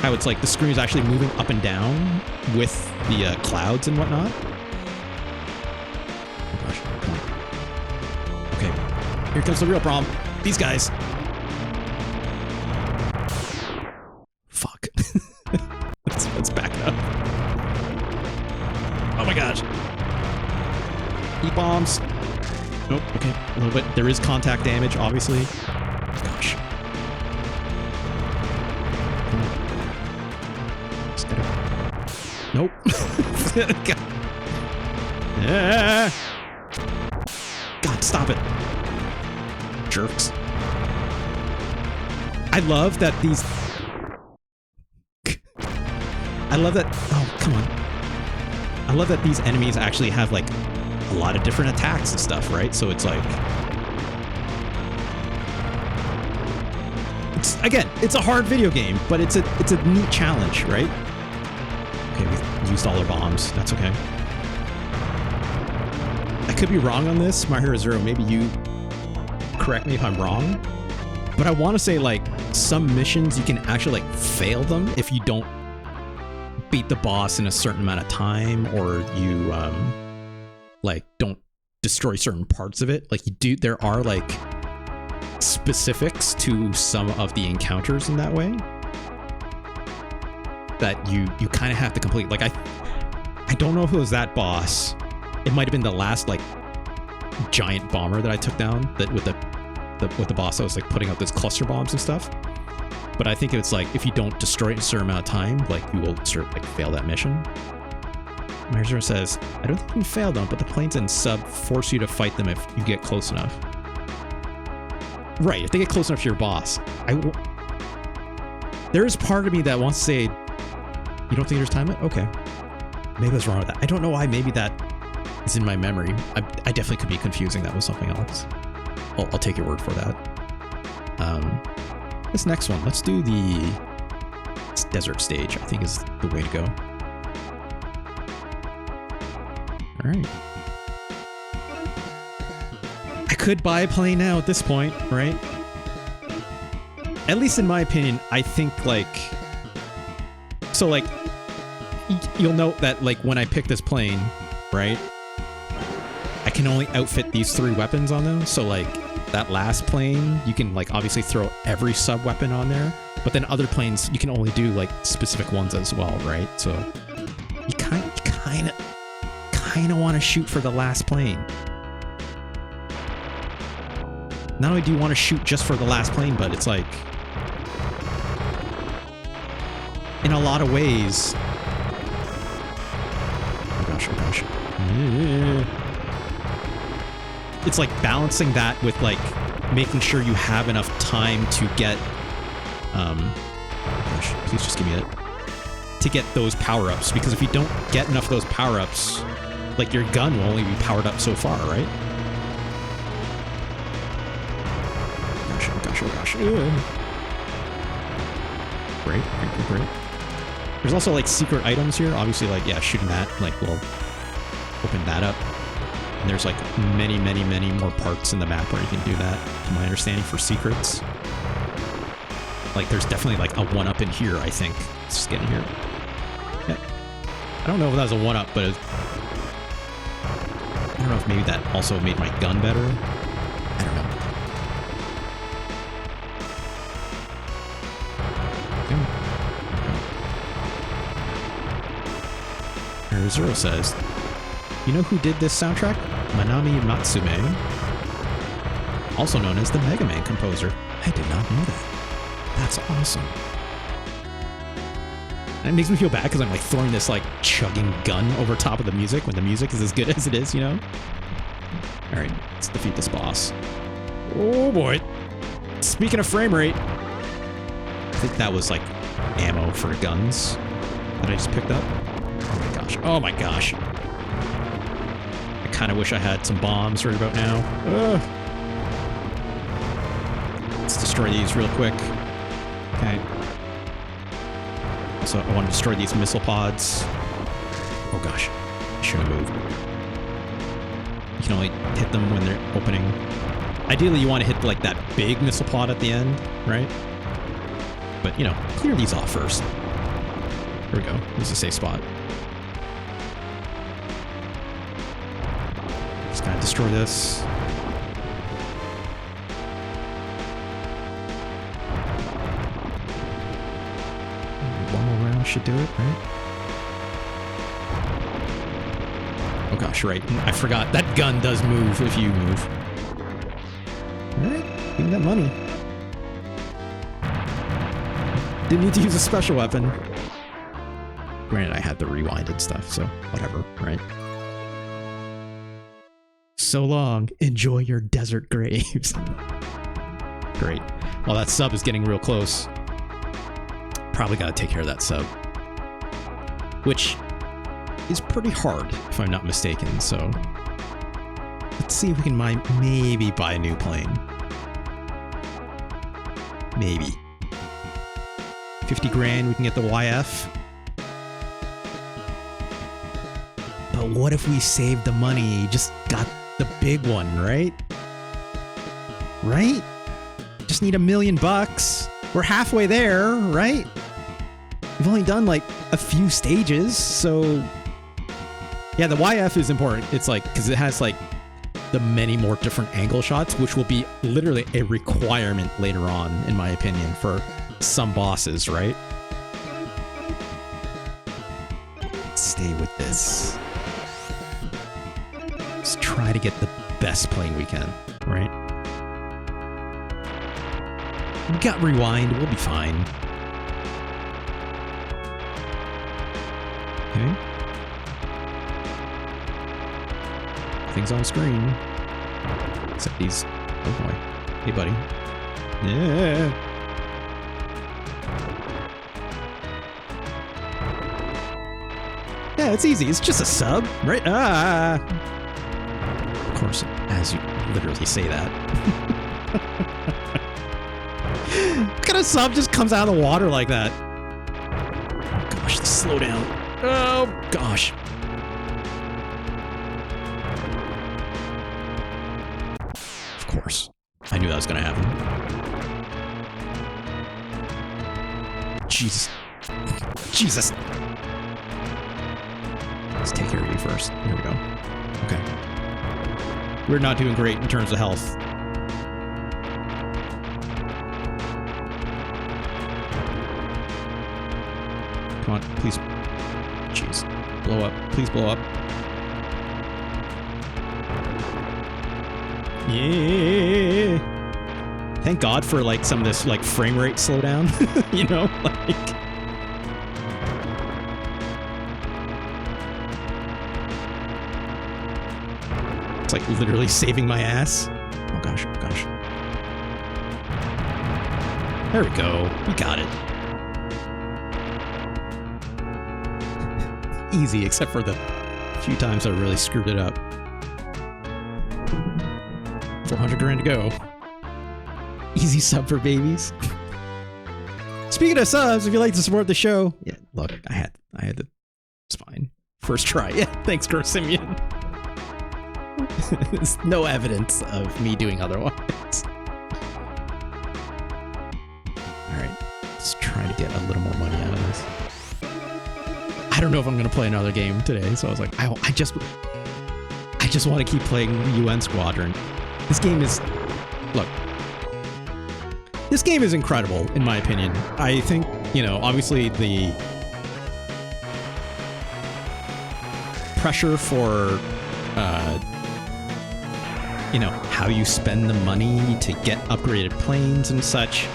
How it's like the screen is actually moving up and down with the clouds and whatnot. Oh gosh, come on. Okay, here comes the real problem. These guys. Fuck. let's back it up. Oh my gosh. E-bombs. Nope, okay, a little bit. There is contact damage, obviously. Gosh. Nope. God, stop it. Jerks. I love that these... I love that... Oh, come on. I love that these enemies actually have, like, a lot of different attacks and stuff, right? So it's like... Again, it's a hard video game, but it's a neat challenge, right? Okay, we used all our bombs. That's okay. I could be wrong on this, My Hero Zero. Maybe you correct me if I'm wrong. But I want to say, like, some missions you can actually, like, fail them if you don't beat the boss in a certain amount of time, or you, like, don't destroy certain parts of it. Like, you do, there are, like, specifics to some of the encounters in that way that you kind of have to complete. Like, I don't know if it was that boss. It might have been the last, like, giant bomber that I took down, that with the boss I was, like, putting up those cluster bombs and stuff. But I think it's like, if you don't destroy it in a certain amount of time, like, you will sort of, like, fail that mission. Marzura says, I don't think you failed them, but the planes and sub force you to fight them if you get close enough. Right, if they get close enough to your boss. There's part of me that wants to say, you don't think there's time limit? Okay. Maybe I was wrong with that. I don't know why. Maybe that is in my memory. I definitely could be confusing that with something else. I'll take your word for that. This next one, let's do the desert stage, I think is the way to go. All right. I could buy a plane now at this point, right? At least in my opinion, I think, like... So, like, you'll note that, like, when I pick this plane, right, I can only outfit these 3 weapons on them. So, like, that last plane, you can, like, obviously throw every sub-weapon on there. But then other planes, you can only do, like, specific ones as well, right? So, you kind of want to shoot for the last plane. Not only do you want to shoot just for the last plane, but it's like... in a lot of ways... Oh gosh, oh gosh. It's like balancing that with, like, making sure you have enough time to get... oh gosh, please just give me it. To get those power-ups, because if you don't get enough of those power-ups, like, your gun will only be powered up so far, right? Gosh, oh gosh, oh gosh. Great. There's also, like, secret items here. Obviously, like, yeah, shooting that, like, will open that up. And there's, like, many more parts in the map where you can do that, to my understanding, for secrets. Like, there's definitely, like, a one-up in here, I think. Let's just get in here. Yeah. I don't know if that was a one-up, but I don't know if maybe that also made my gun better. I don't know. Zero says, you know who did this soundtrack? Manami Matsume, also known as the Mega Man composer. I did not know that. That's awesome. And it makes me feel bad because I'm like throwing this like chugging gun over top of the music when the music is as good as it is, you know? Alright, let's defeat this boss. Oh boy. Speaking of frame rate, I think that was like ammo for guns that I just picked up. Oh my gosh. Oh my gosh. I kind of wish I had some bombs right about now. Ugh. Let's destroy these real quick. Okay. So I want to destroy these missile pods. Oh gosh. I shouldn't have moved. You can only hit them when they're opening. Ideally, you want to hit like that big missile pod at the end, right? But, you know, clear these off first. Here we go. This is a safe spot. Just gotta destroy this. One more round should do it, right? Oh gosh, right. I forgot. That gun does move if you move. Alright, give me that money. Didn't need to use a special weapon. Granted, I had the rewinded stuff, so whatever, right? So long. Enjoy your desert graves. Great. Well, that sub is getting real close. Probably gotta take care of that sub. Which is pretty hard, if I'm not mistaken, so... Let's see if we can maybe buy a new plane. Maybe. 50 grand, we can get the YF. But what if we saved the money, just got the big one, right? Right? Just need $1 million. We're halfway there, right? We've only done like a few stages, so... Yeah, the YF is important. It's like, because it has like the many more different angle shots, which will be literally a requirement later on, in my opinion, for some bosses, right? Let's stay with this. Let's try to get the best plane we can, right? We got rewind, we'll be fine. Okay. Things on screen. Except these. Oh boy. Hey, buddy. Yeah. Yeah, it's easy. It's just a sub, right? Ah. Of course, as you literally say that. What kind of sub just comes out of the water like that? Oh gosh, slow down. Oh gosh. Of course. I knew that was gonna happen. Jesus. Jesus. Let's take care of you first. Here we go. Okay. We're not doing great in terms of health. Come on, please. Jeez. Blow up. Please blow up. Yeah. Thank God for like some of this like frame rate slowdown. You know, like. It's like literally saving my ass. Oh gosh, oh gosh. There we go. We got it. Easy, except for the few times I really screwed it up. 400 grand to go. Easy sub for babies. Speaking of subs, if you'd like to support the show, yeah, look, I had to. It's fine. First try. Yeah, thanks, Simeon. There's no evidence of me doing otherwise. Alright, let's try to get a little more money out of this. I don't know if I'm going to play another game today, so I was like, I just want to keep playing UN Squadron. This game is... Look. This game is incredible, in my opinion. I think, you know, obviously the pressure for... you know, how you spend the money to get upgraded planes and such.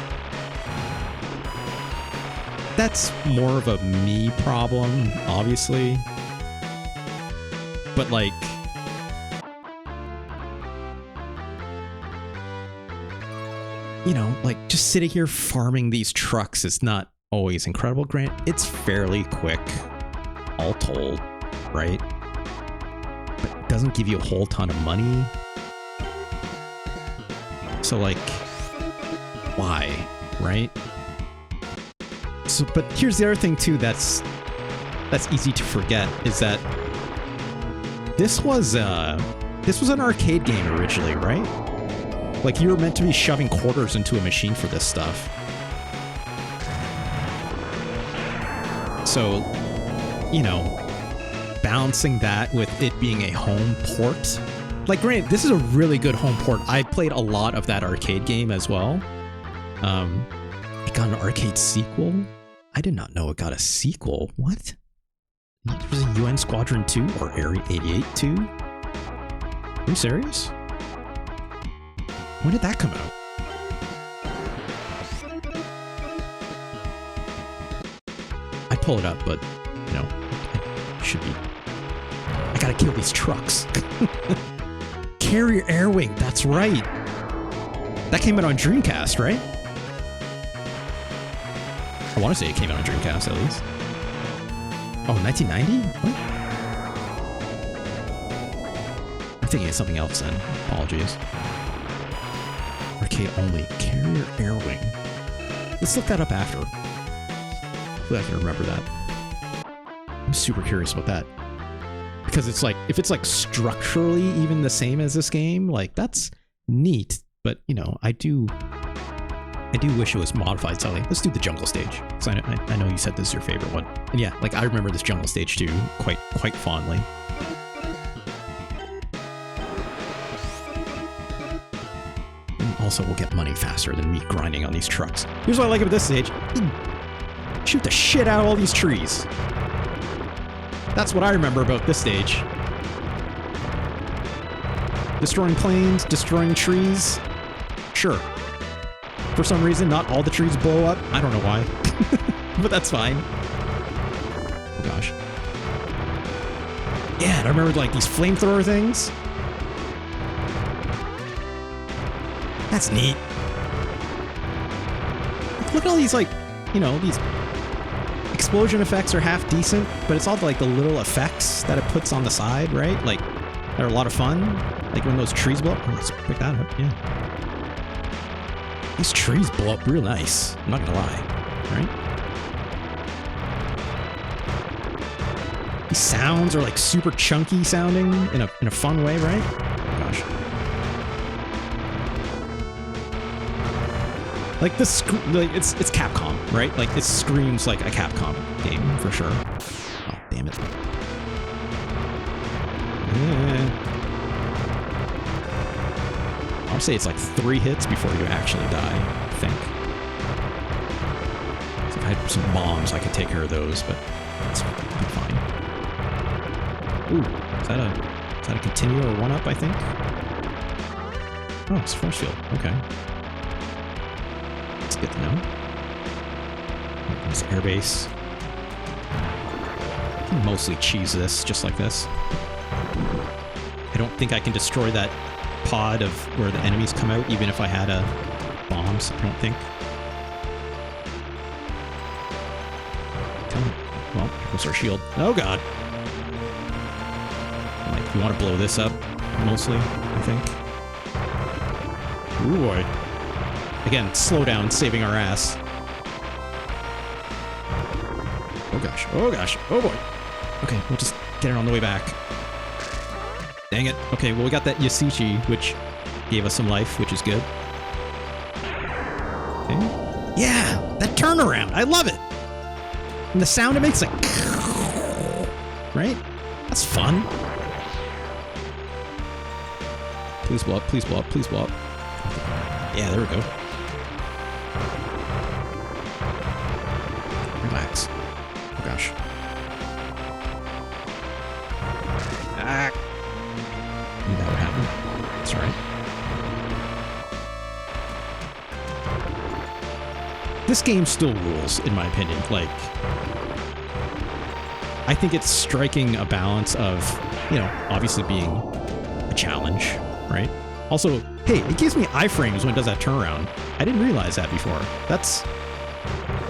that's more of a me problem, obviously. But like, you know, like just sitting here farming these trucks is not always incredible. Grant, it's fairly quick, all told, right? But it doesn't give you a whole ton of money. So like, why, right? So, but here's the other thing too that's easy to forget is that this was an arcade game originally, right? Like you were meant to be shoving quarters into a machine for this stuff. So, you know, balancing that with it being a home port. Like, granted, this is a really good home port. I played a lot of that arcade game as well. It got an arcade sequel. I did not know it got a sequel. What? There was a UN Squadron 2 or Area 88 2? Are you serious? When did that come out? I'd pull it up, but, you know, I should be. I gotta kill these trucks. Carrier Air Wing, that's right. That came out on Dreamcast, right? I want to say it came out on Dreamcast, at least. Oh, 1990? What? I'm thinking of something else then. Apologies. Arcade only. Carrier Air Wing. Let's look that up after. Hopefully I can remember that. I'm super curious about that. Because it's like, if it's like structurally even the same as this game, like that's neat. But, you know, I do wish it was modified slightly. Let's do the jungle stage. So I know you said this is your favorite one. And yeah, like I remember this jungle stage too, quite fondly. And also, we'll get money faster than me grinding on these trucks. Here's what I like about this stage. Shoot the shit out of all these trees. That's what I remember about this stage. Destroying planes, destroying trees. Sure. For some reason, not all the trees blow up. I don't know why. But that's fine. Oh gosh. Yeah, and I remember like these flamethrower things. That's neat. Look at all these, like, you know, these explosion effects are half decent, but it's all like the little effects that it puts on the side, right? Like, they're a lot of fun. Like when those trees blow up. Oh, let's pick that up, yeah. These trees blow up real nice. I'm not gonna lie, right? These sounds are like super chunky sounding in a fun way, right? Oh, gosh. Like this, like it's Capcom, right? Like it screams like a Capcom game for sure. Oh, damn it. Yeah. I'll say it's like 3 hits before you actually die, I think. So if I had some bombs, I could take care of those, but it's fine. Ooh, is that a continue or 1-up, I think? Oh, it's force field. Okay. That's good to know. There's airbase. I can mostly cheese this, just like this. I don't think I can destroy that pod of where the enemies come out, even if I had bombs, I don't think. Well, here goes our shield. Oh god! Like, you want to blow this up, mostly, I think. Ooh boy. Again, slow down, saving our ass. Oh gosh, oh gosh, oh boy. Okay, we'll just get it on the way back. Dang it. Okay, well we got that Yasichi, which gave us some life, which is good. Okay. Yeah, that turnaround. I love it. And the sound it makes, like, right? That's fun. Please blow up, please blow up, please blow up. Yeah, there we go. Relax. Oh gosh. Ah. Knew that would happen. That's alright. this game still rules, in my opinion. Like, I think it's striking a balance of, you know, obviously being a challenge, right? Also, hey, it gives me iframes when it does that turnaround. I didn't realize that before. That's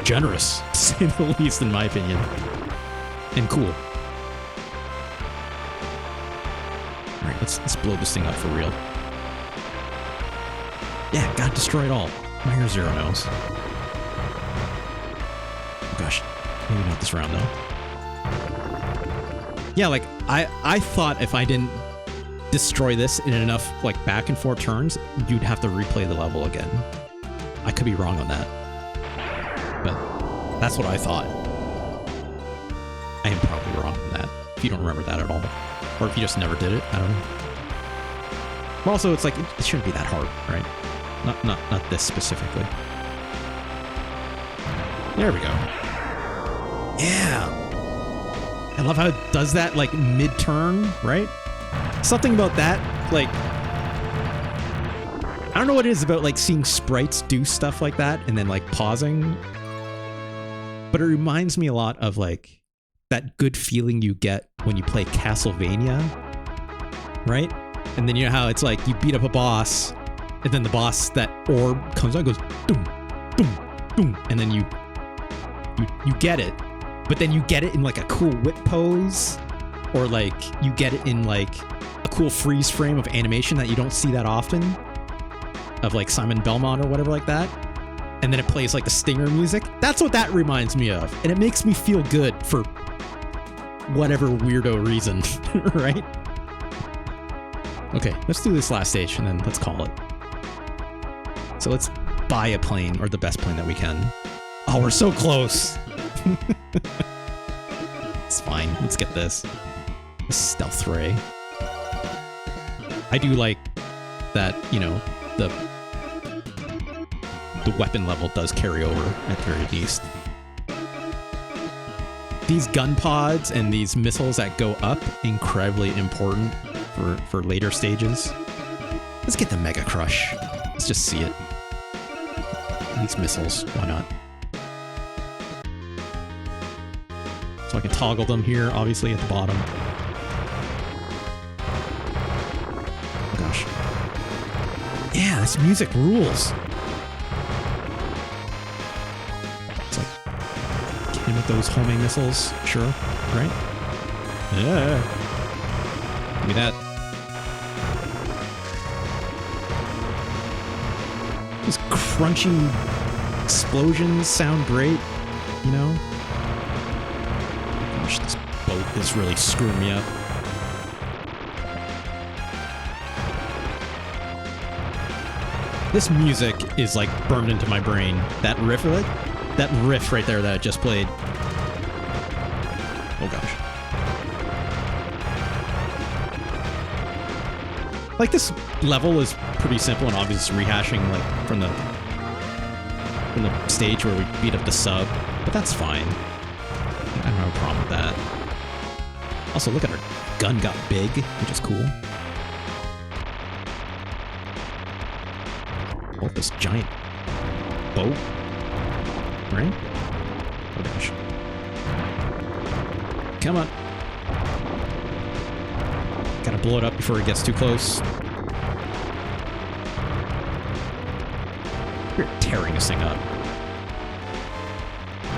generous, to say the least, in my opinion. And cool. Alright, let's blow this thing up for real. Yeah, gotta destroy it all. Meyer Zero knows. Oh gosh, maybe not this round though. Yeah, like, I thought if I didn't destroy this in enough, like, back and forth turns, you'd have to replay the level again. I could be wrong on that. But that's what I thought. I am probably wrong on that, if you don't remember that at all. Or if you just never did it, I don't know. But also, it's like, it shouldn't be that hard, right? Not this specifically. There we go. Yeah! I love how it does that, like, mid-turn, right? Something about that, like... I don't know what it is about, like, seeing sprites do stuff like that and then, like, pausing. But it reminds me a lot of, like, that good feeling you get when you play Castlevania, right? And then you know how it's like, you beat up a boss, and then the boss, that orb comes out and goes, boom, boom, boom, and then you get it. But then you get it in like a cool whip pose, or like you get it in like a cool freeze frame of animation that you don't see that often, of like Simon Belmont or whatever like that. And then it plays like the stinger music. That's what that reminds me of. And it makes me feel good for whatever weirdo reason, right? Okay, let's do this last stage and then let's call it. So let's buy a plane, or the best plane that we can. Oh, we're so close. It's fine. Let's get this. A stealth ray. I do like that, you know, the weapon level does carry over at the very least. These gun pods and these missiles that go up, incredibly important for later stages. Let's get the Mega Crush. Let's just see it. These missiles, why not? So I can toggle them here, obviously, at the bottom. Oh gosh. Yeah, this music rules. It's like, get him with those homing missiles, sure, right? Yeah. Give me that. These crunching explosions sound great, you know? Gosh, this boat is really screwing me up. This music is like burned into my brain. That riff, that riff right there that I just played. Oh gosh. Like, this level is pretty simple and obvious, rehashing like from the stage where we beat up the sub, but that's fine. I don't have a problem with that. Also, look at her gun got big, which is cool. Oh, this giant boat, right? Oh gosh. Come on. Gotta blow it up before it gets too close. We're tearing this thing up.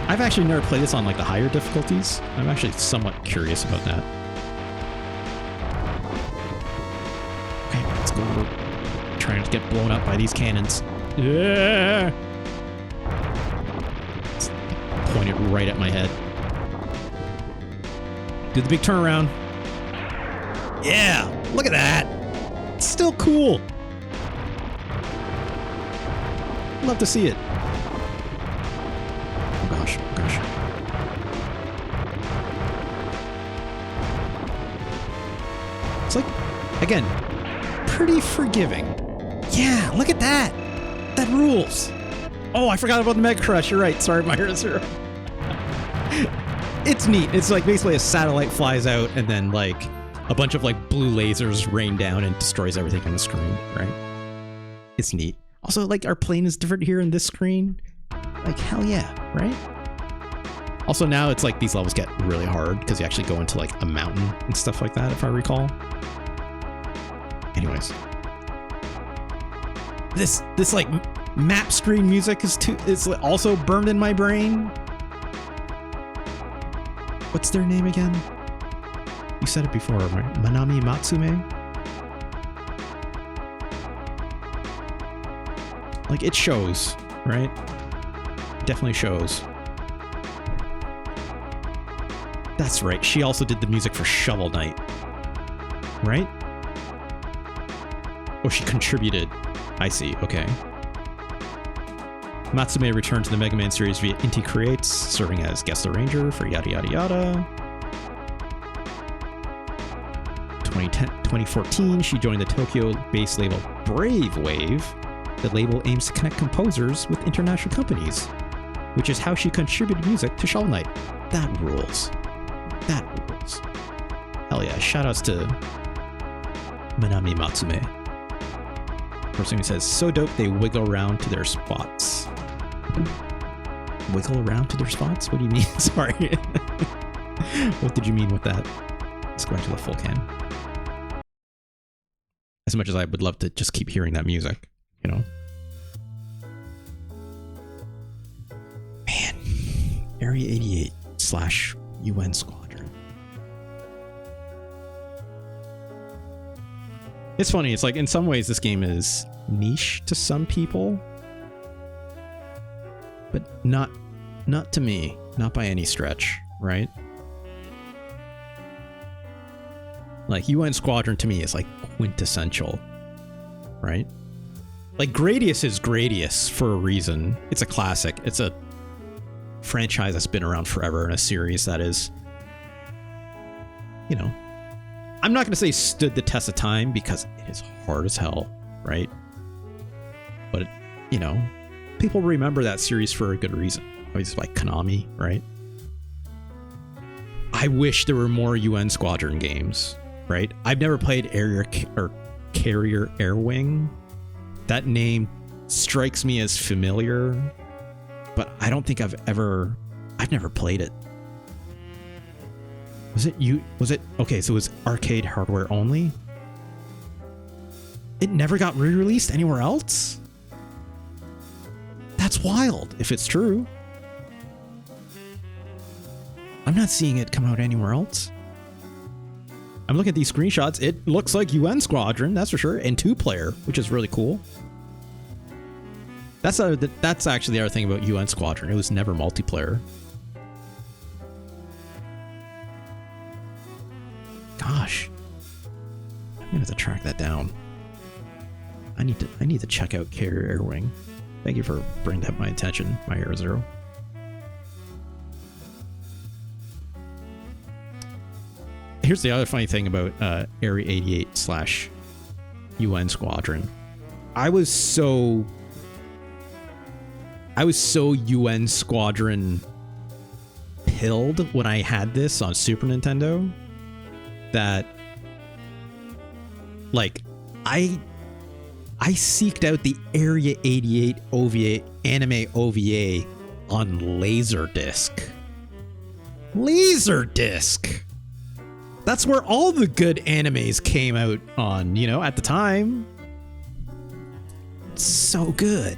I've actually never played this on like the higher difficulties. I'm actually somewhat curious about that. Okay, let's go over. Trying to get blown up by these cannons. Yeah! It's pointed right at my head. Do the big turnaround. Yeah! Look at that! It's still cool! Love to see it. Oh gosh, oh gosh. It's like, again, pretty forgiving. Yeah, look at that! That rules! Oh, I forgot about the Mega Crush. You're right. Sorry, Myra Zero. It's neat. It's like basically a satellite flies out and then like a bunch of like blue lasers rain down and destroys everything on the screen, right? It's neat. Also, like, our plane is different here in this screen. Like, hell yeah, right? Also, now it's like these levels get really hard because you actually go into like a mountain and stuff like that, if I recall. Anyways. This like map screen music is also burned in my brain. What's their name again? You said it before, right? Manami Matsume? Like, it shows, right? It definitely shows. That's right. She also did the music for Shovel Knight. Right? Oh, she contributed. I see. Okay. Matsume returned to the Mega Man series via Inti Creates, serving as guest arranger for yada yada yada. 2014, she joined the Tokyo-based label Brave Wave. The label aims to connect composers with international companies, which is how she contributed music to Shovel Knight. That rules. That rules. Hell yeah. Shoutouts to Manami Matsume. First thing he says, so dope they wiggle around to their spots. Wiggle around to their spots? What do you mean? Sorry. What did you mean with that? Let's go back to the full cam. As much as I would love to just keep hearing that music, you know? Man. Area 88 / UN Squadron. It's funny, it's like in some ways this game is niche to some people, but not to me, not by any stretch, right? Like UN Squadron to me is like quintessential, right? Like Gradius is Gradius for a reason. It's a classic. It's a franchise that's been around forever and a series that is, you know, I'm not going to say stood the test of time because it is hard as hell, right? But, you know, people remember that series for a good reason. Always like Konami, right? I wish there were more UN Squadron games, right? I've never played Carrier Air Wing. That name strikes me as familiar, but I don't think I've never played it. Was it okay, so it was arcade hardware only? It never got re-released anywhere else? That's wild, if it's true. I'm not seeing it come out anywhere else. I'm looking at these screenshots. It looks like UN Squadron, that's for sure, and 2-player, which is really cool. That's actually the other thing about UN Squadron. It was never multiplayer. Gosh, I'm gonna have to track that down. I need to check out Carrier Air Wing. Thank you for bringing that to my attention, my Hero Zero. Here's the other funny thing about Area 88 / UN Squadron. I was so UN Squadron pilled when I had this on Super Nintendo that, like, I seeked out the Area 88 OVA, anime OVA on Laserdisc. Laserdisc! That's where all the good animes came out on, you know, at the time. It's so good.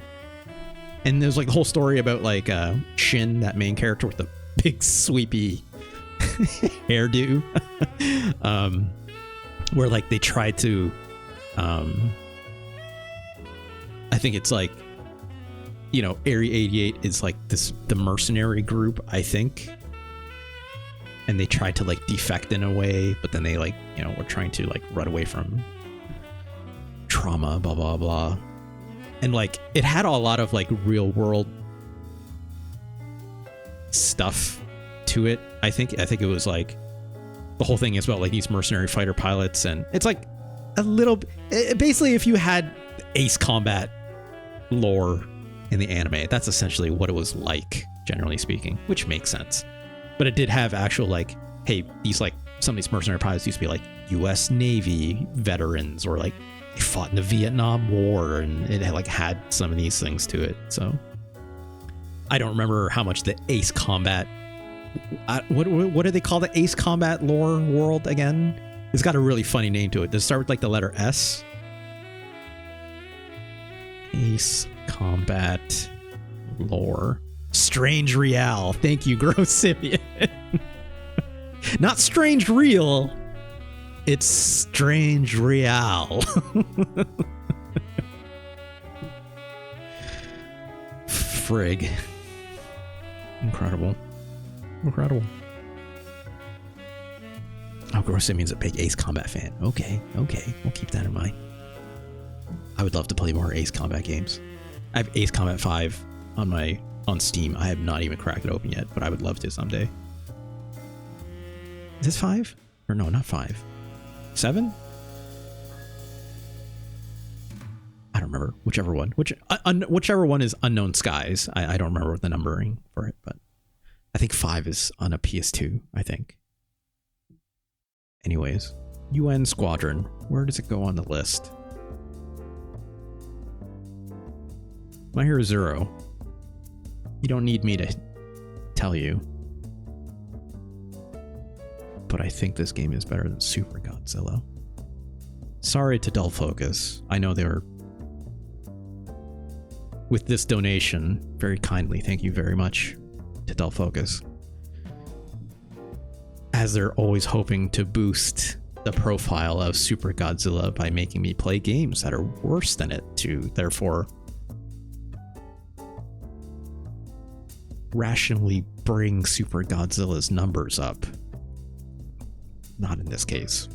And there's like the whole story about like Shin, that main character with the big sweepy hairdo. Where like they try to I think it's like, you know, Area 88 is like the mercenary group, I think. And they try to like defect in a way, but then they like, you know, were trying to like run away from trauma, blah, blah, blah. And like, it had a lot of like real world stuff to it. I think it was like, the whole thing is about like these mercenary fighter pilots, and it's like a little, basically if you had Ace Combat lore in the anime, that's essentially what it was like, generally speaking, which makes sense. But it did have actual like, hey, these like, some of these mercenary pilots used to be like US Navy veterans, or like they fought in the Vietnam War, and it had some of these things to it. So I don't remember how much the Ace Combat. What do they call the Ace Combat lore world again? It's got a really funny name to it. Does it start with like the letter S? Ace Combat lore. Strange Real. Thank you, Gross Simeon. Not Strange Real. It's Strange Real. Frig. Incredible. Incredible. Oh, Gross Simeon's a big Ace Combat fan. Okay, okay. We'll keep that in mind. I would love to play more Ace Combat games. I have Ace Combat 5 on Steam. I have not even cracked it open yet, but I would love to someday. Is this 5? Or no, not 5. 7? I don't remember. Whichever one. Whichever one is Unknown Skies. I don't remember the numbering for it, but I think 5 is on a PS2, I think. Anyways, UN Squadron. Where does it go on the list? My Hero Zero. You don't need me to tell you. But I think this game is better than Super Godzilla. Sorry to dull focus. I know they were... With this donation, very kindly, thank you very much to dull focus. As they're always hoping to boost the profile of Super Godzilla by making me play games that are worse than it to therefore rationally bring Super Godzilla's numbers up. Not in this case.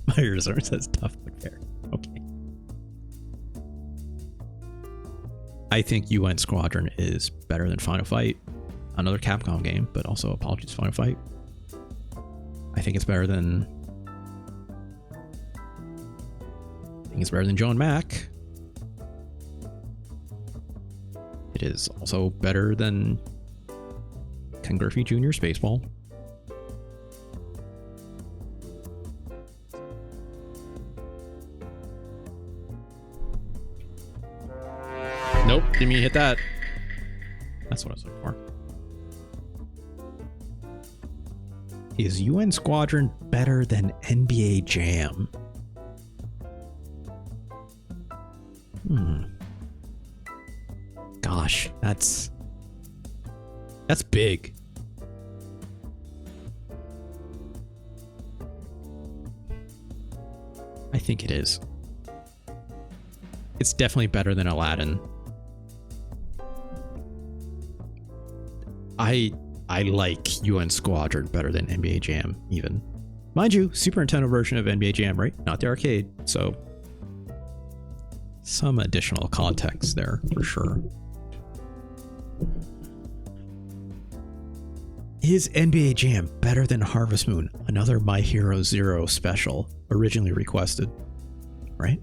My resort says tough but fair. Okay. I think UN Squadron is better than Final Fight. Another Capcom game, but also Apologies Final Fight. I think it's better than... Joe and Mac. It is also better than Ken Griffey Jr. Spaceball. Nope, didn't mean to hit that. That's what I was looking for. Is UN Squadron better than NBA Jam? Gosh, that's big. I think it is. It's definitely better than Aladdin. I like UN Squadron better than NBA Jam, even. Mind you, Super Nintendo version of NBA Jam, right? Not the arcade, so some additional context there for sure. Is NBA Jam better than Harvest Moon? Another My Hero Zero special, originally requested, right?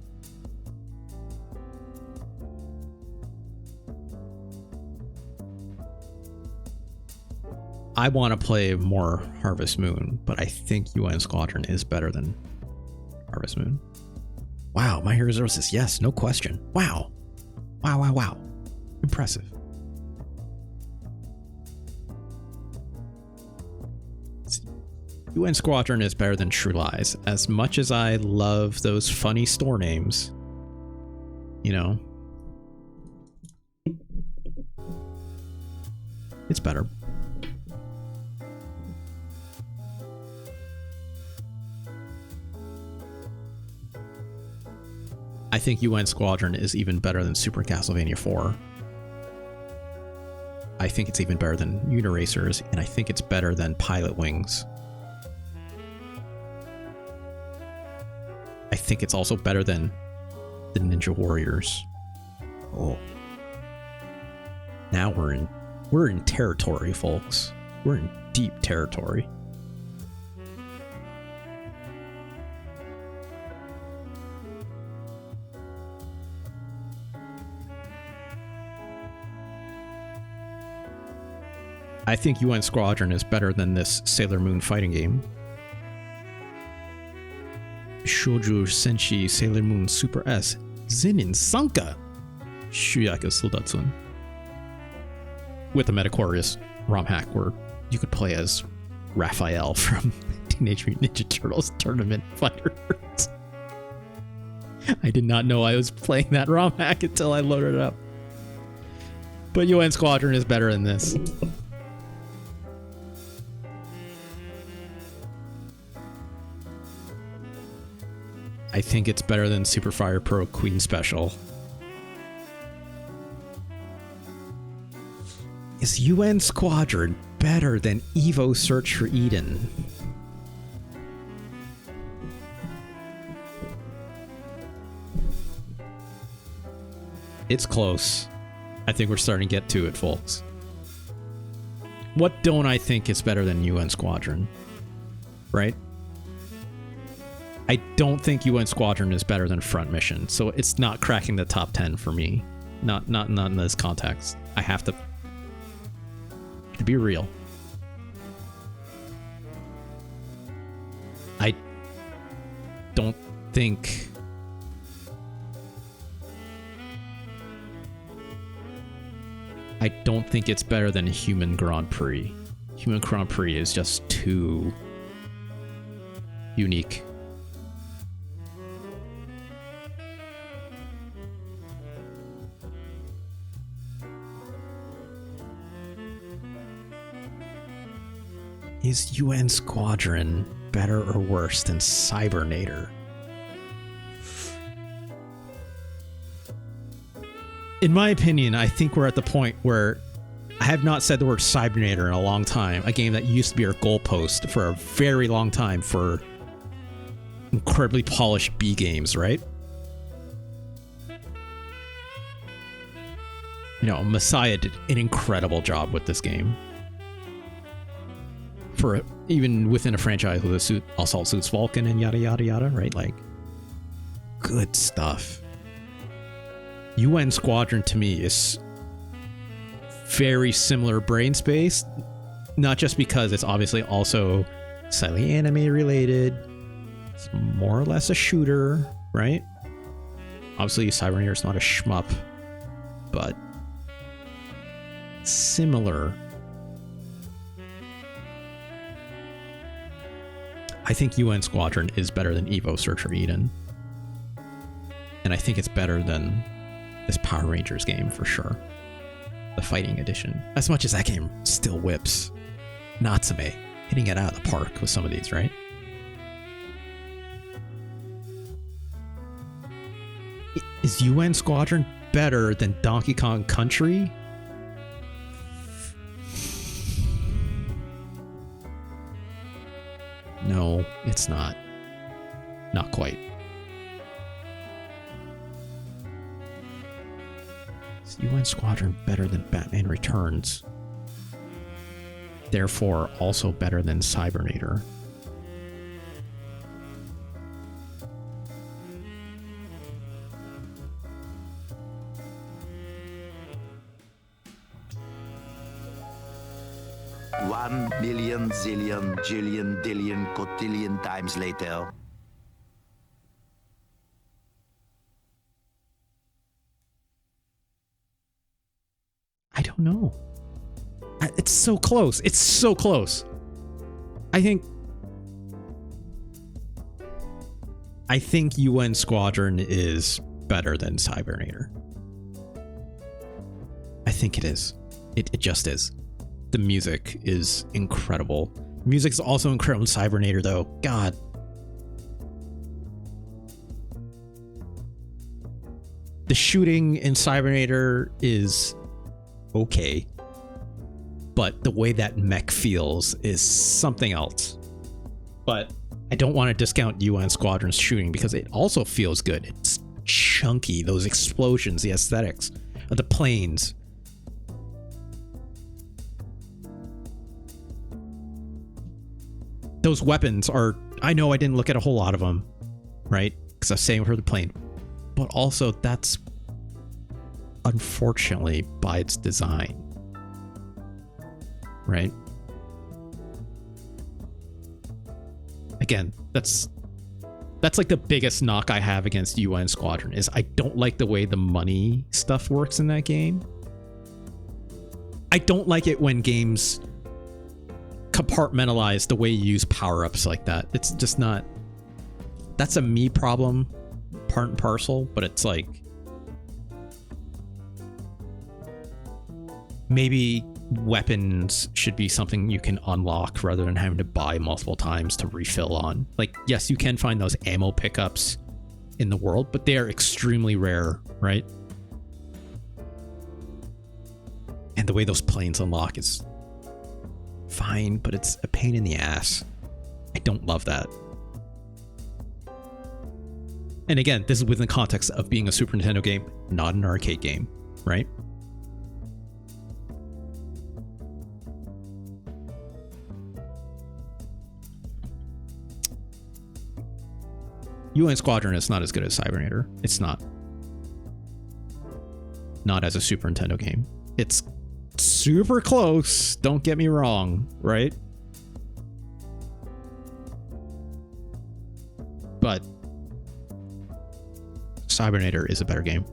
I want to play more Harvest Moon, but I think UN Squadron is better than Harvest Moon. Wow, My Hero Zero says yes, no question. Wow. Wow, wow, wow. Impressive. UN Squadron is better than True Lies. As much as I love those funny store names, you know, it's better. I think UN Squadron is even better than Super Castlevania 4. I think it's even better than Uniracers, and I think it's better than Pilot Wings. I think it's also better than the Ninja Warriors. Oh. Now we're in territory, folks. We're in deep territory. I think UN Squadron is better than this Sailor Moon fighting game. Shoujo Senshi Sailor Moon Super S Zenin Sanka Shuyaku Soldatsun. with the Metaquarius ROM hack where you could play as Raphael from Teenage Mutant Ninja Turtles Tournament Fighters. I did not know I was playing that ROM hack until I loaded it up. But UN Squadron is better than this. I think it's better than Super Fire Pro Queen Special. Is UN Squadron better than Evo Search for Eden? It's close. I think we're starting to get to it, folks. What don't I think is better than UN Squadron? Right? I don't think UN Squadron is better than Front Mission, so it's not cracking the top 10 for me. Not in this context. I have to be real. I don't think it's better than Human Grand Prix. Human Grand Prix is just too unique. Is UN Squadron better or worse than Cybernator? In my opinion, I think we're at the point where I have not said the word Cybernator in a long time. A game that used to be our goalpost for a very long time for incredibly polished B games, right? You know, Messiah did an incredible job with this game. For even within a franchise with Assault Suits Vulcan and yada yada yada, right? Like, good stuff. UN Squadron to me is very similar brain space, not just because it's obviously also slightly anime related. It's more or less a shooter, right? Obviously, Cybernator is not a shmup, but similar. I think UN Squadron is better than Evo Search for Eden. And I think it's better than this Power Rangers game for sure. The fighting edition. As much as that game still whips. Natsume hitting it out of the park with some of these, right? Is UN Squadron better than Donkey Kong Country? No, it's not. Not quite. Is UN Squadron better than Batman Returns? Therefore, also better than Cybernator. One billion, zillion, jillion, dillion, cotillion times later. I don't know. It's so close. It's so close. I think UN Squadron is better than Cybernator. I think it is. It just is. The music is incredible. Music's also incredible in Cybernator, though. God. The shooting in Cybernator is okay. But the way that mech feels is something else. But I don't want to discount UN Squadron's shooting because it also feels good. It's chunky, those explosions, the aesthetics of the planes. Those weapons are, I know I didn't look at a whole lot of them, right? Because I was saying for the plane. But also that's unfortunately by its design. Right? Again, that's like the biggest knock I have against UN Squadron is I don't like the way the money stuff works in that game. I don't like it when games compartmentalize the way you use power-ups like that. It's just not... That's a me problem, part and parcel, but it's like... Maybe weapons should be something you can unlock rather than having to buy multiple times to refill on. Like, yes, you can find those ammo pickups in the world, but they are extremely rare, right? And the way those planes unlock is fine, but it's a pain in the ass. I don't love that. And again, this is within the context of being a Super Nintendo game, not an arcade game, right? UN Squadron is not as good as Cybernator. It's not. Not as a Super Nintendo game. It's super close, don't get me wrong, right? But Cybernator is a better game.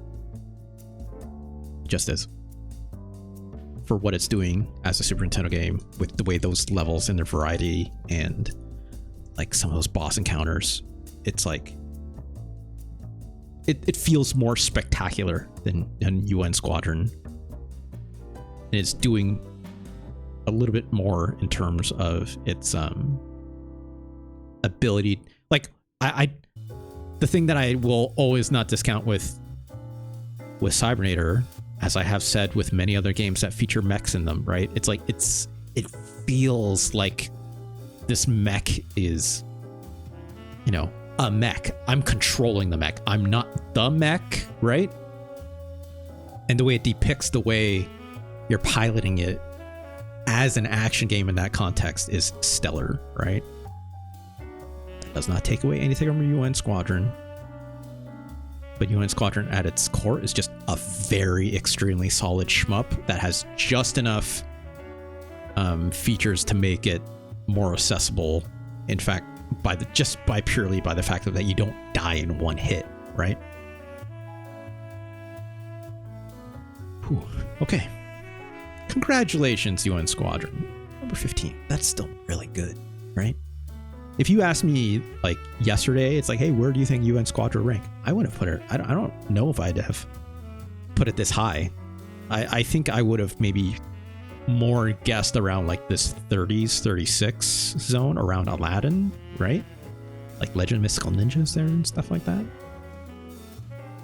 Just is. For what it's doing as a Super Nintendo game, with the way those levels and their variety and like some of those boss encounters, it's like it feels more spectacular than UN Squadron. And it's doing a little bit more in terms of its ability. Like I the thing that I will always not discount with Cybernator, as I have said with many other games that feature mechs in them, right? It's like it feels like this mech is, you know, a mech. I'm controlling the mech. I'm not the mech, right? And the way it depicts the way you're piloting it as an action game in that context is stellar, right? It does not take away anything from UN Squadron. But UN Squadron at its core is just a very extremely solid shmup that has just enough features to make it more accessible. In fact, purely by the fact that you don't die in one hit, right? Whew. Okay. Congratulations, UN Squadron. Number 15. That's still really good, right? If you asked me like yesterday, it's like, hey, where do you think UN Squadron rank? I wouldn't have put it. I don't know if I'd have put it this high. I think I would have maybe more guessed around like this 30s, 36 zone around Aladdin, right? Like Legend of Mystical Ninjas there and stuff like that.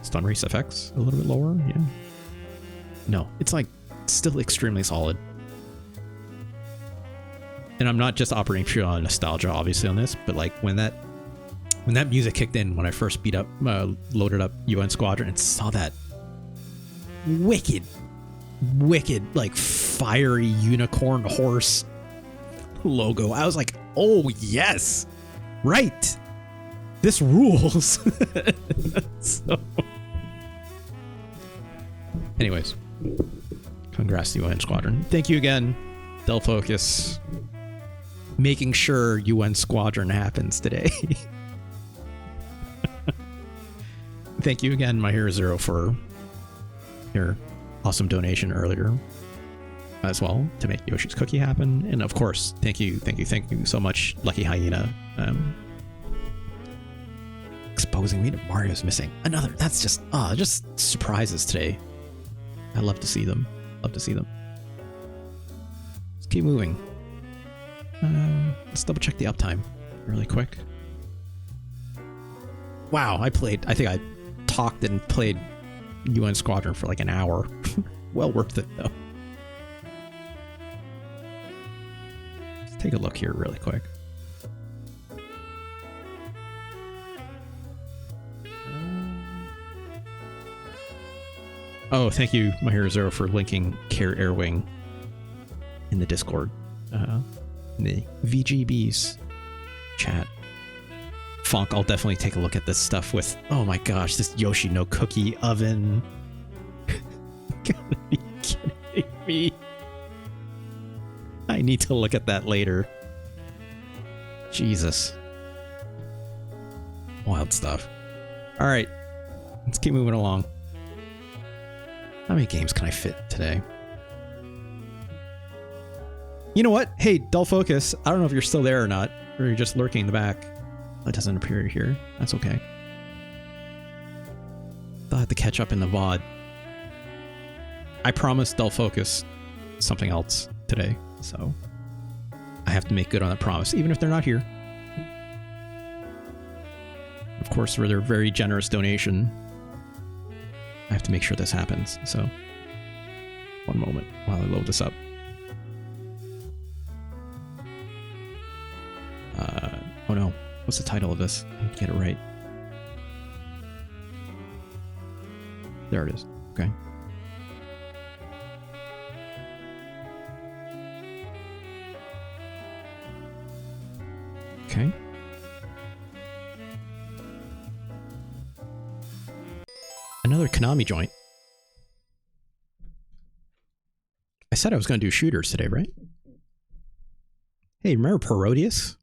Stun Race effects a little bit lower, yeah. No, it's like still extremely solid. And I'm not just operating pure on nostalgia, obviously, on this, but like when that music kicked in, when I first loaded up UN Squadron and saw that wicked, like fiery unicorn horse logo, I was like, oh yes, right, this rules. So, anyways, congrats to UN Squadron. Thank you again, Del Focus, making sure UN Squadron happens today. Thank you again, My Hero Zero, for your awesome donation earlier as well to make Yoshi's Cookie happen. And of course, thank you so much, Lucky Hyena, exposing me to Mario's Missing. Another, that's just surprises today. I love to see them. Let's keep moving. Let's double check the uptime really quick. Wow, I think I talked and played UN Squadron for like an hour. Well worth it though. Let's take a look here really quick. Oh, thank you, My Hero Zero, for linking Care Airwing in the Discord. In the VGB's chat. Funk, I'll definitely take a look at this stuff with, oh my gosh, this Yoshi no cookie oven. Gotta be kidding me. I need to look at that later. Jesus. Wild stuff. Alright, let's keep moving along. How many games can I fit today? You know what? Hey, Dull Focus. I don't know if you're still there or not, or you're just lurking in the back. That doesn't appear here. That's okay. They'll have to catch up in the VOD. I promised Dull Focus something else today, so I have to make good on that promise, even if they're not here. Of course, for their very generous donation, I have to make sure this happens. So, one moment while I load this up. Oh no, what's the title of this? I need to get it right. There it is. Okay. Okay. Another Konami joint. I said I was going to do shooters today, right? Hey, remember Parodius?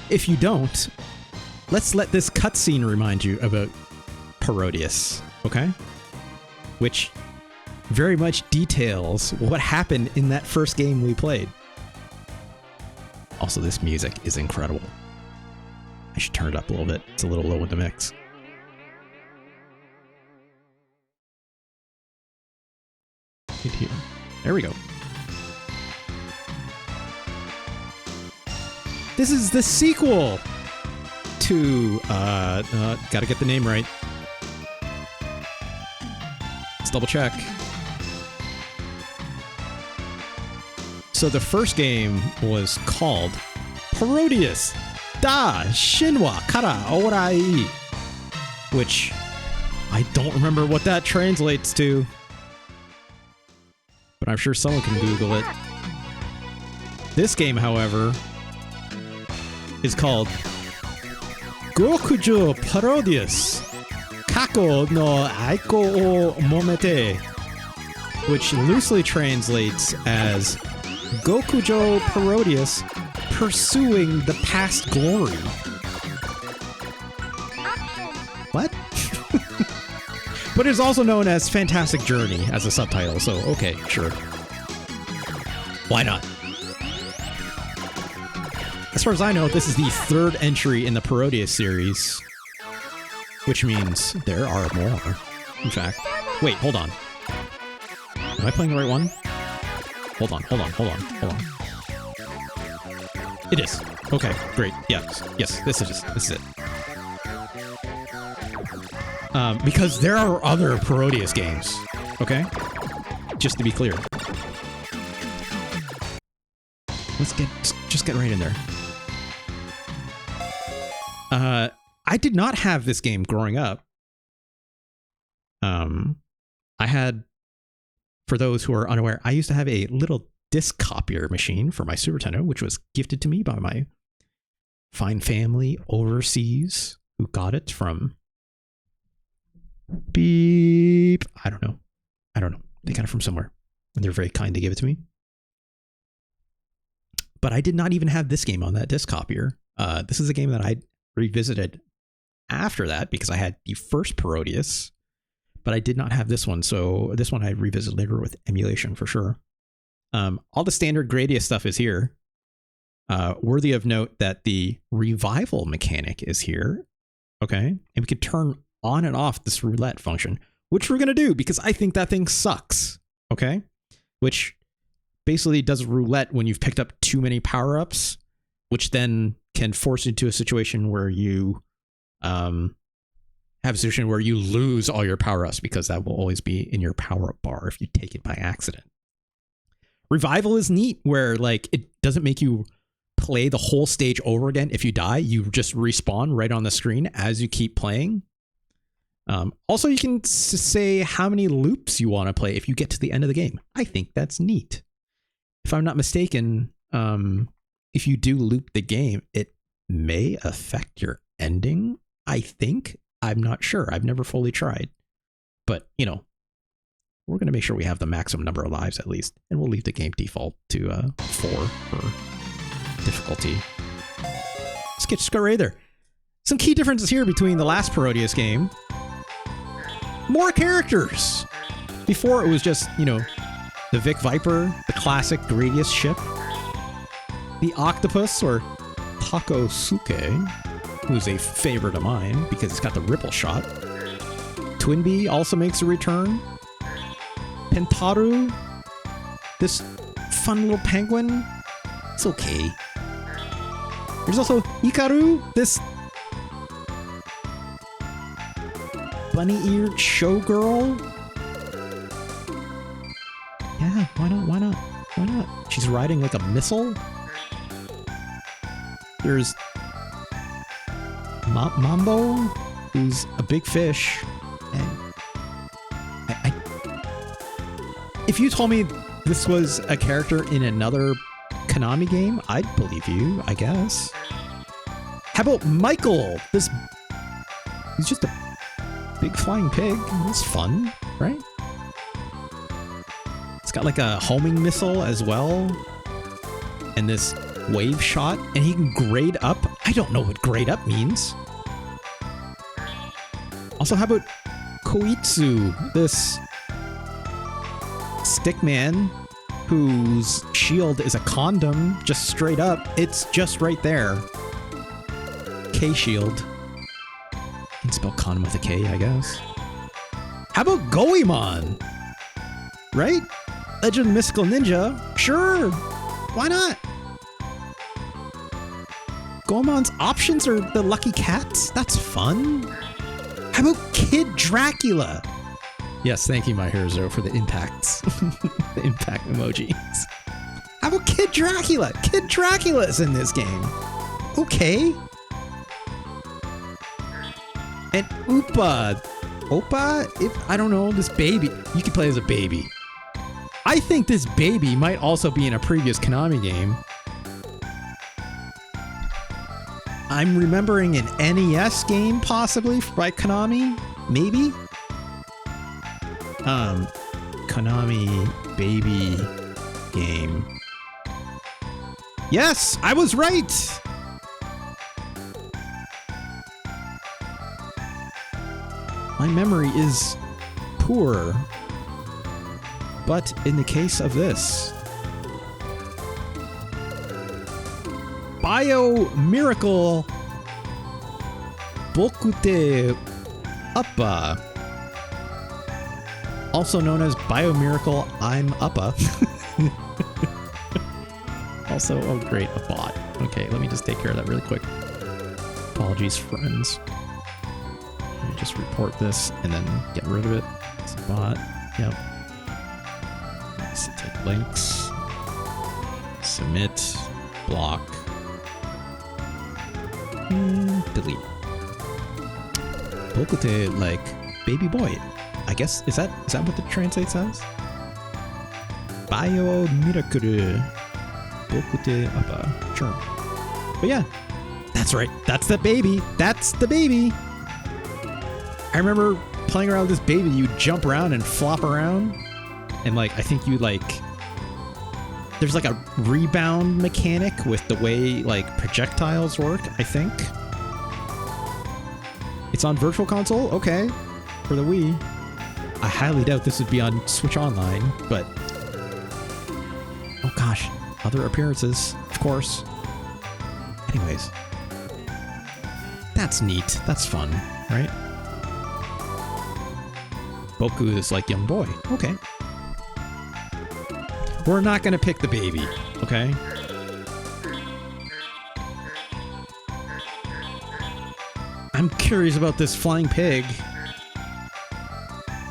If you don't, let's let this cutscene remind you about Parodius, okay? Which very much details what happened in that first game we played. Also, this music is incredible. I should turn it up a little bit. It's a little low in the mix. Right here. There we go. This is the sequel to, gotta get the name right. Let's double check. So the first game was called Parodius Da Shinwa Kara Orai, which I don't remember what that translates to, but I'm sure someone can Google it. This game, however, is called Gokujō Parodius Kako no Eikō Motomete, which loosely translates as Gokujō Parodius Pursuing the Past Glory. What? But it's also known as Fantastic Journey as a subtitle, so okay, sure. Why not? As far as I know, this is the third entry in the Parodius series, which means there are more. In fact, wait, hold on. Am I playing the right one? Hold on. It is. Okay, great. Yes, this is it. Because there are other Parodius games, okay? Just to be clear. Just get right in there. I did not have this game growing up. I had, for those who are unaware, I used to have a little disc copier machine for my Super Nintendo, which was gifted to me by my fine family overseas, who got it from beep. I don't know. They got it from somewhere, and they're very kind to give it to me. But I did not even have this game on that disc copier. This is a game that I revisited after that because I had the first Parodius, but I did not have this one. So this one I revisited later with emulation for sure. All the standard Gradius stuff is here. Worthy of note that the revival mechanic is here. Okay. And we could turn on and off this roulette function, which we're going to do because I think that thing sucks. Okay. Which basically does roulette when you've picked up too many power-ups, which then can force you into a situation where you have a situation where you lose all your power-ups because that will always be in your power-up bar if you take it by accident. Revival is neat where like it doesn't make you play the whole stage over again. If you die, you just respawn right on the screen as you keep playing. Also, you can say how many loops you want to play if you get to the end of the game. I think that's neat. If I'm not mistaken, if you do loop the game, it may affect your ending, I think. I'm not sure. I've never fully tried. But, you know, we're going to make sure we have the maximum number of lives at least. And we'll leave the game default to 4 for difficulty. Let's go right there. Some key differences here between the last Parodius game. More characters. Before it was just, you know, The Vic Viper, the classic Gradius ship. The Octopus, or Takosuke, who's a favorite of mine because it's got the ripple shot. Twinbee also makes a return. Pentaru, this fun little penguin. It's okay. There's also Hikaru, this bunny-eared showgirl. Yeah, why not? Why not? Why not? She's riding like a missile. There's Mambo, who's a big fish. And if you told me this was a character in another Konami game, I'd believe you, I guess. How about Michael? He's just a big flying pig. That's fun, right? It's got like a homing missile as well. And this wave shot. And he can grade up. I don't know what grade up means. Also, how about Koitsu? This stickman whose shield is a condom, just straight up. It's just right there. K-shield. You can spell condom with a K, I guess. How about Goemon? Right? Legend of Mystical Ninja? Sure! Why not? Goemon's options are the lucky cats? That's fun. How about Kid Dracula? Yes, thank you, my Herozo, for the impacts. The impact emojis. How about Kid Dracula? Kid Dracula's in this game. Okay. And Oopa. I don't know, this baby. You can play as a baby. I think this baby might also be in a previous Konami game. I'm remembering an NES game, possibly, by Konami. Maybe? Konami baby game. Yes, I was right! My memory is poor. But in the case of this, Bio Miracle Bokute Uppa, also known as Bio Miracle I'm Uppa. Also, oh great, a bot. Okay, let me just take care of that really quick. Apologies, friends. Let me just report this and then get rid of it. It's a bot. Yep. Let's take links. Submit. Block. And delete. Bokute, like baby boy. I guess, is that what the translate says? Bio Miracle Bokute Appa. Sure. But yeah, that's right. That's the baby. That's the baby. I remember playing around with this baby. You jump around and flop around. And like, I think you like, there's like a rebound mechanic with the way like projectiles work, I think. It's on Virtual Console? Okay. For the Wii. I highly doubt this would be on Switch Online, but oh gosh, other appearances, of course. Anyways, that's neat. That's fun, right? Boku is like young boy. Okay. We're not gonna pick the baby, okay? I'm curious about this flying pig.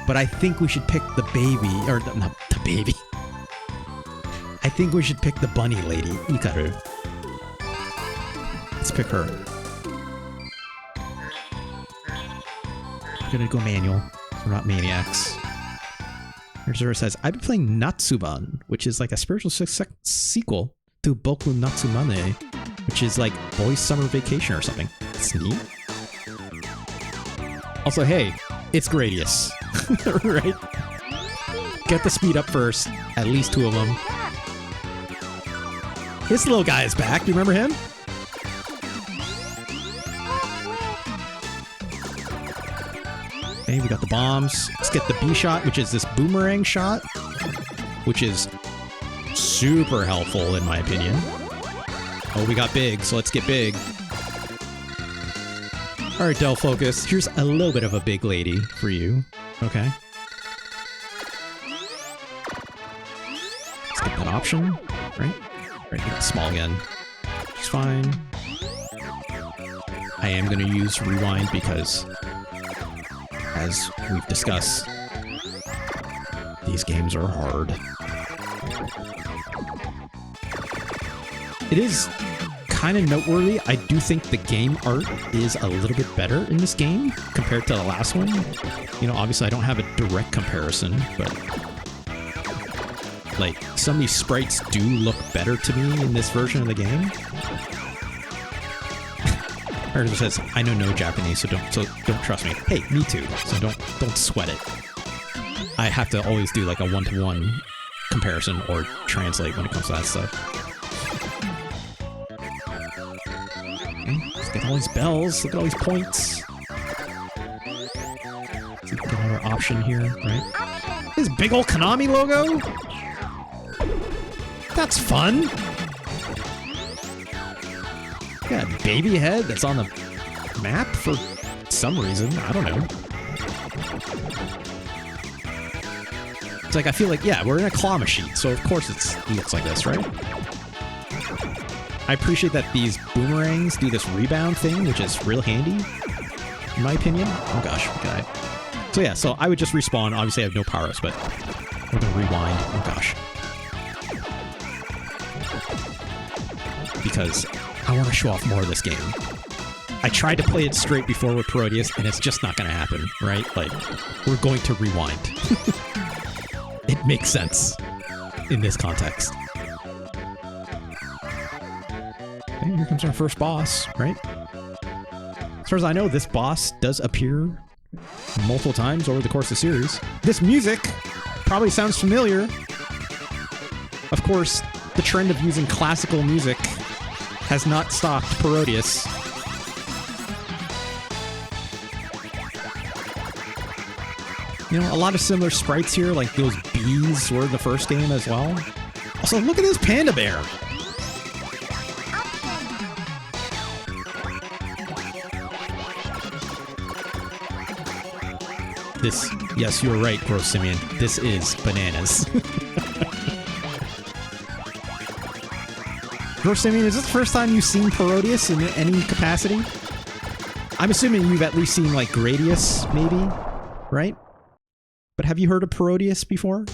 But I think we should pick the baby, or not the baby. I think we should pick the bunny lady, Hikaru. Let's pick her. We're gonna go manual. We're not maniacs. Zero says, I've been playing Natsuban, which is like a spiritual sequel to Boku Natsumane, which is like Boys Summer Vacation or something. It's neat. Also, hey, it's Gradius. Right? Get the speed up first. At least two of them. This little guy is back. Do you remember him? Okay, we got the bombs. Let's get the B shot, which is this boomerang shot. which is super helpful in my opinion. Oh, we got big, so let's get big. All right, Del Focus, here's a little bit of a big lady for you. Okay. Let's get that option, right? Right, get it small again. It's fine. I am going to use rewind because, as we've discussed, these games are hard. It is kind of noteworthy. I do think the game art is a little bit better in this game compared to the last one. You know, obviously I don't have a direct comparison, but like some of these sprites do look better to me in this version of the game. Parodius says, "I know no Japanese, so don't trust me." Hey, me too. So don't sweat it. I have to always do like a one-to-one comparison or translate when it comes to that stuff. Okay, let's get all these bells. Look at all these points. Let's get another option here, right? This big old Konami logo. That's fun. Yeah, baby head that's on the map for some reason. I don't know. It's like, I feel like, yeah, we're in a claw machine, so of course it looks like this, right? I appreciate that these boomerangs do this rebound thing, which is real handy, in my opinion. Oh gosh, okay. So yeah, so I would just respawn. Obviously I have no power-ups, but we're gonna rewind. Oh gosh. Because I want to show off more of this game. I tried to play it straight before with Parodius, and it's just not going to happen, right? Like, we're going to rewind. It makes sense in this context. Okay, here comes our first boss, right? As far as I know, this boss does appear multiple times over the course of the series. This music probably sounds familiar. Of course, the trend of using classical music has not stopped Parodius. You know, a lot of similar sprites here, like those bees were in the first game as well. Also, look at this panda bear! This, yes, you were right, Gross Simeon. This is bananas. Gross Simeon, is this the first time you've seen Parodius in any capacity? I'm assuming you've at least seen, like, Gradius, maybe? Right? But have you heard of Parodius before?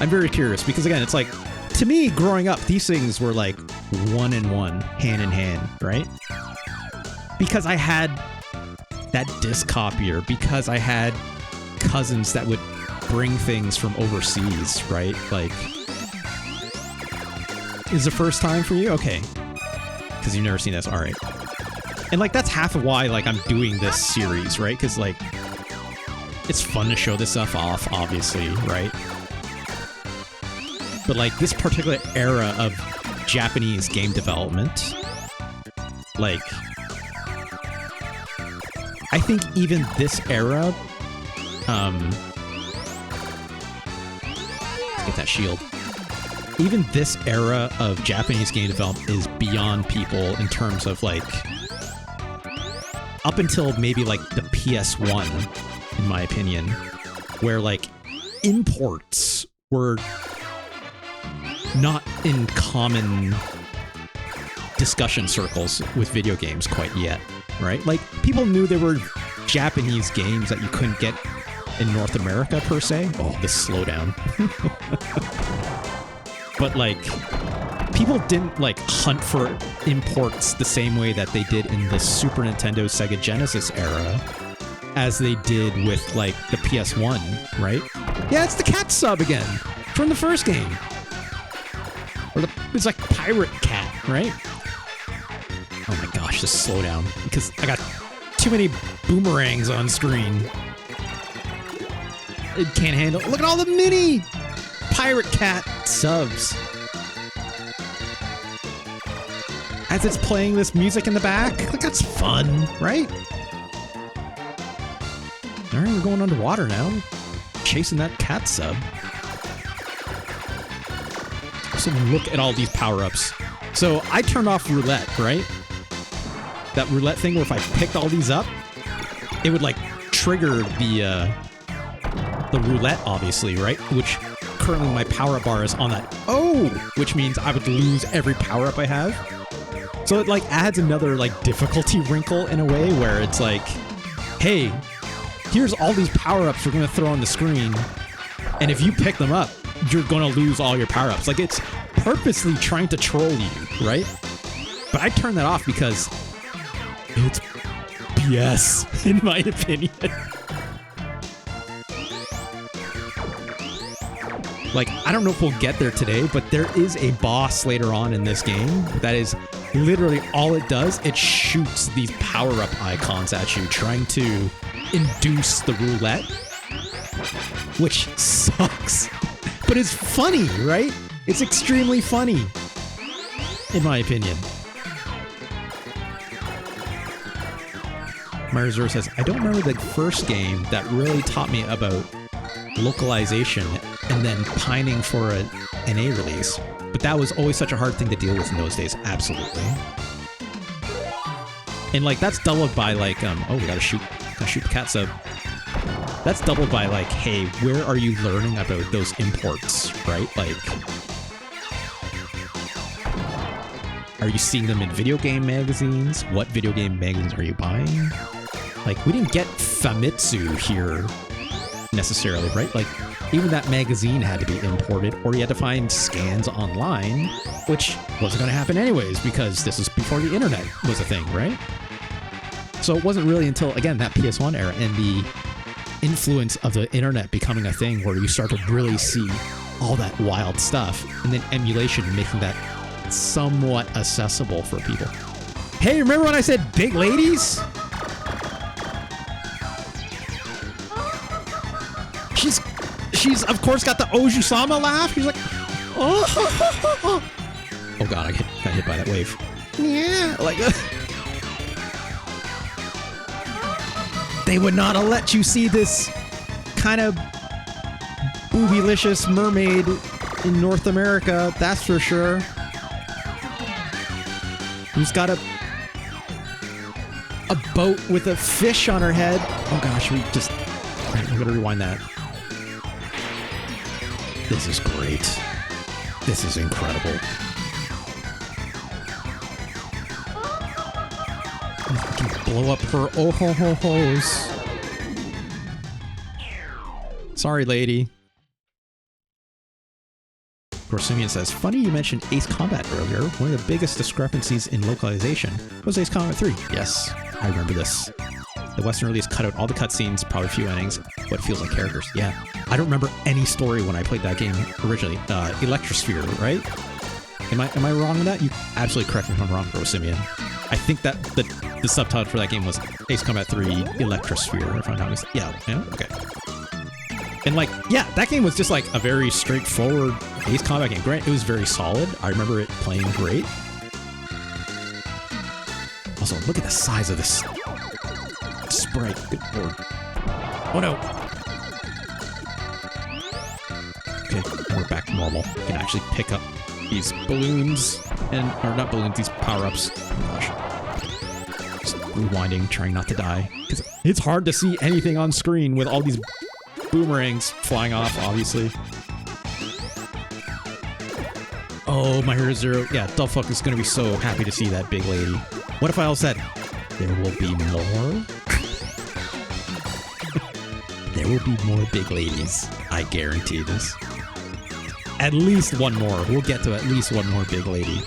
I'm very curious, because again, it's like, to me, growing up, these things were like one-in-one, hand-in-hand, right? Because I had that disc copier, because I had cousins that would bring things from overseas, right? Like, is the first time for you? Okay. Because you've never seen this. All right. And, like, that's half of why, like, I'm doing this series, right? Because, like, it's fun to show this stuff off, obviously, right? But, like, this particular era of Japanese game development, like, I think even this era, let's get that shield. Even this era of Japanese game development is beyond people in terms of, like, up until maybe, like, the PS1, in my opinion, where, like, imports were not in common discussion circles with video games quite yet, right? Like, people knew there were Japanese games that you couldn't get in North America, per se. Oh, this slowdown. But, like, people didn't, like, hunt for imports the same way that they did in the Super Nintendo, Sega Genesis era as they did with, like, the PS1, right? Yeah, it's the cat sub again from the first game. Or it's like Pirate Cat, right? Oh my gosh, just slow down, because I got too many boomerangs on screen. It can't handle. Look at all the mini Pirate Cat subs. As it's playing this music in the back. Like, that's fun, right? Alright, we're going underwater now. Chasing that cat sub. So look at all these power-ups. So I turned off roulette, right? That roulette thing where if I picked all these up, it would like trigger the roulette, obviously, right? Which currently my power-up bar is on that. Oh, which means I would lose every power-up I have. So it like adds another like difficulty wrinkle in a way where it's like, hey, here's all these power-ups we're going to throw on the screen, and if you pick them up, you're going to lose all your power-ups. Like, it's purposely trying to troll you, right? But I turned that off because it's BS, in my opinion. Like, I don't know if we'll get there today, but there is a boss later on in this game that is literally all it does. It shoots these power-up icons at you, trying to induce the roulette, which sucks. But it's funny, right? It's extremely funny, in my opinion. Marzur says, I don't remember the first game that really taught me about localization and then pining for an NA release. But that was always such a hard thing to deal with in those days. Absolutely. And like, that's doubled by like, oh, we gotta shoot the cat sub. That's doubled by like, hey, where are you learning about those imports, right? Like, are you seeing them in video game magazines? What video game magazines are you buying? Like, we didn't get Famitsu here necessarily, right? Like, even that magazine had to be imported, or you had to find scans online, which wasn't going to happen anyways, because this was before the internet was a thing, right? So it wasn't really until, again, that PS1 era and the influence of the internet becoming a thing where you start to really see all that wild stuff, and then emulation making that somewhat accessible for people. Hey, remember when I said big ladies? She's of course got the Oju-sama laugh. She's like, oh, oh god, I got hit by that wave. Yeah, like they would not have let you see this kind of boobylicious mermaid in North America, that's for sure. Who's got a boat with a fish on her head. Oh gosh, we gotta rewind that. This is great. This is incredible. I can blow up her oh-ho-ho-hos. Sorry, lady. Gorsimian says, funny you mentioned Ace Combat earlier. One of the biggest discrepancies in localization was Ace Combat 3. Yes, I remember this. The Western release cut out all the cutscenes, probably a few endings, what feels like characters. Yeah. I don't remember any story when I played that game originally. Electrosphere, right? Am I wrong with that? You absolutely correct me if I'm wrong, Gorsimian. I think that the subtitle for that game was Ace Combat 3 Electrosphere, if I'm not mistaken. Yeah, okay. And like, yeah, that game was just like a very straightforward Ace Combat game. Granted, it was very solid. I remember it playing great. Also, look at the size of this sprite. Good lord. Oh no. Okay, we're back to normal. We can actually pick up these balloons or not balloons, these power-ups. Oh gosh. Just rewinding, trying not to die. Because it's hard to see anything on screen with all these boomerangs flying off, obviously. Oh, my Hero Zero. Yeah, Dullfuck is going to be so happy to see that big lady. What if I all said, there will be more? There will be more big ladies. I guarantee this. At least one more. We'll get to at least one more big lady.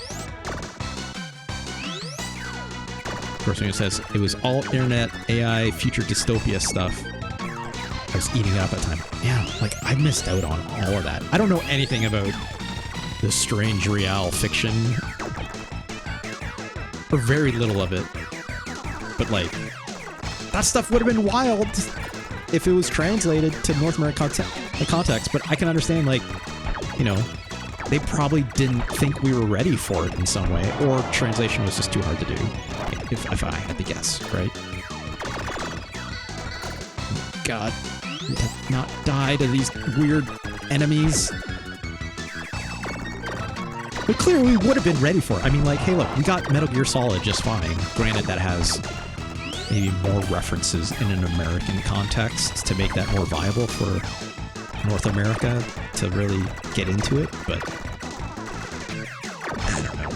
Person who says, it was all internet, AI, future dystopia stuff. I was eating it up at the time. Yeah, like, I missed out on all of that. I don't know anything about the strange real fiction. Or very little of it. But, like, that stuff would have been wild if it was translated to North American context. But I can understand, like, you know, they probably didn't think we were ready for it in some way. Or translation was just too hard to do. If I had to guess, right? God. We have not died to these weird enemies. But clearly we would have been ready for it. I mean, like, hey, look, we got Metal Gear Solid just fine. Granted, that has maybe more references in an American context to make that more viable for North America to really get into it, but I don't know.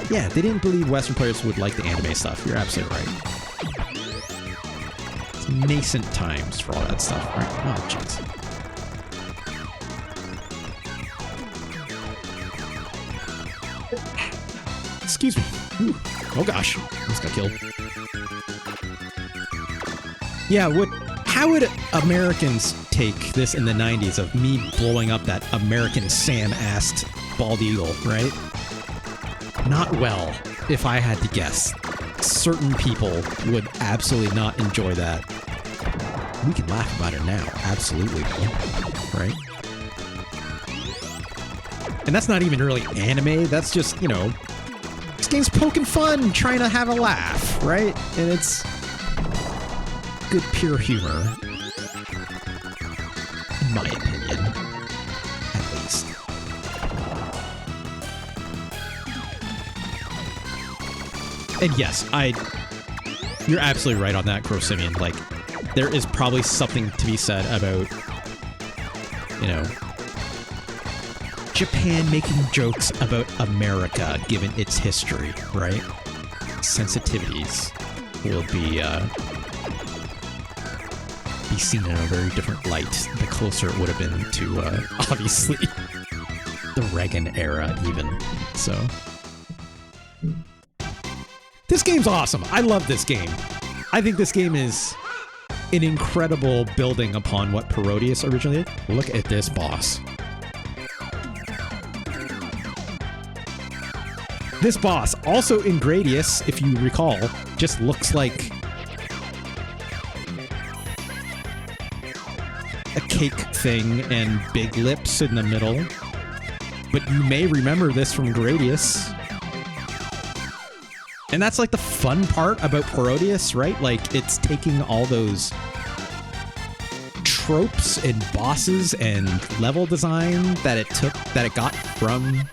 Yeah, they didn't believe Western players would like the anime stuff. You're absolutely right. It's nascent times for all that stuff, right? Oh, jeez. Excuse me. Ooh. Oh gosh, almost got killed. Yeah, how would Americans take this in the 90s of me blowing up that American Sam-assed bald eagle, right? Not well, if I had to guess. Certain people would absolutely not enjoy that. We can laugh about it now, absolutely, though, right? And that's not even really anime, that's just, you know, this game's poking fun, trying to have a laugh, right? And it's good pure humor. In my opinion, at least. And yes, you're absolutely right on that, Crow Simeon. Like, there is probably something to be said about, you know, Japan making jokes about America, given its history, right? Sensitivities will be seen in a very different light the closer it would have been to, obviously, the Reagan era, even. So, this game's awesome. I love this game. I think this game is an incredible building upon what Parodius originally did. Look at this boss. This boss, also in Gradius, if you recall, just looks like a cake thing and big lips in the middle. But you may remember this from Gradius. And that's like the fun part about Parodius, right? Like, it's taking all those tropes and bosses and level design that it got from,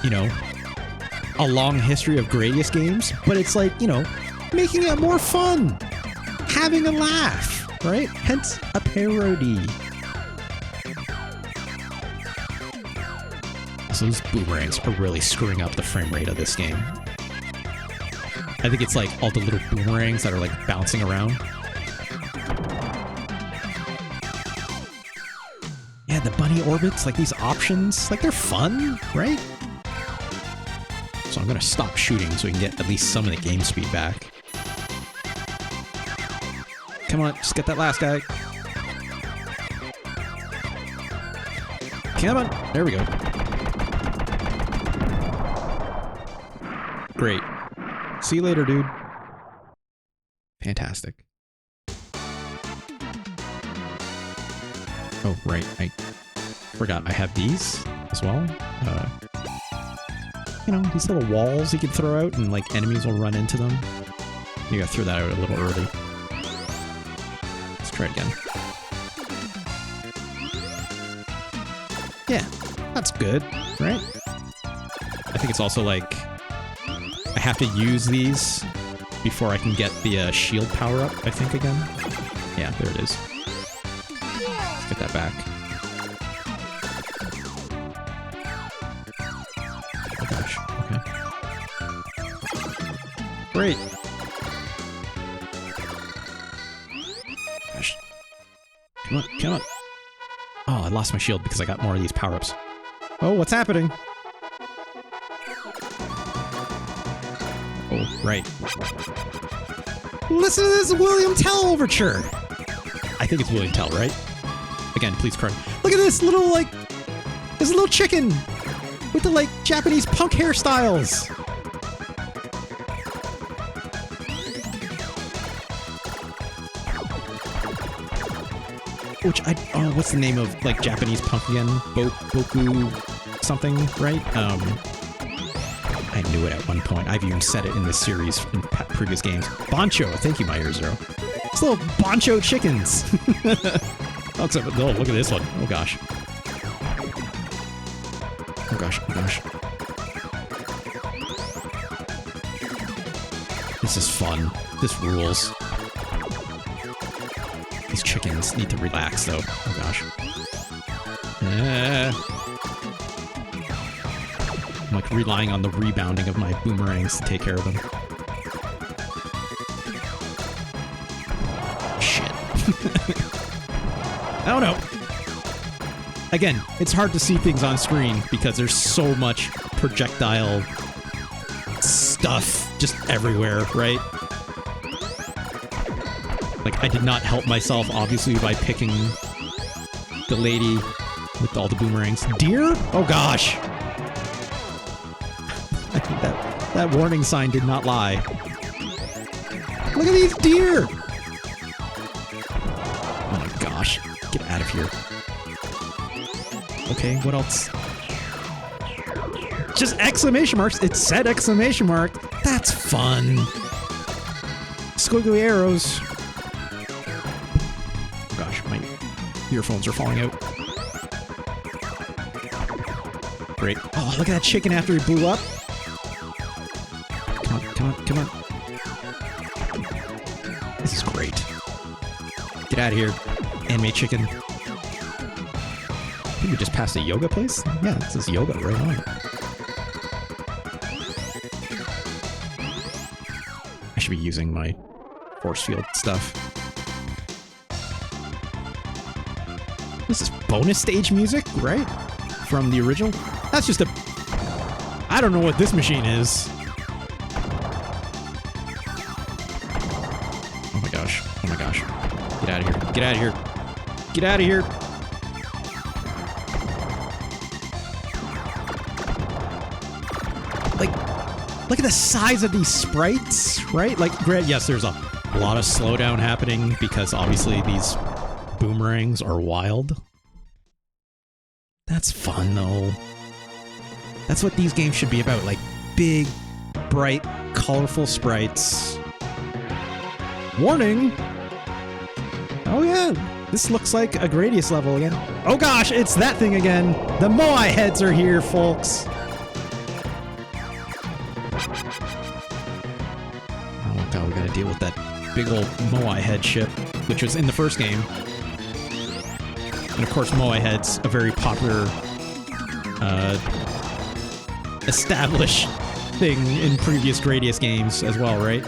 you know, a long history of Gradius games, but it's like, you know, making it more fun, having a laugh, right? Hence a parody. So those boomerangs are really screwing up the frame rate of this game. I think it's like all the little boomerangs that are like bouncing around. Yeah, the bunny orbits, like these options, like they're fun, right? So I'm gonna stop shooting so we can get at least some of the game speed back. Come on, just get that last guy. Come on, there we go. Great. See you later, dude. Fantastic. Oh, right, I forgot I have these as well. You know, these little walls you can throw out and like enemies will run into them. You gotta throw that out a little early. Let's try it again. Yeah, that's good, right? I think it's also like I have to use these before I can get the shield power up, I think, again. Yeah, there it is. Let's get that back. Oh gosh, okay. Great. Gosh. Come on, come on. Oh, I lost my shield because I got more of these power-ups. Oh, what's happening? Oh, right. Listen to this William Tell overture! I think it's William Tell, right? Again, please correct. Look at this little, like... This little chicken! With the, like, Japanese punk hairstyles! Which oh, what's the name of, like, Japanese punk again? Boku something, right? I knew it at one point. I've even said it in this series in previous games. Bancho! Thank you, my Ear Zero. It's little Bancho chickens! Oh, except, oh, look at this one. Oh, gosh. gosh, oh gosh. This is fun. This rules. These chickens need to relax, though. Oh gosh. I'm like relying on the rebounding of my boomerangs to take care of them. Shit. I don't know. Again, it's hard to see things on screen because there's so much projectile stuff just everywhere, right? Like, I did not help myself, obviously, by picking the lady with all the boomerangs. Deer? Oh gosh! I think that warning sign did not lie. Look at these deer! Oh my gosh. Get out of here. Okay, what else? Just exclamation marks. It said exclamation mark. That's fun. Squiggly arrows. Oh gosh, my earphones are falling out. Great. Oh, look at that chicken after he blew up. Come on, come on, come on. This is great. Get out of here, anime chicken. I think we just passed a yoga place? Yeah, this is yoga right on. I should be using my force field stuff. This is bonus stage music, right? From the original? That's just a... I don't know what this machine is. Oh my gosh. Oh my gosh. Get out of here. Get out of here. Get out of here. Like, look at the size of these sprites, right? Like, yes, there's a lot of slowdown happening because obviously these boomerangs are wild. That's fun, though. That's what these games should be about, like big, bright, colorful sprites. Warning! Oh yeah, this looks like a Gradius level again. Oh gosh, it's that thing again! The Moai heads are here, folks! Oh god, we gotta deal with that big old Moai head ship, which was in the first game. And of course, Moai head's a very popular, established thing in previous Gradius games as well, right?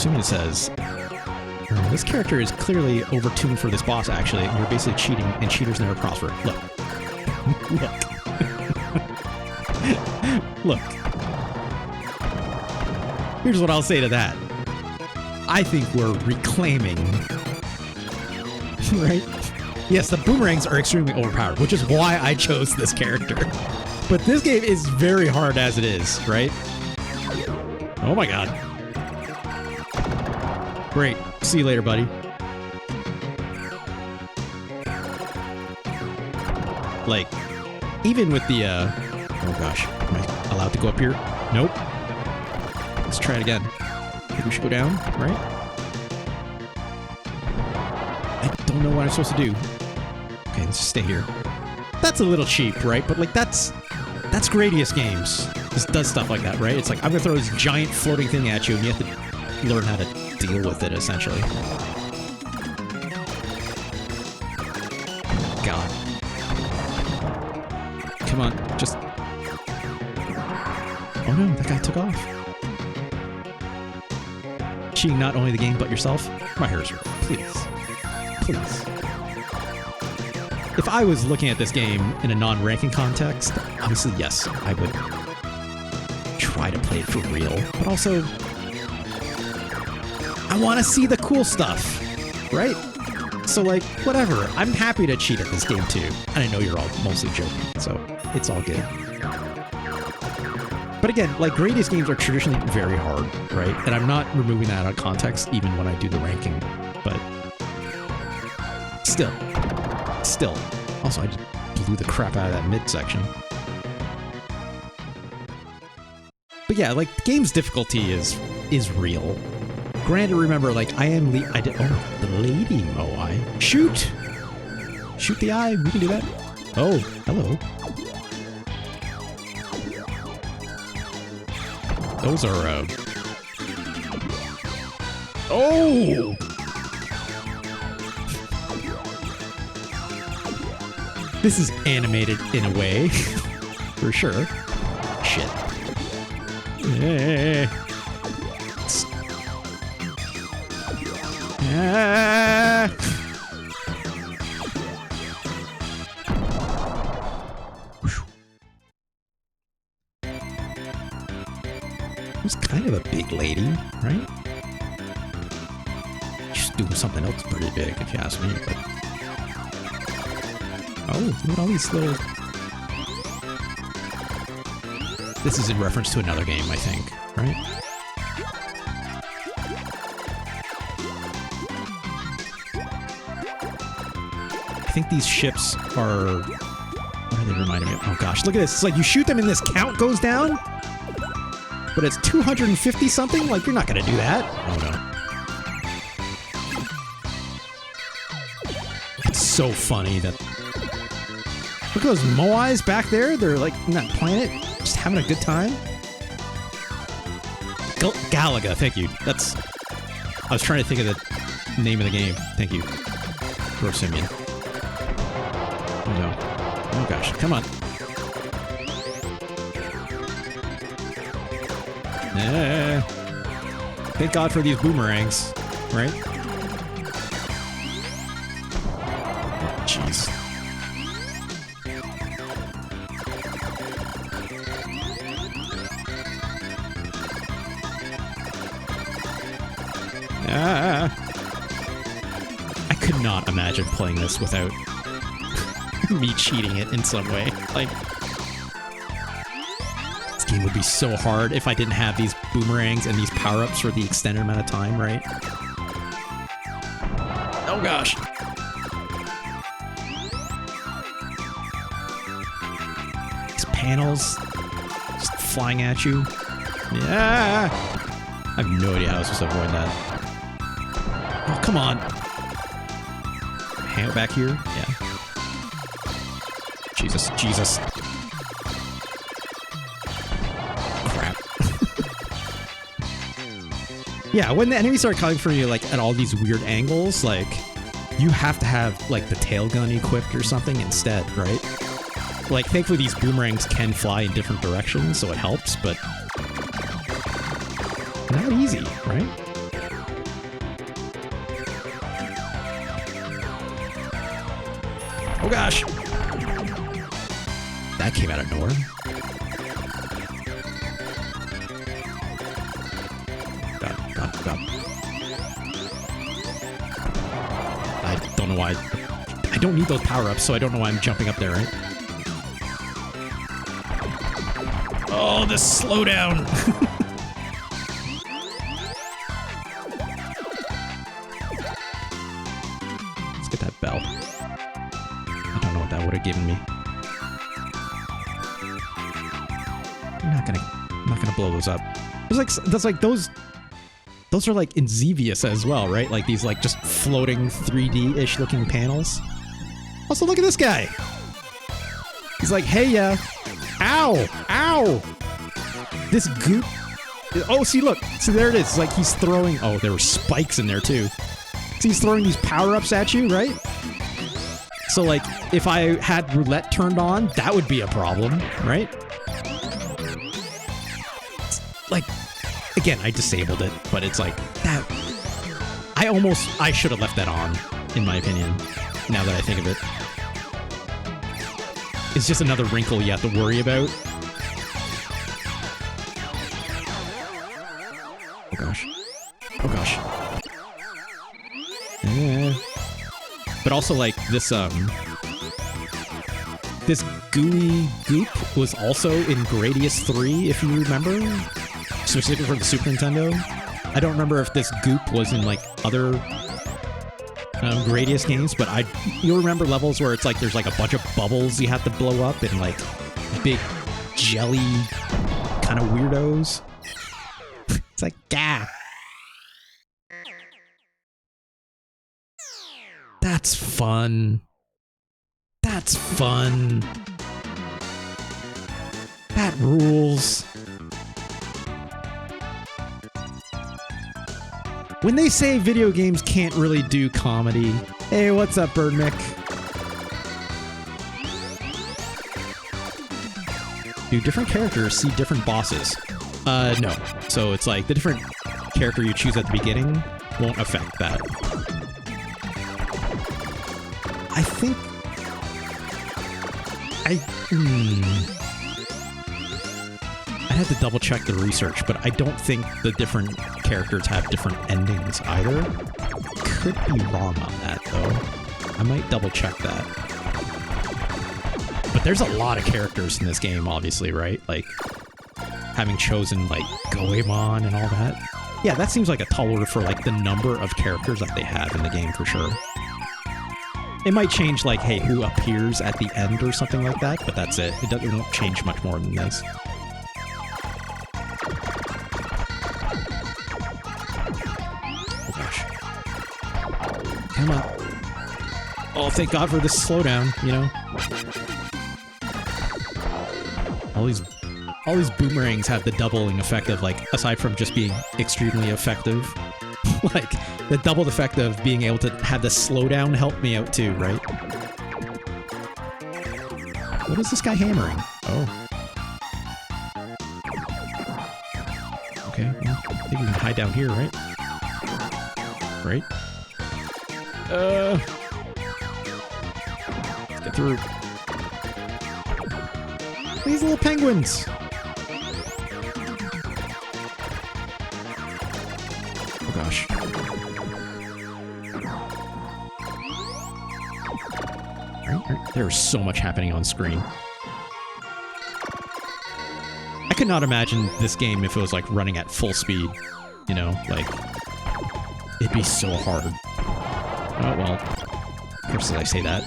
It says, this character is clearly overtuned for this boss, actually, and you're basically cheating, and cheaters never prosper. Look. Look. Look. Here's what I'll say to that. I think we're reclaiming, right? Yes, the boomerangs are extremely overpowered, which is why I chose this character. But this game is very hard as it is, right? Oh my god. Great. See you later, buddy. Like, even with the, oh gosh. Am I allowed to go up here? Nope. Let's try it again. I think we should go down, right? I don't know what I'm supposed to do. Okay, let's just stay here. That's a little cheap, right? But, like, that's Gradius games. This does stuff like that, right? It's like, I'm gonna throw this giant floating thing at you, and you have to learn how to deal with it, essentially. God. Come on, just... Oh no, that guy took off. Cheating not only the game, but yourself? My hair is hurt. Please. Please. If I was looking at this game in a non-ranking context, obviously, yes, I would try to play it for real. But also, I want to see the cool stuff, right? So, like, whatever. I'm happy to cheat at this game, too. And I know you're all mostly joking, so it's all good. But again, like, Gradius games are traditionally very hard, right? And I'm not removing that out of context, even when I do the ranking. But still. Also, I just blew the crap out of that midsection. But yeah, like, the game's difficulty is real. Granted, remember, like, I am the lady Moai. Shoot! Shoot the eye. We can do that. Oh, hello. Those are, Oh! This is animated in a way. For sure. Shit. Ah! She's kind of a big lady, right? She's doing something else pretty big, if you ask me. But... oh, look at all these little... This is in reference to another game, I think, right? I think these ships are... what are they reminding me of? Oh gosh, look at this. It's like you shoot them and this count goes down? But it's 250 something? Like, you're not gonna do that. Oh no. It's so funny that... look at those moais back there. They're like in that planet, just having a good time. Galaga, thank you. That's... I was trying to think of the name of the game. Thank you. Gross Simeon. Oh no. Oh gosh, come on. Thank God for these boomerangs, right? Jeez. I could not imagine playing this without me cheating it in some way. Like, this game would be so hard if I didn't have these boomerangs and these power-ups for the extended amount of time, right? Oh gosh. These panels just flying at you. Yeah. I have no idea how I was supposed to avoid that. Oh, come on. Hang it back here? Yeah. Jesus, Jesus. Crap. Yeah, when the enemies start coming for you, like, at all these weird angles, like, you have to have, like, the tail gun equipped or something instead, right? Like, thankfully these boomerangs can fly in different directions, so it helps, but... not easy, right? Oh gosh! That came out of nowhere. God. I don't know why. I don't need those power-ups, so I don't know why I'm jumping up there, right? Oh, the slowdown! Let's get that bell. I don't know what that would have given me. I'm not gonna blow those up. There's like those are like in Xevious as well, right? Like these like just floating 3D-ish looking panels. Also, look at this guy. He's like, hey, ow, ow. This goop. Oh, see, look. See, there it is. It's like he's throwing. Oh, there were spikes in there too. So he's throwing these power-ups at you, right? So like, if I had roulette turned on, that would be a problem, right? Like, again, I disabled it, but it's like, that... I should have left that on, in my opinion, now that I think of it. It's just another wrinkle you have to worry about. Oh gosh. Oh gosh. But also, like, this gooey goop was also in Gradius 3, if you remember. Specifically for the Super Nintendo. I don't remember if this goop was in, like, other Gradius games, but you'll remember levels where it's like there's, like, a bunch of bubbles you have to blow up and, like, big jelly kind of weirdos. It's like, gah. That's fun. That's fun. That rules. When they say video games can't really do comedy, hey, what's up, Bird Mick? Do different characters see different bosses? No. So it's like the different character you choose at the beginning won't affect that. I think... I'd have to double check the research, but I don't think the different characters have different endings either. Could be wrong on that, though. I might double check that. But there's a lot of characters in this game, obviously, right? Like, having chosen, like, Goemon and all that. Yeah, that seems like a tall order for, like, the number of characters that they have in the game, for sure. It might change, like, hey, who appears at the end or something like that, but that's it. It won't change much more than this. Oh, gosh. Come on. Oh, thank God for this slowdown, you know? All these boomerangs have the doubling effect of, like, aside from just being extremely effective, like, the doubled effect of being able to have the slowdown help me out too, right? What is this guy hammering? Oh. Okay, well, I think we can hide down here, right? Right? Let's get through. These little penguins! Oh gosh. There's so much happening on screen. I could not imagine this game if it was like running at full speed. You know, like, it'd be so hard. Oh well. Of course, did I say that?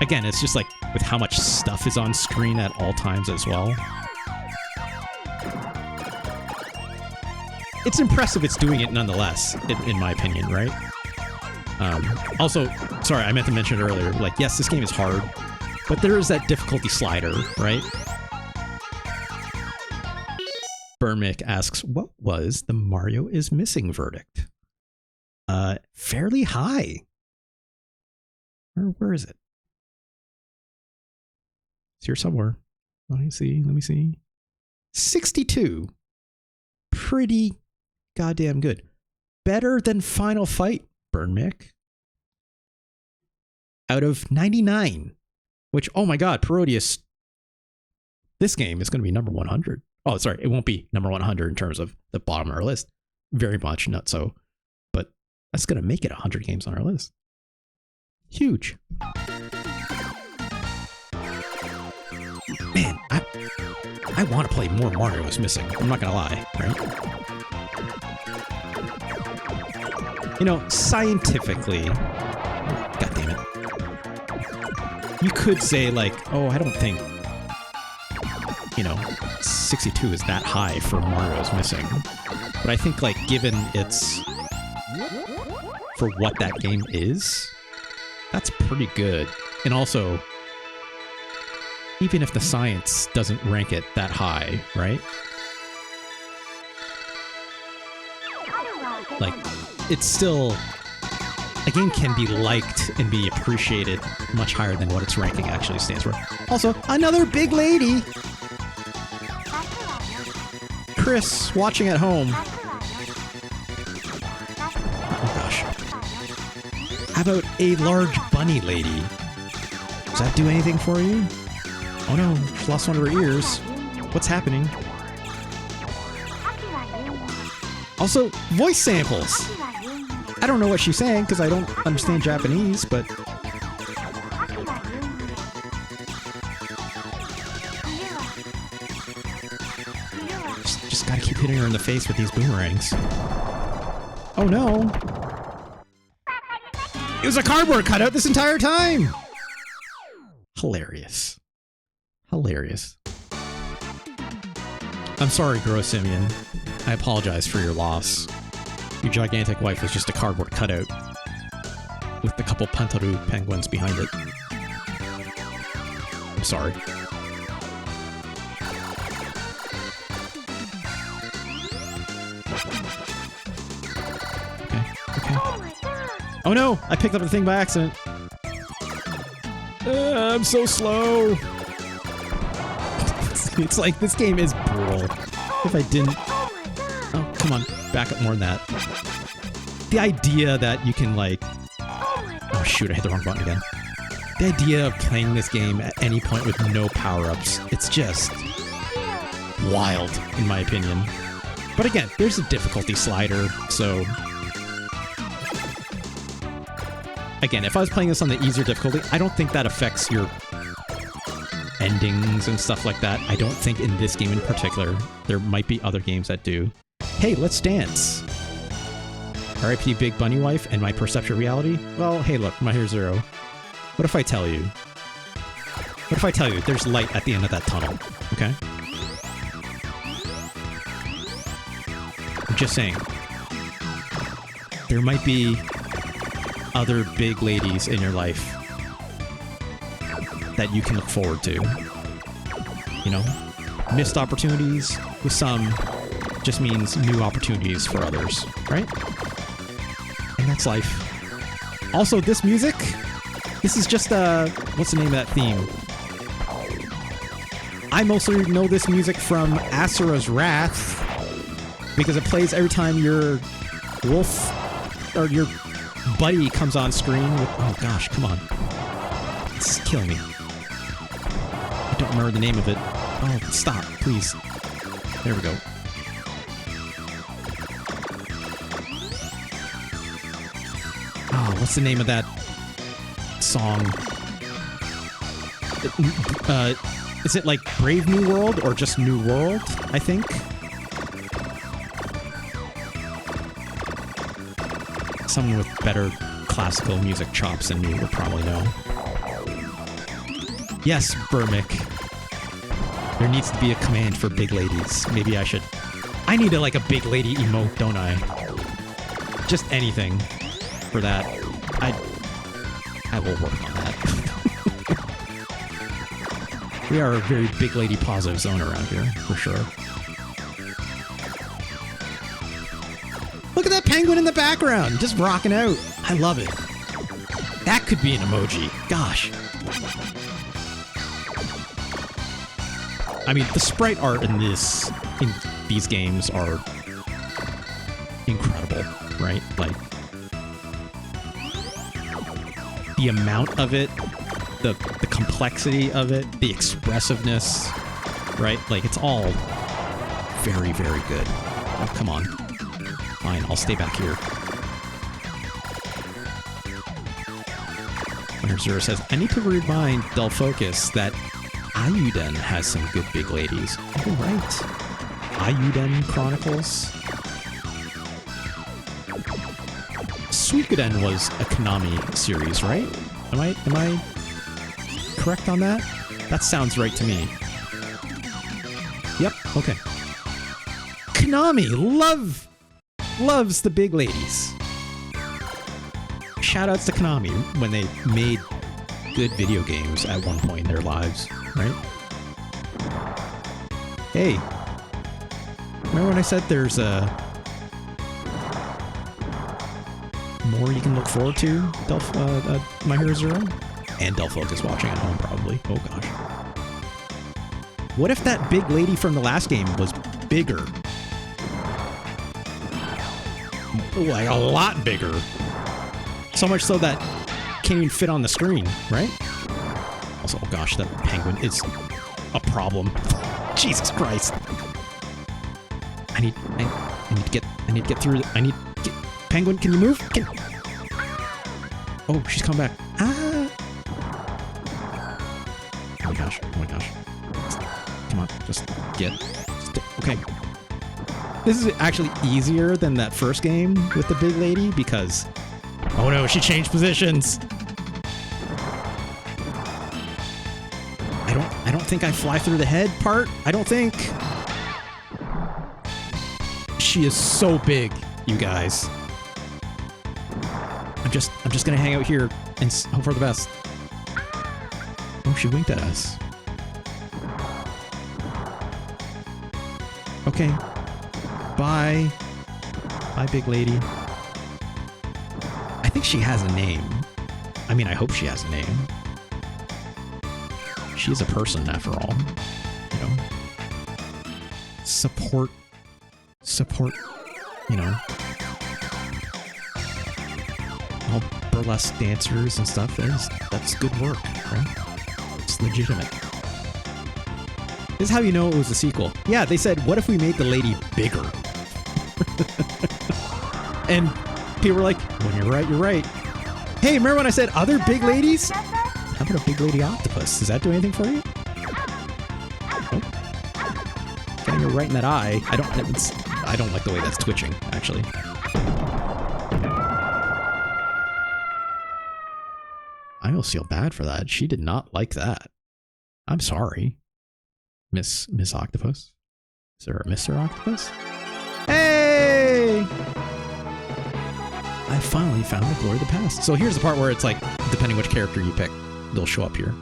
Again, it's just like with how much stuff is on screen at all times as well. It's impressive it's doing it nonetheless, in my opinion, right? Also, sorry, I meant to mention it earlier, like, yes, this game is hard, but there is that difficulty slider, right? Burmick asks, what was the Mario is missing verdict? Fairly high. Where is it? It's here somewhere. Let me see. 62. Pretty goddamn good. Better than Final Fight, Burnmick. Out of 99. Which, oh my god, Parodius. This game is going to be number 100. Oh, sorry, it won't be number 100 in terms of the bottom of our list. Very much not so. But that's going to make it 100 games on our list. Huge. Man, I want to play more Mario is Missing. I'm not going to lie, right? You know, scientifically, god damn it, you could say, like, oh, I don't think, you know, 62 is that high for Mario is Missing. But I think, like, given it's for what that game is, that's pretty good. And also, even if the science doesn't rank it that high, right? Like, it's still... A game can be liked and be appreciated much higher than what its ranking actually stands for. Also, another big lady! Chris, watching at home. Oh gosh. How about a large bunny lady? Does that do anything for you? Oh no, she lost one of her ears. What's happening? Also, voice samples! I don't know what she's saying because I don't understand Japanese, but... Just gotta keep hitting her in the face with these boomerangs. Oh no! It was a cardboard cutout this entire time! Hilarious. Hilarious. I'm sorry, Gross Simeon. I apologize for your loss. Your gigantic wife was just a cardboard cutout. with the couple Pantaru penguins behind it. I'm sorry. Okay. Oh no! I picked up the thing by accident. I'm so slow. It's like this game is brutal. If I didn't... Oh, come on. Back up more than that. The idea that you can like... Oh shoot, I hit the wrong button again. The idea of playing this game at any point with no power-ups, it's just wild, in my opinion. But again, there's a difficulty slider, so... Again, if I was playing this on the easier difficulty, I don't think that affects your endings and stuff like that. I don't think in this game in particular. There might be other games that do. Hey, let's dance! R.I.P. Big Bunny Wife and my perception of reality? Well, hey look, My Hero Zero. What if I tell you? What if I tell you there's light at the end of that tunnel? Okay? I'm just saying. There might be other big ladies in your life that you can look forward to. You know? Missed opportunities with some just means new opportunities for others, right? And that's life. Also, this music, this is just what's the name of that theme? I mostly know this music from Asura's Wrath because it plays every time your wolf or your buddy comes on screen with, oh gosh, come on. It's killing me. I don't remember the name of it. Oh, stop, please. There we go. Oh, what's the name of that song? Is it like Brave New World or just New World, I think? Someone with better classical music chops than me would probably know. Yes, Burmick. There needs to be a command for big ladies. Maybe I should... I need a big lady emote, don't I? Just anything for that. I will work on that. We are a very big lady positive zone around here, for sure. Look at that penguin in the background, just rocking out. I love it. That could be an emoji. Gosh. I mean, the sprite art in these games are incredible, right? Like, the amount of it, the complexity of it, the expressiveness, right? Like, it's all very, very good. Oh, come on. Fine, I'll stay back here. Winter Zero says, I need to remind Del Focus that Ayuden has some good big ladies. Oh, right. Ayuden Chronicles. Suikoden was a Konami series, right? Am I correct on that? That sounds right to me. Yep, okay. Konami loves the big ladies. Shoutouts to Konami when they made good video games at one point in their lives, right? Hey, remember when I said there's more you can look forward to, My Hero Zero? And Delphok is watching at home, probably. Oh gosh. What if that big lady from the last game was bigger? Like a lot bigger. So much so that can't even fit on the screen, right? Also, oh gosh, that penguin is a problem. Jesus Christ. I need to get through. Penguin, can you move? Oh, she's come back. Ah! Oh my gosh, oh my gosh. Come on, just get... Okay. This is actually easier than that first game with the big lady because... Oh no, she changed positions! I don't think I fly through the head part. I don't think. She is so big, you guys. I'm just gonna hang out here and hope for the best. Oh, she winked at us. Okay. Bye. Bye, big lady. I think she has a name. I mean, I hope she has a name. She's a person after all. You know. Support, you know. All burlesque dancers and stuff. That's good work, right? It's legitimate. This is how you know it was a sequel. Yeah, they said, what if we made the lady bigger? And people were like, when you're right, you're right. Hey, remember when I said other big ladies? How about a big lady octopus? Does that do anything for you? Oh. Getting her right in that eye. I don't like the way that's twitching, actually. I almost feel bad for that. She did not like that. I'm sorry. Miss Octopus? Is there a Mr. Octopus? Hey! I finally found the glory of the past. So here's the part where it's like, depending which character you pick, they'll show up here.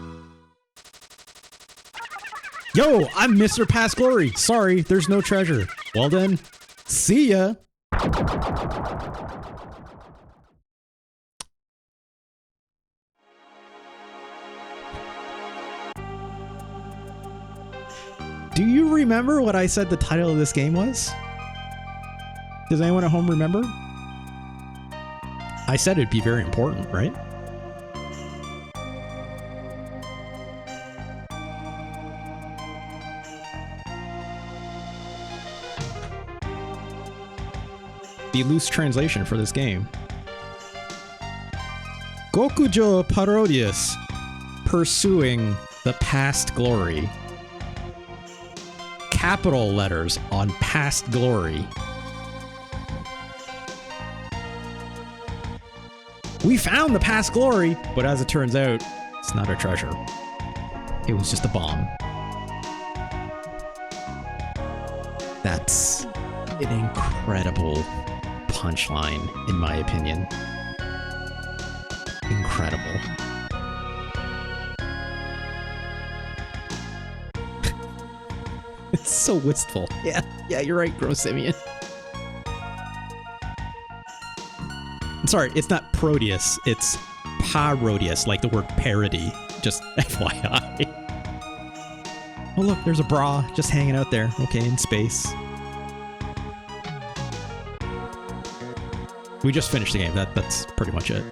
Yo, I'm Mr. Past Glory. Sorry, there's no treasure. Well then, see ya. Do you remember what I said the title of this game was? Does anyone at home remember? I said it'd be very important, right? The loose translation for this game. Gokujō Parodius, pursuing the past glory. Capital letters on past glory. We found the past glory, but as it turns out, it's not a treasure. It was just a bomb. That's an incredible punchline, in my opinion. Incredible. It's so wistful. Yeah, you're right, Gross Simeon. Sorry, it's not Parodius, it's Parodius, like the word parody. Just FYI. Oh look, there's a bra just hanging out there. Okay, in space. We just finished the game. That's pretty much it.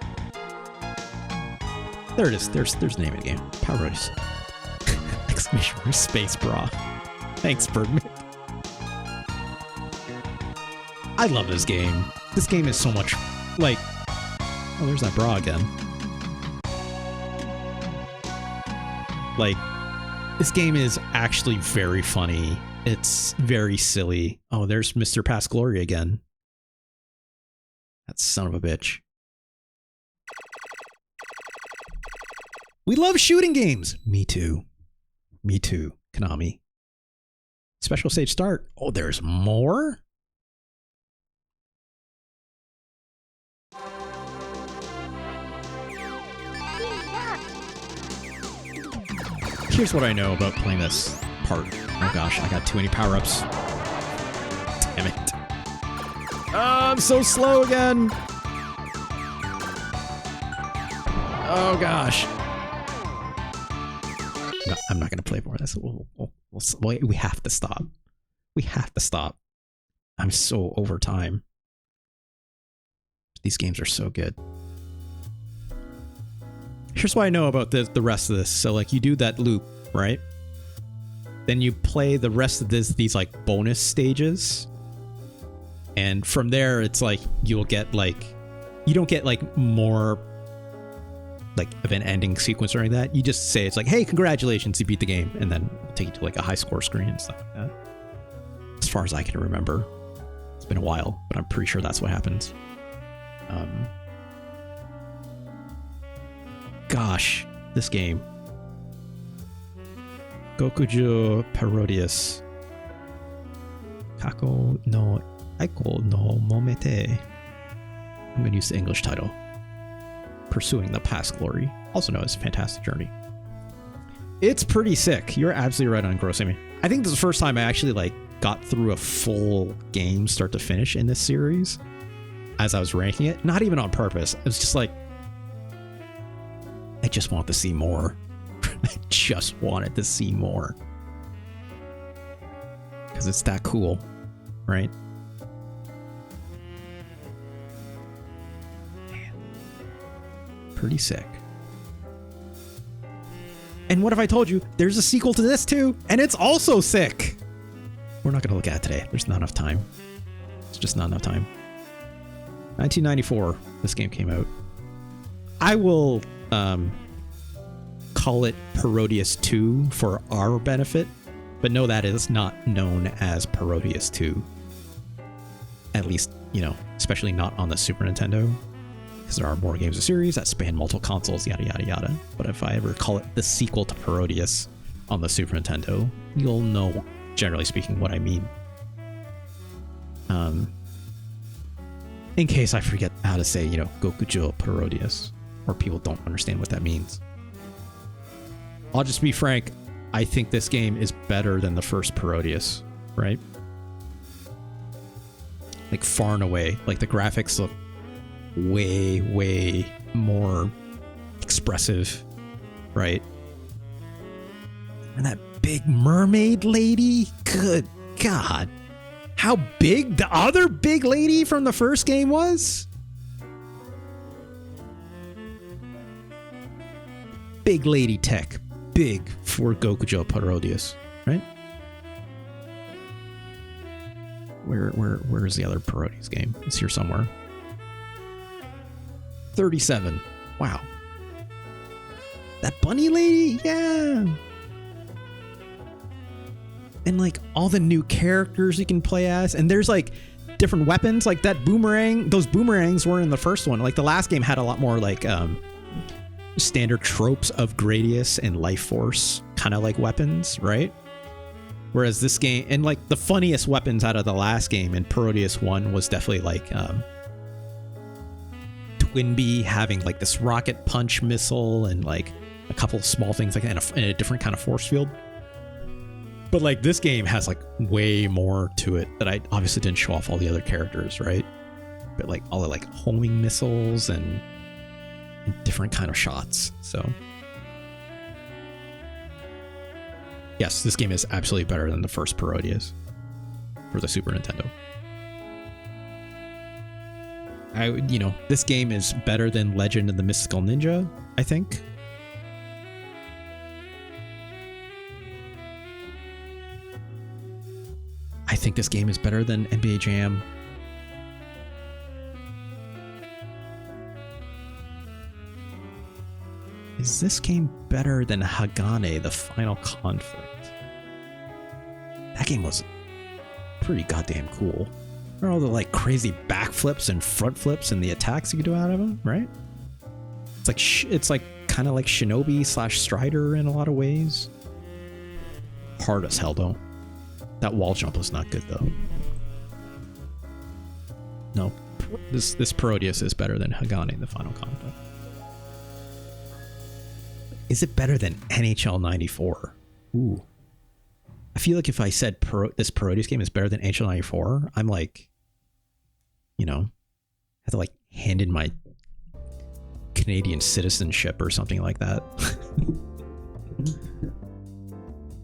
There it is. There's the name of the game. Parodius. Exclamation mark space bra. Thanks, Birdman. I love this game. This game is so much like... Oh, there's that bra again. Like, this game is actually very funny. It's very silly. Oh, there's Mr. Past Glory again. That son of a bitch. We love shooting games. Me too. Me too, Konami. Special stage start. Oh, there's more? Here's what I know about playing this part. Oh gosh, I got too many power-ups. Damn it. Oh, I'm so slow again. Oh gosh. No, I'm not going to play more of this. We have to stop. We have to stop. I'm so over time. These games are so good. Here's what I know about the rest of this. So like you do that loop, right? Then you play the rest of these like bonus stages. And from there, it's like you'll get like, you don't get like more like of an ending sequence or anything like that. You just say it's like, hey, congratulations, you beat the game. And then it'll take you to like a high score screen and stuff like that. As far as I can remember. It's been a while, but I'm pretty sure that's what happens. Gosh, this game. Gokujō Parodius. Kako no Eikō no Motomete. I'm going to use the English title. Pursuing the Past Glory, also known as Fantastic Journey. It's pretty sick. You're absolutely right on engrossing me. I think this is the first time I actually like got through a full game start to finish in this series as I was ranking it. Not even on purpose. It was just like, I just want to see more. I just wanted to see more. Because it's that cool, right? Man. Pretty sick. And what if I told you there's a sequel to this too, and it's also sick? We're not going to look at it today. There's not enough time. It's just not enough time. 1994, this game came out. I will call it Parodius 2 for our benefit, but no, that is not known as Parodius 2. At least, you know, especially not on the Super Nintendo. Because there are more games of series that span multiple consoles, yada yada yada. But if I ever call it the sequel to Parodius on the Super Nintendo, you'll know, generally speaking, what I mean. In case I forget how to say, you know, Gokujō Parodius, or people don't understand what that means. I'll just be frank, I think this game is better than the first Parodius, right? Like far and away. Like the graphics look way more expressive, right? And that big mermaid lady, good God, how big the other big lady from the first game was. Big lady tech, big for Gokujō Parodius, right? Where's the other Parodius game? It's here somewhere. 37. Wow. That bunny lady? Yeah. And like all the new characters you can play as. And there's like different weapons, like that boomerang. Those boomerangs weren't in the first one. Like the last game had a lot more like standard tropes of Gradius and Life Force kind of like weapons, right? Whereas this game, and like the funniest weapons out of the last game in Parodius 1 was definitely like Twinbee having like this rocket punch missile and like a couple of small things like that in a different kind of force field. But like this game has like way more to it that I obviously didn't show off all the other characters, right? But like all the like homing missiles and different kind of shots. So yes, this game is absolutely better than the first Parodius for the Super Nintendo. This game is better than Legend of the Mystical Ninja, I think. I think this game is better than NBA Jam. Is this game better than Hagane, the Final Conflict? That game was pretty goddamn cool. There are all the like crazy backflips and front flips and the attacks you can do out of them, right? It's like kind of like Shinobi / Strider in a lot of ways. Hard as hell though. That wall jump was not good though. No, this Parodius is better than Hagane, the Final Conflict. Is it better than NHL 94? Ooh. I feel like if I said this Parodius game is better than NHL 94, I'm like, you know, have to like hand in my Canadian citizenship or something like that.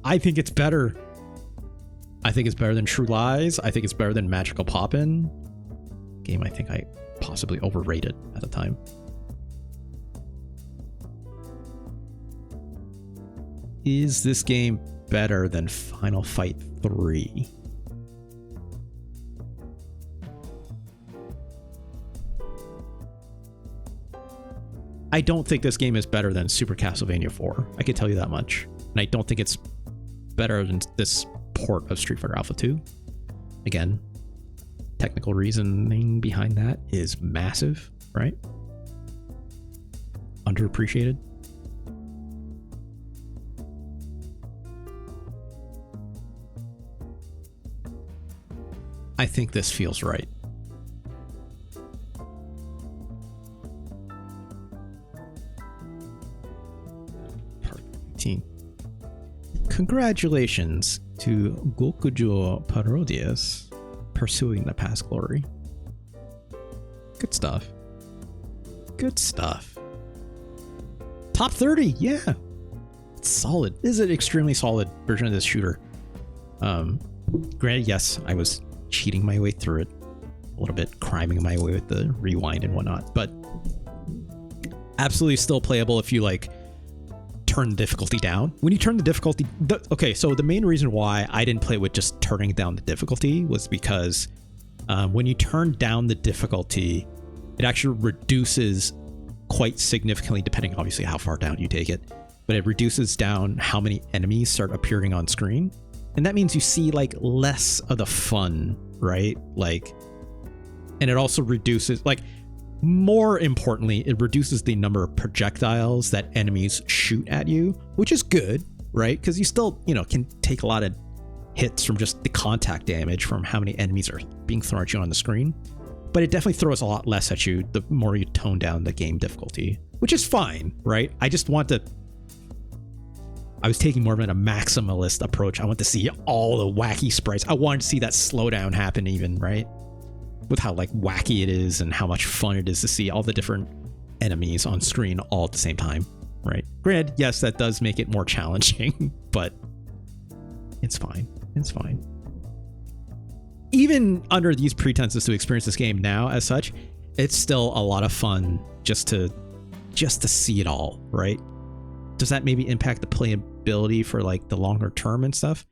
I think it's better. I think it's better than True Lies. I think it's better than Magical Poppin'. Game I think I possibly overrated at the time. Is this game better than Final Fight 3? I don't think this game is better than Super Castlevania 4. I can tell you that much. And I don't think it's better than this port of Street Fighter Alpha 2. Again, technical reasoning behind that is massive, right? Underappreciated. I think this feels right. Congratulations to Gokujō Parodius pursuing the past glory. Good stuff. Good stuff. Top 30, yeah. It's solid. This is an extremely solid version of this shooter. Granted, yes, I was cheating my way through it a little bit, criming my way with the rewind and whatnot, but absolutely still playable if you like turn the difficulty down. When you turn the difficulty, okay, so the main reason why I didn't play with just turning down the difficulty was because when you turn down the difficulty, it actually reduces quite significantly, depending obviously how far down you take it, but it reduces down how many enemies start appearing on screen. And that means you see like less of the fun, right? Like, and it also reduces, like, more importantly, it reduces the number of projectiles that enemies shoot at you, which is good, right? Because you still, you know, can take a lot of hits from just the contact damage from how many enemies are being thrown at you on the screen. But it definitely throws a lot less at you the more you tone down the game difficulty, which is fine, right? I just want to... I was taking more of a maximalist approach. I want to see all the wacky sprites. I wanted to see that slowdown happen even, right? With how like wacky it is and how much fun it is to see all the different enemies on screen all at the same time, right? Granted, yes, that does make it more challenging, but it's fine. It's fine. Even under these pretenses to experience this game now as such, it's still a lot of fun just to see it all, right? Does that maybe impact the playability for like the longer term and stuff?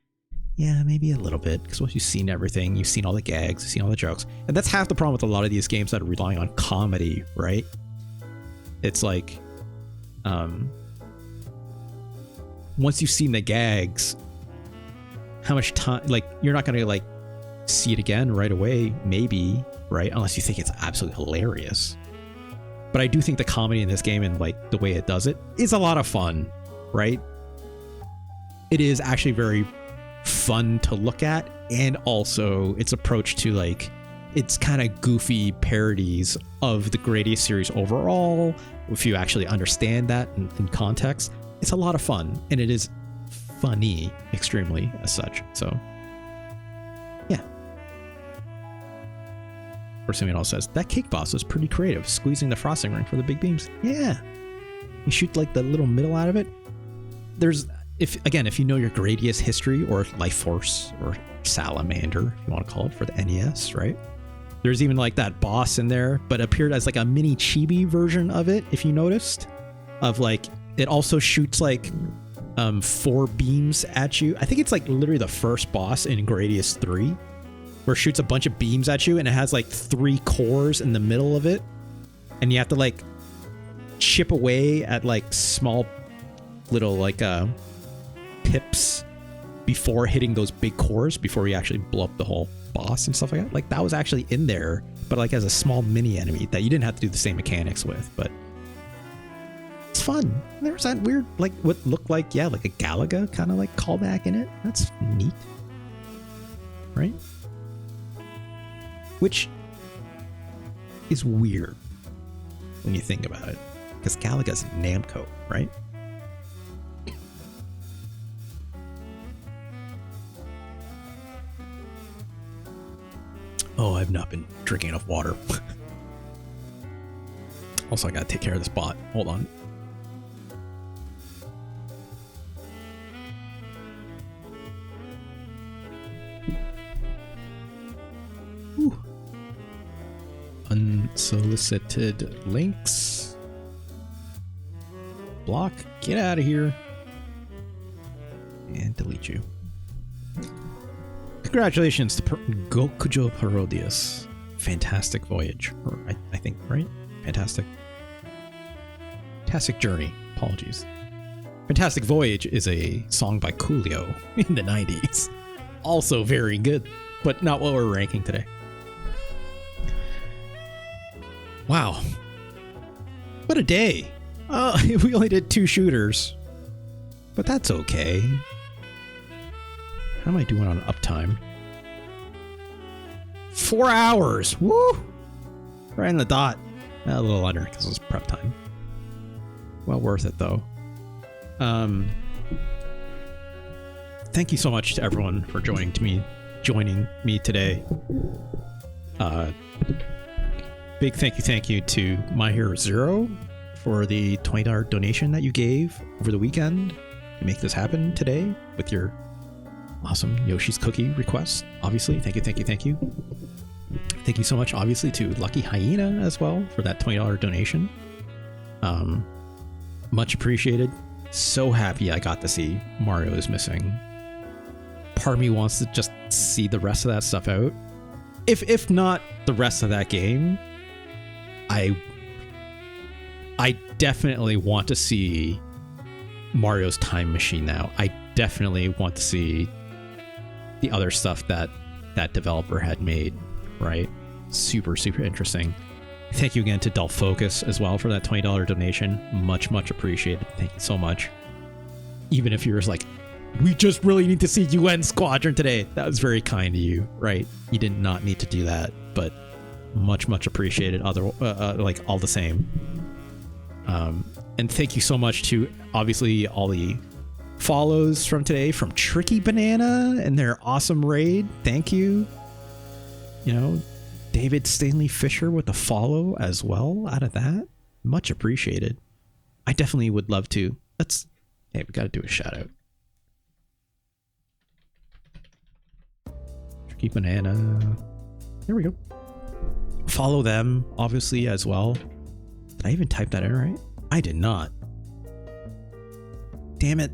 Yeah, maybe a little bit, because once you've seen everything, you've seen all the gags, you've seen all the jokes. And that's half the problem with a lot of these games that are relying on comedy, right? It's like, once you've seen the gags, how much time, like, you're not going to like see it again right away, maybe, right? Unless you think it's absolutely hilarious. But I do think the comedy in this game and like the way it does it is a lot of fun, right? It is actually very fun to look at, and also its approach to like it's kind of goofy parodies of the Gradius series overall. If you actually understand that in context, it's a lot of fun, and it is funny extremely as such. So yeah. Simeon also says that cake boss was pretty creative, squeezing the frosting ring for the big beams. Yeah, you shoot like the little middle out of it. There's, if you know your Gradius history, or Life Force, or Salamander, if you want to call it, for the NES, right? There's even like that boss in there, but appeared as like a mini chibi version of it, if you noticed. Of like, it also shoots like 4 beams at you. I think it's like literally the first boss in Gradius 3, where it shoots a bunch of beams at you, and it has like 3 cores in the middle of it, and you have to like chip away at like small little like pips before hitting those big cores, before you actually blow up the whole boss and stuff like that. Like, that was actually in there, but like as a small mini enemy that you didn't have to do the same mechanics with, but it's fun. There was that weird, like, what looked like, yeah, like a Galaga kind of like callback in it. That's neat, right? Which is weird when you think about it, because Galaga's Namco, right? Oh, I've not been drinking enough water. Also, I gotta take care of this bot. Hold on. Whew. Unsolicited links. Block. Get out of here. And delete you. Congratulations to Gokujō Parodius. Fantastic voyage. Or I think, right? Fantastic. Fantastic Journey. Apologies. Fantastic Voyage is a song by Coolio in the 90s. Also very good, but not what we're ranking today. Wow. What a day. We only did 2 shooters, but that's okay. How am I doing on uptime? 4 hours. Woo! Right in the dot. A little under because it was prep time. Well worth it though. thank you so much to everyone for joining me today. Big thank you to My Hero Zero for the $20 donation that you gave over the weekend to make this happen today with your awesome Yoshi's Cookie request. Obviously, thank you. Thank you so much, obviously, to Lucky Hyena as well for that $20 donation. Much appreciated. So happy I got to see Mario is Missing. Part of me wants to just see the rest of that stuff out. If not the rest of that game, I definitely want to see Mario's Time Machine now. I definitely want to see the other stuff that developer had made, right? Super interesting. Thank you again to Dull Focus as well for that $20 donation. Much appreciated. Thank you so much. Even if you're just like, we just really need to see UN Squadron today. That was very kind of you, right? You did not need to do that, but much appreciated. Like all the same. And thank you so much to obviously all the follows from today from Tricky Banana and their awesome raid. Thank you. You know, David Stanley Fisher with a follow as well out of that. Much appreciated. I definitely would love to. Hey, we got to do a shout out. Tricky Banana. There we go. Follow them, obviously, as well. Did I even type that in right? I did not. Damn it.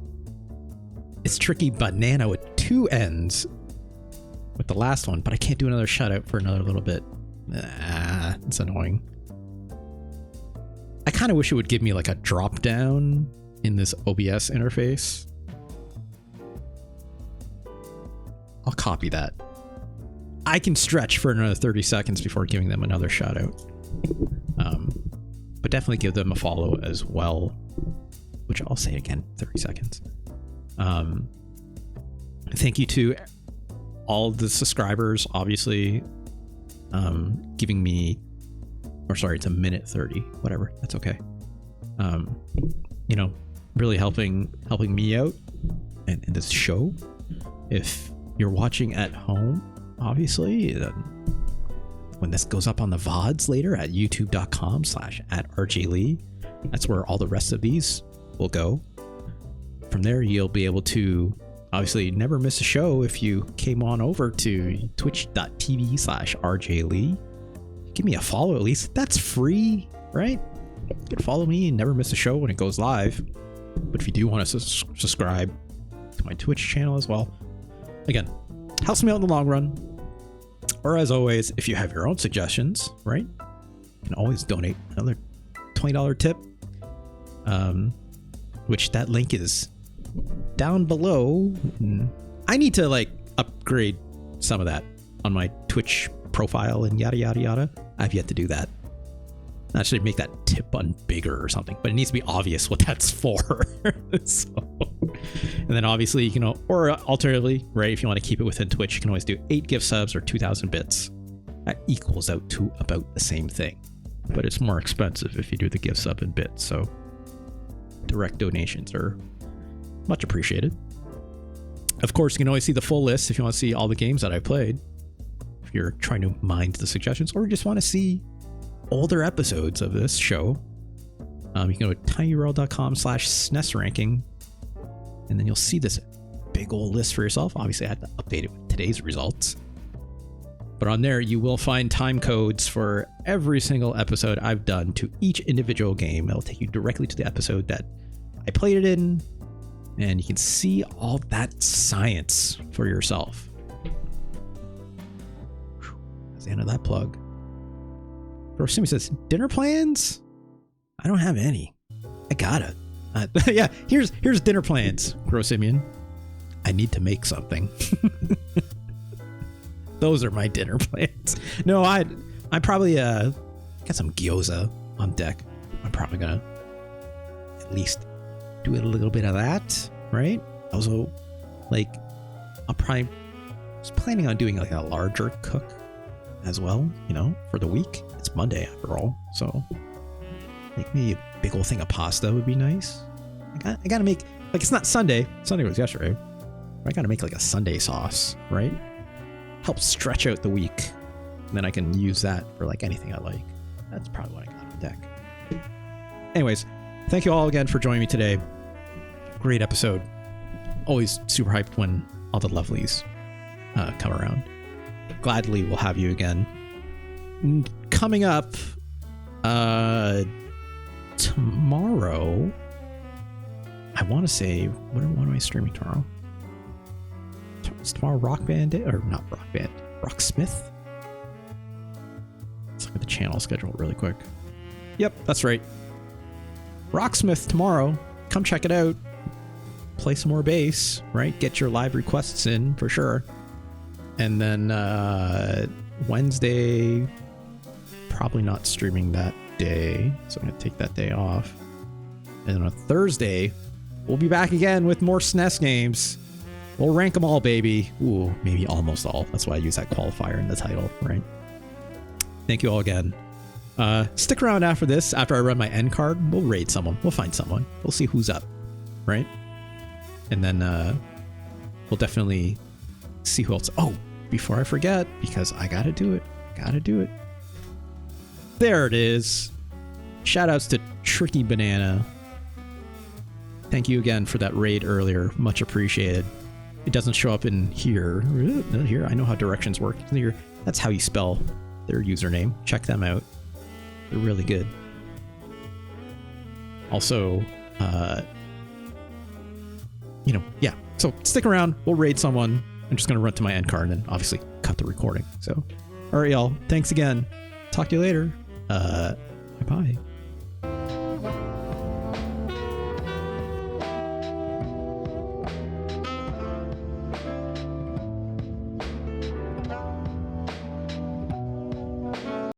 It's Tricky Banana with 2 N's with the last one, but I can't do another shout out for another little bit. It's annoying. I kind of wish it would give me like a drop down in this OBS interface. I'll copy that. I can stretch for another 30 seconds before giving them another shout out. But definitely give them a follow as well, which I'll say again, 30 seconds. Thank you to all the subscribers, obviously, giving me, or sorry, it's a minute 30, whatever, that's okay. You know, really helping me out in this show. If you're watching at home, obviously, when this goes up on the VODs later at youtube.com/@RJLee, that's where all the rest of these will go. From there, you'll be able to obviously never miss a show if you came on over to twitch.tv/RJLee. Give me a follow at least. That's free, right? You can follow me and never miss a show when it goes live. But if you do want to subscribe to my Twitch channel as well, again, helps me out in the long run. Or as always, if you have your own suggestions, right, you can always donate another $20 tip, which that link is down below. I need to like upgrade some of that on my Twitch profile and yada yada yada. I've yet to do that. Actually make that tip button bigger or something, but it needs to be obvious what that's for. So, and then obviously you can, or alternatively, right, if you want to keep it within Twitch, you can always do 8 gift subs or 2,000 bits. That equals out to about the same thing, but it's more expensive if you do the gift sub in bits. So direct donations are much appreciated. Of course, you can always see the full list if you want to see all the games that I played. If you're trying to mind the suggestions, or you just want to see older episodes of this show, you can go to tinyurl.com/SNES ranking, and then you'll see this big old list for yourself. Obviously, I had to update it with today's results, but on there you will find time codes for every single episode I've done to each individual game. It'll take you directly to the episode that I played it in, and you can see all that science for yourself. That's the end of that plug. Rosimi says, dinner plans? I don't have any. I gotta. Yeah, here's dinner plans, Grosimian. I need to make something. Those are my dinner plans. No, I probably got some gyoza on deck. I'm probably gonna at least do a little bit of that, right? Also, like, I was planning on doing like a larger cook as well, you know, for the week. It's Monday after all, so like maybe a big old thing of pasta would be nice. I gotta make, like, it's not Sunday. Sunday was yesterday. I gotta make like a Sunday sauce, right? Help stretch out the week. And then I can use that for like anything I like. That's probably what I got on deck. Anyways, thank you all again for joining me today. Great episode. Always super hyped when all the lovelies come around. Gladly we'll have you again. Coming up tomorrow, I want to say, what am I streaming tomorrow? Is tomorrow Rock Band Day? Or not Rock Band, Rocksmith? Let's look at the channel schedule really quick. Yep, that's right. Rocksmith tomorrow. Come check it out. Play some more bass, right? Get your live requests in for sure. And then Wednesday, probably not streaming that day, so I'm going to take that day off. And then on Thursday, we'll be back again with more SNES games. We'll rank them all, baby. Ooh, maybe almost all. That's why I use that qualifier in the title, right? Thank you all again. Stick around after this. After I run my end card, we'll raid someone. We'll find someone. We'll see who's up, right? And then we'll definitely see who else. Oh, before I forget, because I gotta do it. Gotta do it. There it is. Shoutouts to Tricky Banana. Thank you again for that raid earlier. Much appreciated. It doesn't show up in here. Here, I know how directions work. Here, that's how you spell their username. Check them out. They're really good. Also, yeah. So stick around. We'll raid someone. I'm just going to run to my end card and then obviously cut the recording. So, all right, y'all. Thanks again. Talk to you later. Bye-bye.